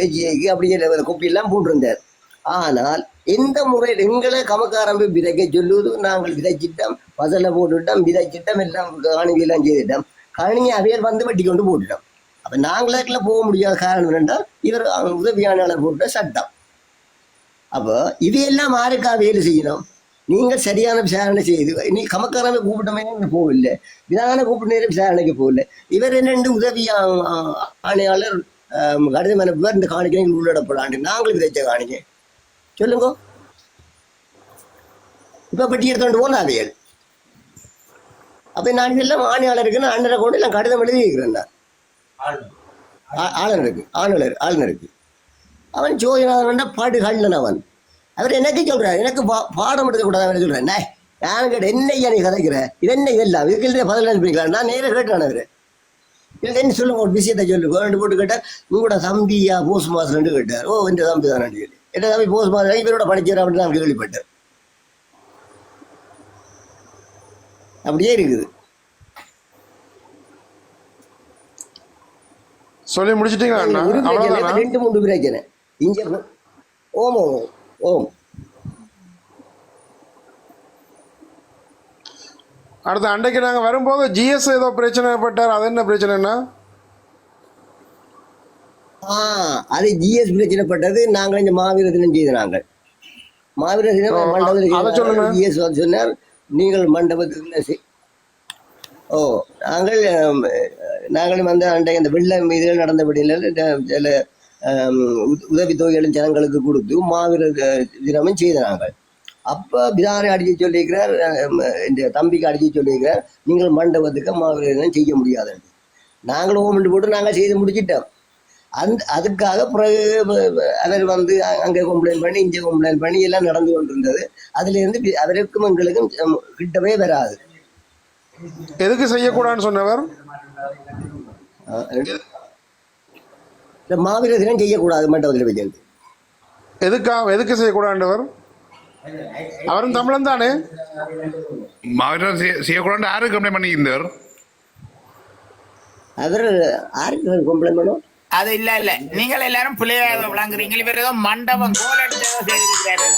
ஏஜிஐக்கு அப்படி கொப்பியெல்லாம் போட்டிருந்தார். ஆனால் எந்த முறையில் எங்களை கமக்காரம்பு விதைக்க சொல்லுவது, நாங்கள் விதைச்சிட்டோம், பசலை போட்டுவிட்டோம், விதைச்சிட்டோம், எல்லாம் காணிக்கையெல்லாம் செய்துட்டோம், காணியை அவையர் வந்து வெட்டி கொண்டு போட்டுட்டோம். அப்போ நாங்களுக்குள்ள போக முடியாத காரணம் என்னென்றால் இவர் உதவியாளர் போட்ட சட்டம். அப்போ இதையெல்லாம் யாருக்கா வேலை செய்யணும்? நீங்கள் சரியான விசாரணை செய்து நீ கமக்காரனை கூப்பிட்டமே போகல, விதான கூப்பிட்ட நேரம் விசாரணைக்கு போகல. இவர் என்னென்று உதவி ஆணையாளர் கடிதம் அனுப்புவார், இந்த காணிக்கை உள்ளிடப்படாண்டு நாங்கள் விதைச்ச காணிக்கை சொல்லுங்க. இப்போ பெட்டி எடுத்துட்டு போன அவையல். அப்போ நான் இதெல்லாம் ஆணையாளருக்கு நான் அண்ணரை கொண்டு எல்லாம் கடிதம் எழுதி இருக்கிறேன். ஆளுநருக்கு அவன் சோதனாவன் பாடுகள்ல அவன் அவர் எனக்கு சொல்றாரு, எனக்கு பாடம் எடுக்கக்கூடாது. அவன் சொல்றேன், நான் கேட்ட என்னையா நீ கதைக்கிற, இது என்ன இதெல்லாம் இதுக்கு பதில் அனுப்பிக்கலாம். நான் நேரம் கேட்டான் அவரு, இல்லை என்ன சொல்லுங்க ஒரு விஷயத்த சொல்லு வேண்டு போட்டு கேட்டார். உங்களோட தம்பியா போஸ்ட் மாஸ்டர் கேட்டார். ஓ இந்த தம்பி தான் சொல்லி என்ன தம்பி போஸ்ட் மாஸ்டர் இவரோட படிச்சார் அப்படின்னு நான் கேள்விப்பட்டேன். அப்படியே இருக்குது. சொல்லி முடிச்சிட்டீங்களா அண்ணா? அவ்வளவுதானா? 2-3 பிரச்சனை இங்க. ஓம் ஓம் ஓம். அடுத்த அன்றைக்கு நாங்கள் வரும்போது ஜிஎஸ் ஏதோ பிரச்சனை பட்டார். அது என்ன பிரச்சனைன்னா? அது ஜிஎஸ் பிரச்சனைப்பட்டது. நாங்கள் இந்த மாவீர தினம் செய்த நாங்கள் மாவீர தினம் மண்டபத்தில் ஜிஎஸ் சொன்னார், நீங்கள் மண்டபத்தில் நாங்களும் வந்து அன்றைக்கு அந்த வெள்ளம் இதில் நடந்தபடியில் சில உதவித்தொகைகளும் ஜனங்களுக்கு கொடுத்து மாவீர தினமும் செய்த நாங்கள். அப்போ பிதாரை அடிச்சு சொல்லியிருக்கிறார், இந்த தம்பிக்கு அடிச்சு சொல்லியிருக்கிறார், நீங்கள் மண்டபத்துக்கு மாவீர தினம் செய்ய முடியாது. நாங்களும் ஓமெண்டு போட்டு நாங்கள் செய்து முடிச்சிட்டோம். அதுக்காக பிறகு அவர் வந்து அங்கே கம்ப்ளைண்ட் பண்ணி இங்கே கம்ப்ளைண்ட் பண்ணி எல்லாம் நடந்து கொண்டிருந்தது. அதுலேருந்து அவருக்கும் எங்களுக்கும் கிட்டவே வராது. எதுக்கு செய்யக்கூடாதுன்னு சொன்னவர்? மாவீர தினம் செய்யக்கூடாது மண்டபத்தில் வச்சிருந்து. எதுக்கு செய்யக்கூடாதுன்றவர்? அவரும் தமிழன் தானே. மாவீர செய்யக்கூடாது யாருக்கு கம்ப்ளைண்ட் பண்ணியிருந்தார்? அவர் யாருக்கு கம்ப்ளைண்ட் பண்ணுவோம்? அது இல்ல நீங்கள் எல்லாரும் பிள்ளையாக விளங்குறீங்க. இவர் ஏதோ மண்டபம் கோல் எடுத்து செய்திருக்கிறாரு.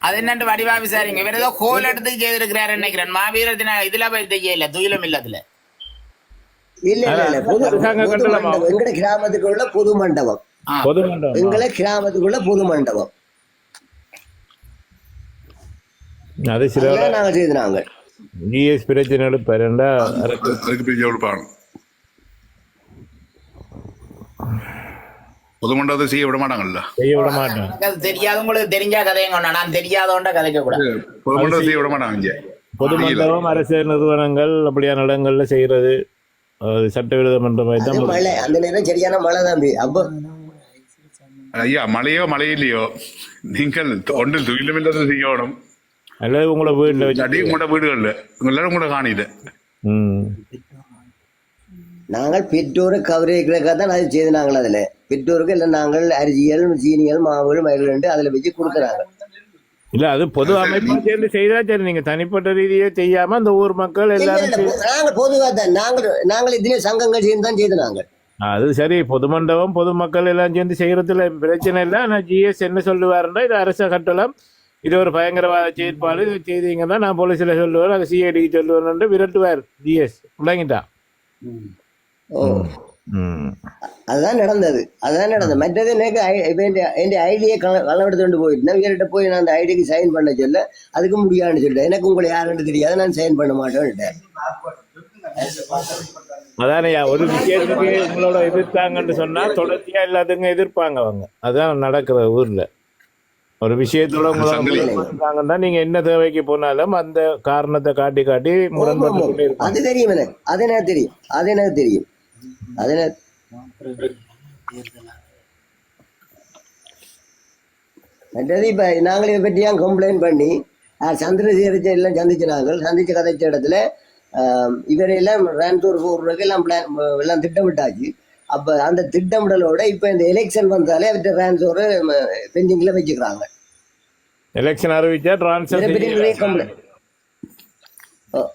அது என்னன்னு வடிவா விசாரிங்க. இவர் ஏதோ கோல் எடுத்து செய்திருக்கிறாரு நினைக்கிறேன். மாவீர தின இதுல போய் செய்யல, துயிலும் இல்ல அதுல இல்ல எங்கட கிராமத்துக்குள்ள பொது மண்டபம், எங்களை கிராமத்துக்குள்ள பொது மண்டபம் அது சில நாங்க செய்தாங்க. ஜிஎஸ் பிரச்சனை எடுப்பாருண்டா பொது மண்டபத்தை செய்ய விட மாட்டாங்கல்ல. செய்ய விட மாட்டேன். அது தெரியாதவங்களுக்கு தெரிஞ்சா கதைங்க, நான் தெரியாதவன்டா கதைக்க கூடாது. பொது மண்டபத்தை செய்ய விட மாட்டாங்க. பொது மண்டபம் அரசு நிறுவனங்கள் அப்படியான இடங்கள்ல செய்யறது சட்டவிரோத மண்டபம் தான். மழை அந்த நேரம் சரியான மழை தான். அப்போ ஐயா மழையோ மழையிலையோ நீங்கள் ஒன்றில் துயிலும் இல்லாத செய்யணும். அல்லது உங்களோட வீட்டுல வச்சு உங்களோட வீடுகள்ல எல்லாரும் உங்களோட காணியில நாங்கள் பெற்றோரை கவரேஜ்களுக்காக தான் அது செய்து நாங்கள். அதில் பெற்றோருக்கு இல்லை நாங்கள் அரிசியல் சீனியல் மாவுகள் மயில்கள் அதில் வச்சு கொடுக்குறாங்க. இல்ல அது பொது அமைப்பா சேர்ந்து செய்தா சரி. நீங்க தனிப்பட்ட ரீதியே செய்யாம அந்த ஊர் மக்கள் எல்லாரும் நாங்கள் பொதுவாக தான் நாங்கள் இதுலேயே சங்கங்கள் சேர்ந்து தான் செய்து நாங்கள். அது சரி. பொது மண்டபம் பொதுமக்கள் எல்லாம் சேர்ந்து செய்யறதுல பிரச்சனை இல்லை. ஆனால் ஜிஎஸ் என்ன சொல்லுவாருன்னா, இது அரச கட்டளம், இது ஒரு பயங்கரவாத செயற்பாடு செய்தீங்க தான் நான் போலீஸில் சொல்லுவேன், அதை சிஐடிக்கு சொல்லுவேன் விரட்டுவார் ஜிஎஸ். விளங்கிட்டா? அதுதான் நடந்தது. மற்றது எனக்கு என் ஐடியை களவெடுத்து கொண்டு போயிட்டு இவர்கிட்ட போய் நான் அந்த ஐடிக்கு சைன் பண்ண சொல்ல அதுக்கு முடியாதுன்னு சொல்லிட்டேன். எனக்கு உங்களை யாருன்னு தெரியாது, நான் சைன் பண்ண மாட்டேன்ட்டேன். அதானே ஒரு விஷயத்துக்கு உங்களோட எதிர்த்தாங்கன்னு சொன்னா தொடர்ச்சியா எல்லாத்துக்கும் எதிர்ப்பாங்க அவங்க. அதான் நடக்கிற ஊர்ல. ஒரு விஷயத்தோட உங்களோட நீங்க என்ன தேவைக்கு போனாலும் அந்த காரணத்தை காட்டி காட்டி முரண்பட்டு. அது தெரியும் எனக்கு, அது எனக்கு தெரியும். மற்றது இப்ப நாங்கள் இதை பற்றி ஏன் கம்ப்ளைண்ட் பண்ணி சந்திரசேகரத்தை எல்லாம் சந்திச்ச கதைச்ச இடத்துல இவரையெல்லாம் ரான்தூர் போடுறதுக்கு எல்லாம் திட்டமிட்டாச்சு. அப்ப அந்த திட்டமிடலோட இப்ப இந்த எலெக்ஷன் வந்தாலே அவர்கிட்ட டிரான்ஸ்ஃபர் பெண்டிங்ல வச்சுக்கிறாங்க. எலெக்ஷன் அறிவிச்சா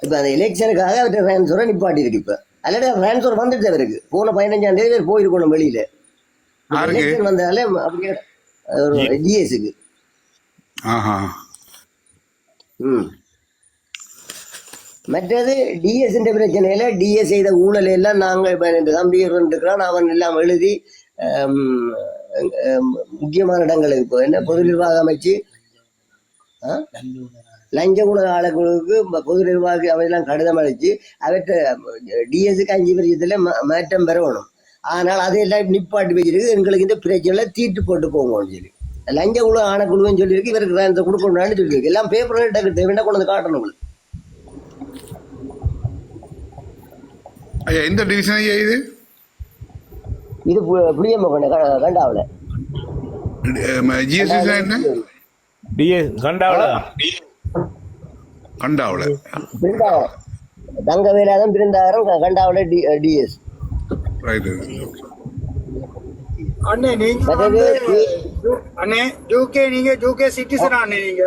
இப்ப அந்த எலெக்ஷனுக்காக அவர்கிட்ட டிரான்ஸ்ஃபரை நிப்பாட்டி இருக்கு. இப்ப அல்லது ட்ரான்ஸ்ஃபர் வந்துட்டு அவருக்கு போன 15ஆம் தேதி பேர் போயிருக்கணும் வெளியில யாருக்கு? எலெக்ஷன் வந்தாலே அப்படியே ஜிஎஸ்க்கு. ஆஹா. மற்றது டிஎஸ் பிரச்சனையில டிஎஸ் செய்த ஊழல் எல்லாம் நாங்கள் இப்ப தம்பி இருக்கிறான் அவன் எல்லாம் எழுதி முக்கியமான இடங்களுக்கு இப்போ என்ன பொது நிர்வாக அமைச்சு லஞ்ச குழு ஆளுகளுக்கு பொது நிர்வாக அவையெல்லாம் கடிதம் அளிச்சு அவற்றை டிஎஸ்க்கு 5 வருஷத்துல மாற்றம் பெறணும். ஆனால் அதையெல்லாம் நிப்பாட்டி வச்சிருக்கு எங்களுக்கு இந்த பிரச்சனை தீட்டு போட்டு போங்கன்னு சொல்லி லஞ்ச குழு ஆணைக்குழுன்னு சொல்லியிருக்கு. இவருக்கு கொடுக்கணும்னு சொல்லியிருக்கு. எல்லாம் பேப்பர் தேவைன்னா கொண்டு வந்து காட்டணும் உங்களுக்கு. ஐயா எந்த டிவிஷன் ஐயா இது? இது புளியம்ம கண்டாவில் ஜிஎஸ்டி என்ன? டிஎஸ் கண்டாவளா? கண்டாவில் தங்க வேலாதான் பிருந்தாகரம் கண்டாவில் டிஎஸ். ரைட்டு. அண்ணே நீங்க அண்ணே யூகே நீங்க யூகே சிட்டிசன் அண்ணே நீங்க?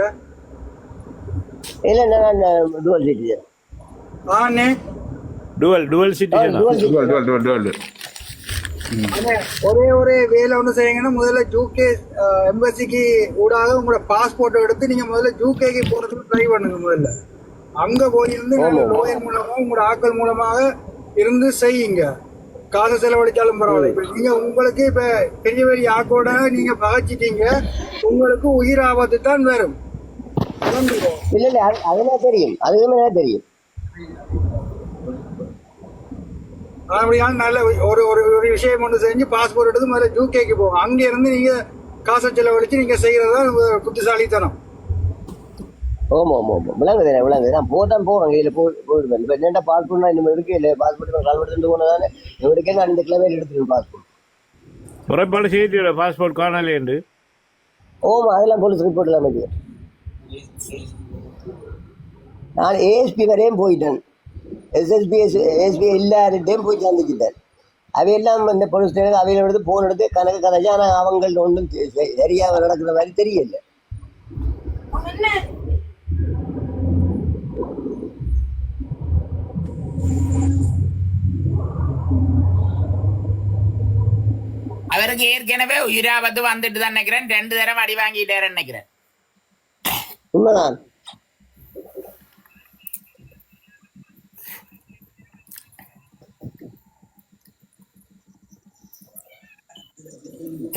இல்ல நான் டுவல் சிட்டிசன். அண்ணே டுவல் சிட்டிசன். அண்ணே ஒரே வேலை ஒன்று செய்யுங்கன்னா முதல்ல யூகே எம்பசிக்கு ஊடாக உங்களோட பாஸ்போர்ட் எடுத்து நீங்க முதல்ல யூகேக்கு போறதுக்கு ட்ரை பண்ணுங்க. முதல்ல அங்க போயிருந்து லோயர் மூலமா உங்களோட ஆட்கள் மூலமாக இருந்து செய்யுங்க. காசு செலவழிச்சாலும் பரவாயில்ல. இப்ப நீங்க உங்களுக்கு இப்ப பெரிய பெரிய ஆக்கோட நீங்க பகைச்சிட்டீங்க, உங்களுக்கு உயிர் ஆபத்து தான் வரும். இல்ல இல்ல அதெல்லாம் தெரியும், அதுக்குமே தெரியும். அப்படியான நல்ல ஒரு விஷயம் ஒன்று செஞ்சு பாஸ்போர்ட் எடுத்து முதல்ல யூகேக்கு போகும். அங்க இருந்து நீங்க காசை செலவழிச்சு நீங்க செய்யறதுதான் புத்திசாலித்தனம். ஓமா ஓமா ஓமா விளங்குது. நான் போதான் போவேன் கையில போயிடுவேன். இப்ப என்னென்ன பாஸ்போர்ட்னா இன்னும் இருக்கு இல்ல பாஸ்போர்ட் கால் எடுத்துட்டு போனதானே இவருக்கே நான் இந்த கிழமையில் எடுத்துருக்கேன் பாஸ்போர்ட். முறைப்பாடு செய்தியோட பாஸ்போர்ட் காணலேண்டு. ஓமா அதெல்லாம் போலீஸ் ரிப்போர்ட் எல்லாம் இருக்கு. நான் ஏஎஸ்பி வரையும் போயிட்டேன். எஸ்எஸ்பி எல்லார்டையும் போய் சந்திச்சுட்டேன். அவையெல்லாம் இந்த போலீஸ் ஸ்டேஷன் அவையில எடுத்து போன் எடுத்து கணக்கு கதைச்சு. ஆனால் அவங்கள்ட்ட ஒன்றும் சரியாக நடக்கிற மாதிரி தெரியல. அவருக்கு ஏற்கனவே உயிராபத்து வந்துட்டு தான் நினைக்கிறேன். 2 தடவை அடி வாங்கிட்டாரு நினைக்கிறேன். உண்மைதான்.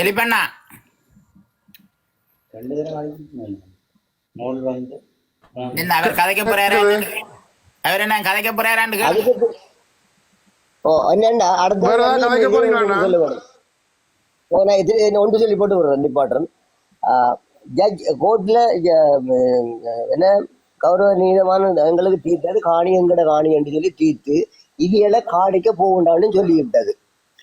எலிப்பண்ணா என்ன அவர் கதைக்க போறாரு? அவர் என்ன கதைக்க போறாரு? ஒன்று சொல்லி போட்டு விடுறேன் நிப்பாட்டுறேன். ஜட்ஜ் கோர்ட்ல என்ன கௌரவ நீதமான எங்களுக்கு தீர்த்தது காணி எங்கட காணி என்று சொல்லி தீர்த்து இவையில காணிக்க போகண்டான்னு சொல்லி விட்டது.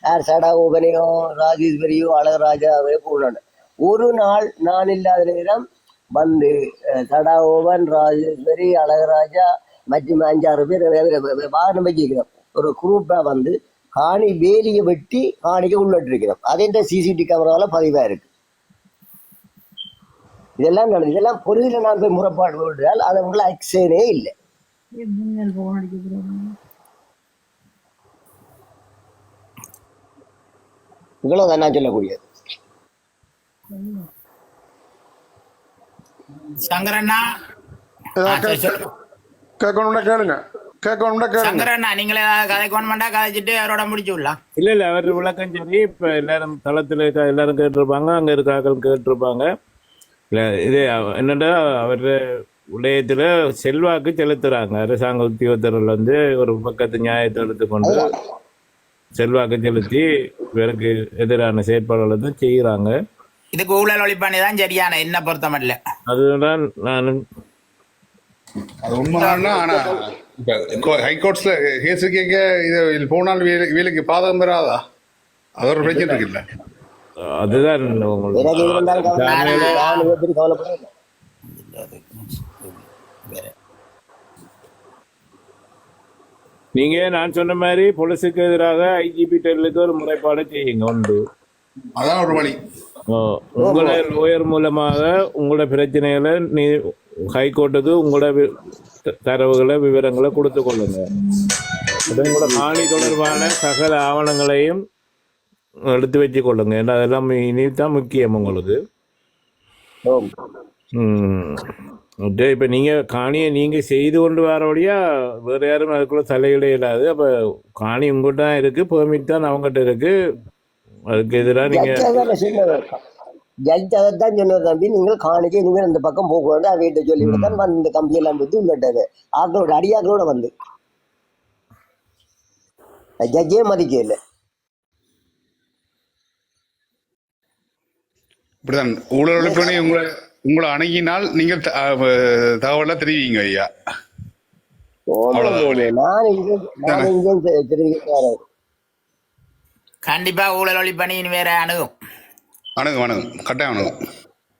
யார் சடா ஓபனையோ ராஜேஸ்வரியோ அழகராஜாவே போகணும். ஒரு நாள் நான் இல்லாத நேரம் வந்து சடா ஓபன் ராஜேஸ்வரி அழகராஜா மற்றும் 5-6 பேர் வாகனம் வச்சிருக்கிறோம். ஒரு குரூப்பா வந்து காணி வேலியை வெட்டி காணிக்க உள்ளிட்டிருக்கிறோம். அது இந்த சிசிடிவி கேமராவில் பதிவாக இருக்கு. இதெல்லாம் நடந்தது. இதெல்லாம் பொருளில் நான் போய் முறைப்பாடு போட்டால் அது உங்களை அக்சேனே இல்லை. இவ்வளவுதான் நான் சொல்லக்கூடியது. சங்கரண்ணா கேளுங்க. சங்கரண்ணா நீங்களே கதைக்கணும்டா கதைச்சிட்டு அவரோட முடிச்சு விடலாம். இல்ல அவர் விளக்கம் சரி. இப்ப எல்லாரும் தளத்துல எல்லாரும் கேட்டிருப்பாங்க, அங்க இருக்காக்கள் கேட்டிருப்பாங்க. இல்ல இது என்னடா அவர் உலகத்துல செல்வாக்கு செலுத்துறாங்க. அரசாங்க உத்தியோகத்தர்கள் வந்து ஒரு பக்கத்து நியாயத்தை எடுத்துக்கொண்டு செல்வாக்கு செலுத்தி இவருக்கு எதிரான செயற்பாடுகளை தான் செய்யறாங்க. இதுக்கு ஊழல் ஒழிப்பானே தான் சரியான என்ன பொருத்தம் இல்ல. அதுதான் நான் அது உண்மைதான். ஆனா இப்ப ஹைகோர்ட்ஸ்ல கேஸ் கேட்க இது போனால் வேலைக்கு பாதகம் பெறாதா? அது ஒரு பிரச்சனை இருக்குல்ல. அதுதான் நீங்க நான் சொன்ன மாதிரி போலீஸுக்கு எதிராக ஐஜிபி டெல்லுக்கு ஒரு முறைப்பாடு செய்யுங்க. உண்டு, அதான் ஒரு வழி. உங்களை லோயர் மூலமாக உங்களோட பிரச்சனைகளை நீ ஹைகோர்ட்டுக்கு உங்களோட தரவுகளை விவரங்களை கொடுத்து கொள்ளுங்க. அது உங்களோட காணி தொடர்பான சகல ஆவணங்களையும் எடுத்து வச்சு கொள்ளுங்க. ஏன்னா அதெல்லாம் இனிதான் முக்கியம் உங்களுக்கு. இப்போ நீங்கள் காணியை நீங்கள் செய்து கொண்டு வர வழியா வேறு யாரும் அதுக்குள்ளே தலையிட இல்லாது. அப்போ காணி உங்கள்கிட்ட தான் இருக்குது, பெர்மிட் தான் அவங்ககிட்ட இருக்குது. அதுக்கு எதிராக நீங்கள் ஜட்ஜ் அதைத்தான் சொன்னது தம்பி, நீங்கள் காணிக்க இனிமேல் இந்த பக்கம் போகக்கூடாது அவர்கிட்ட சொல்லிவிட்டு தான் வந்து இந்த கம்பியெல்லாம் விட்டு உள்ளட்டாரு ஆக்களோட அடியாக்களோட வந்து ஜட்ஜே மதிக்க இல்லை. இப்படிதான் ஊழல் ஒழிப்பணி உங்களை அணுகினால் நீங்கள் தகவலை தெரிவிங்க ஐயா. கண்டிப்பா ஊழல் ஒழிப்பணி இனி வேற அணுகும் கட்டாயம் அணுகும்.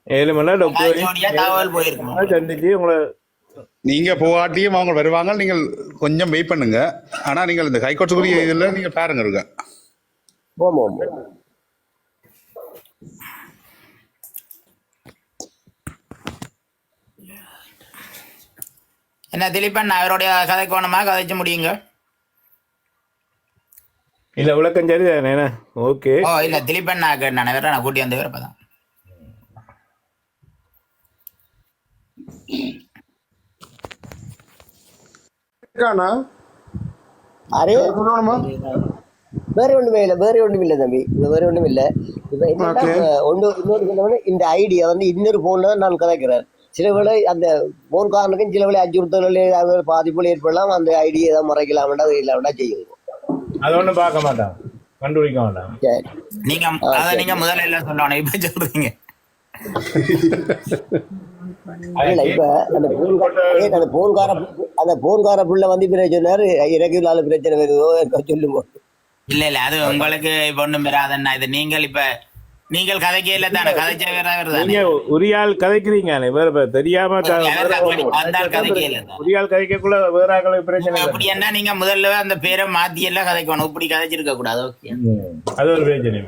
7 மணி நேரம் தகவல் போயிருக்கோம் சந்திச்சு உங்களை நீங்க போகாட்டியும் அவங்க வருவாங்க. நீங்கள் கொஞ்சம் வெயிட் பண்ணுங்க. ஆனா நீங்கள் இந்த ஹைகோர்ட்டுக்குரிய இதுல நீங்க பாருங்க இருக்க. என்ன திலீபன் அவருடைய கதைக்கு வேணுமா கதைச்சு முடியுங்க? இல்ல விளக்கம் சரிதானே? ஓகே. ஓ இல்ல திலீபன் நான் கேட்டேன் வேற நான் கூட்டி வந்து வேறப்பதான். வேற ஒண்ணுமே இல்லை தம்பி, வேற ஒண்ணும் இல்லை. இப்ப இன்னொரு இந்த ஐடியா வந்து இன்னொரு போன்ல தான் நான் கதைக்கிறேன். சில வேளை அந்த போன்காரனுக்கும் சில வேளை அச்சுறுத்தல் பாதிப்புகள் ஏற்படலாம். அந்த ஐடியா ஏதாவது மறைக்கலாம், அது இல்லாம செய்யும். அது ஒண்ணும் பார்க்க மாட்டான், கண்டுபிடிக்க மாட்டான். நீங்க முதல்ல எல்லாம் சொல்லணும், இப்ப சொல்றீங்க. இப்ப அந்த போன்கார புள்ள வந்து சொன்னாரு எனக்கு பிரச்சனை வருதோ சொல்லுங்க. இல்ல அது உங்களுக்கு இப்ப ஒண்ணும் பெறாதண்ணா. இது நீங்கள் கதைக்கல தானே, கதைச்ச வேற வருதானே. உரியால் கதைக்கிறீங்க வேற தெரியாம உரியால் கதைக்கக்குள்ள வேற ஆக்களுக்கு பிரச்சனை. அப்படி என்ன நீங்க முதல்ல அந்த பேரை மாத்தி எல்லாம் கதைக்கணும், இப்படி கதைச்சிருக்க கூடாது. அது ஒரு பிரச்சனை.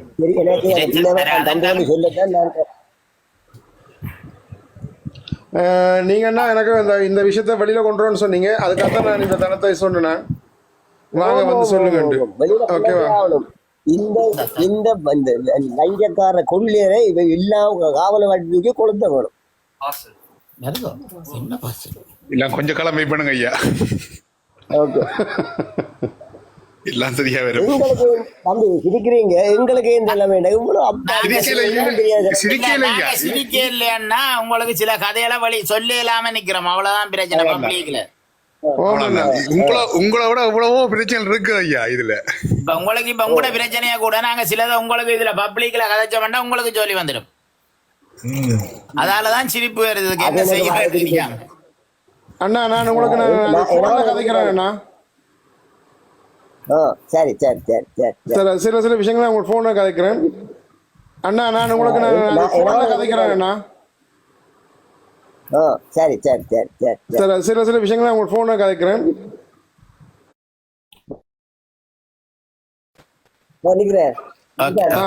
நீங்க என்ன எனக்கு இந்த விஷயத்த வெளியில கொண்டுறோன்னு சொன்னீங்க, அதுக்காக நான் இந்த தனத்தை சொன்னேன். வாங்க வந்து சொல்லுங்க. ஓகேவா? இந்த லஞ்சக்கார கொள்ளையரை இவ இல்லாம காவல வாட்டி கொளுத்த வேணும். இல்ல கொஞ்சம் காலம் வெயிட் பண்ணுங்க ஐயா. எல்லாம் சரியா வரும். தம்பி சிரிக்கிறீங்க, எங்களுக்கு சிரிக்க இல்லையா? உங்களுக்கு சில கதையெல்லாம் வழி சொல்ல இல்லாம நிக்கிறோம், அவ்வளவுதான் பிரச்சனை. பப்ளிக்ல உங்களோட எவ்வளவோ பிரச்சனை இருக்கு ஐயா. இதுல இப்ப உங்களுக்கு இப்ப உங்களோட பிரச்சனையா கூட நாங்க சிலதை உங்களுக்கு இதுல பப்ளிக்ல கதைச்ச வேண்டாம், உங்களுக்கு சொல்லி வந்துடும். அதாலதான் சிரிப்பு வருது. என்ன செய்ய அண்ணா நான் உங்களுக்கு நான் கதைக்கிறேன் அண்ணா. சரி சரி சரி சரி சில சில விஷயங்களை உங்களுக்கு போன்ல கதைக்கிறேன் அண்ணா. நான் உங்களுக்கு நான் கதைக்கிறேன் அண்ணா. சரி சரி சரி சரி சில சில விஷயங்களை உங்களுக்கு போன்ல கதைக்கிறேன்.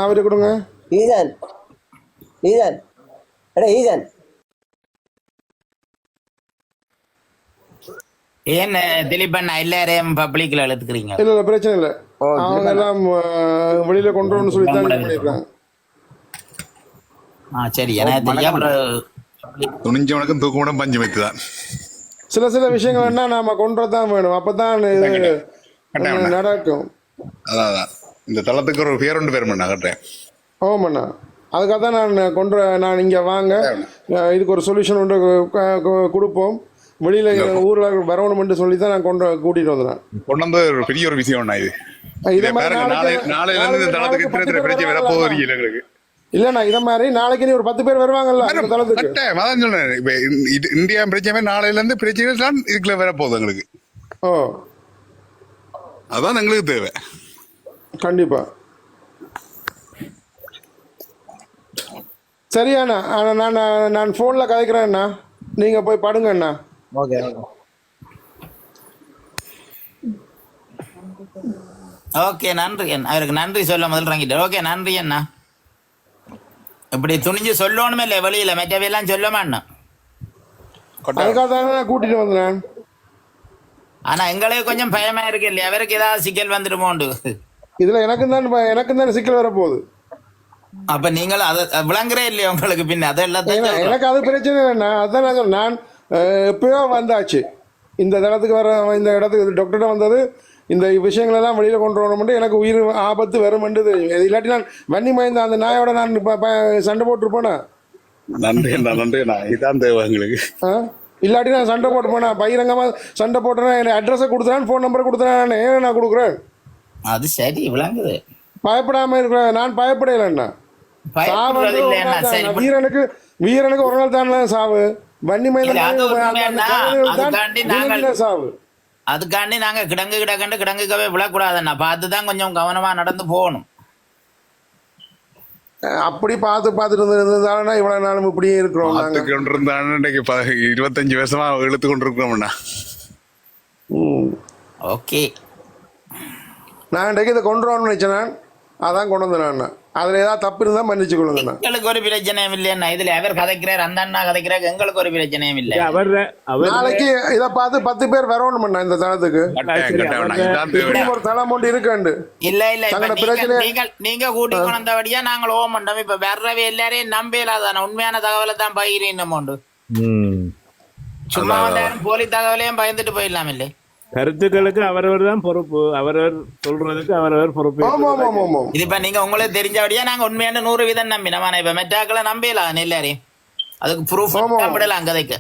அவரு கொடுங்க. ஈசன் ஈசன் ஈசன் ஏன் திலீபன் எல்லாரையும் பப்ளிக்ல எழுத்துக்கிறீங்க? இல்ல பிரச்சனை இல்ல, அவங்க எல்லாம் வெளியில கொண்டு வரணும்னு சொல்லி தான் பண்ணிருக்காங்க. சரி, எனக்கு தெரியாம துணிஞ்சவனுக்கும் தூக்கமுடன் பஞ்சு வைத்துதான். சில சில விஷயங்கள் என்ன நாம கொண்டுதான் வேணும், அப்பதான் நடக்கும். அதான் இந்த தளத்துக்கு ஒரு பேருண்டு பேருமண்ணா கட்டுறேன். ஆமாண்ணா, அதுக்காக தான் நான் இங்க வாங்க, இதுக்கு ஒரு சொல்யூஷன் ஒன்று கொடுப்போம். வெளியில ஊர்ல வரணும்னு சொல்லி தான் நான் கூட்டிட்டு வந்தேன். கொண்டு வந்து ஒரு பெரிய ஒரு விஷயம் இது. நாளையில இருந்து இந்த தளத்துக்கு இத்தனை பிரச்சனை வரப்போகுது எங்களுக்கு. இல்லண்ணா, இத மாதிரி நாளைக்கு நீ ஒரு 10 பேர் வருவாங்கல்ல தளத்துக்கு. அதான் சொல்றேன், இப்ப இந்தியா பிரச்சனை நாளையில இருந்து பிரச்சனை இதுக்குள்ள வரப்போகுது எங்களுக்கு. அதான் எங்களுக்கு தேவை. கண்டிப்பா. சரியாண்ணா, நான் போன்ல கதைக்கிறேன்ண்ணா, நீங்க போய் படுங்க அண்ணா. ஓகே நன்றி அண்ணா. அவருக்கு நன்றி சொல்ல முதல் இறங்கிட்டு. ஓகே நன்றி அண்ணா. இப்படி துணிஞ்சு சொல்லணுமே இல்லை, வெளியில மெட்டவையெல்லாம் சொல்ல மாட்டேன். அதுக்காக தானே கூட்டிட்டு வந்தேன். ஆனா எங்களுக்கு கொஞ்சம் பயமா இருக்கு இல்லையா, அவருக்கு ஏதாவது சிக்கல் வந்துடுமோண்டு. இதுல எனக்கும் தான் சிக்கல் வரப்போகுது. அப்ப நீங்கள் அதை விளங்குறே இல்லையா உங்களுக்கு? பின்ன அதை எல்லாத்தையும் எனக்கு அது பிரச்சனை இல்லைண்ணா. அதுதான் நான் சொல்றேன். நான் எப்பயோ வந்தாச்சு இந்த இடத்துக்கு டாக்டர்கிட்ட வந்தது. இந்த விஷயங்களெல்லாம் வெளியில கொண்டு வரணும்னு எனக்கு உயிர் ஆபத்து வருமென்று தெரியும். இல்லாட்டி நான் வன்னி மயந்த அந்த நாயோட நான் சண்டை போட்டுருப்பேனா? நன்றி இதான் தேவை எங்களுக்கு. இல்லாட்டி நான் சண்டை போட்டு போனா பகிரங்கமா சண்டை போட்டேன்னா என் அட்ரஸை கொடுத்துறேன், ஃபோன் நம்பரை கொடுத்துறேன், ஏன் நான் கொடுக்குறேன்? அது சரி, விளங்குது. பயப்படாம இருக்கிறேன். நான் பயப்படையிலண்ணா. வீரனுக்கு ஒரு நாள் தான் சாவு. வன்னி சாவு. அதுக்காண்டி நாங்க கிடங்குக்கவே விழக்கூடாதுண்ணா. பார்த்துதான் கொஞ்சம் கவனமா நடந்து போகணும். அப்படி பார்த்துட்டு இருந்ததால இவ்வளவு நாளும் இப்படியே இருக்கிறோம். 25 வருஷமா இழுத்து கொண்டிருக்கிறோம்ண்ணா. ஓகே, நான் இன்றைக்கு இதை கொண்டு வரணும்னு நினைச்சேன். அதான் கொண்டு வந்தேன். அதுல ஏதாவது தப்பு இருந்தா மன்னிச்சு கொள்ளுங்க. எங்களுக்கு ஒரு பிரச்சனையும் இல்லையா இதுல. அவர் கதைக்கிறார், அந்த அண்ணா கதைக்கிறார், எங்களுக்கு ஒரு பிரச்சனையும் இல்லை. நாளைக்கு இதை பார்த்து 10 பேர் வரணும் இந்த தளத்துக்கு. ஒரு தளம் ஒன்று இருக்கு. இல்ல நீங்க கூட்டி கொண்டபடியா நாங்கள் ஓ மண்டோம். இப்ப வர்றவே எல்லாரையும் நம்பலாதான உண்மையான தகவலை தான் பகிரீண்டு. சும்மா வந்தாலும் போலி தகவலையும் பயந்துட்டு போயிடலாம் இல்லை. கருத்துக்களுக்கு அவரவர் தான் பொறுப்பு, அவரவர் சொல்றதுக்கு அவரவர் பொறுப்பு. இது இப்ப நீங்க உங்களுக்கு தெரிஞ்சபடியா நாங்க உண்மையான 100% நம்பினோம். இப்ப மெட்டாக்களை நம்பலாம் எல்லாரையும். அதுக்கு ப்ரூஃப் விடலாம் கதைக்கு.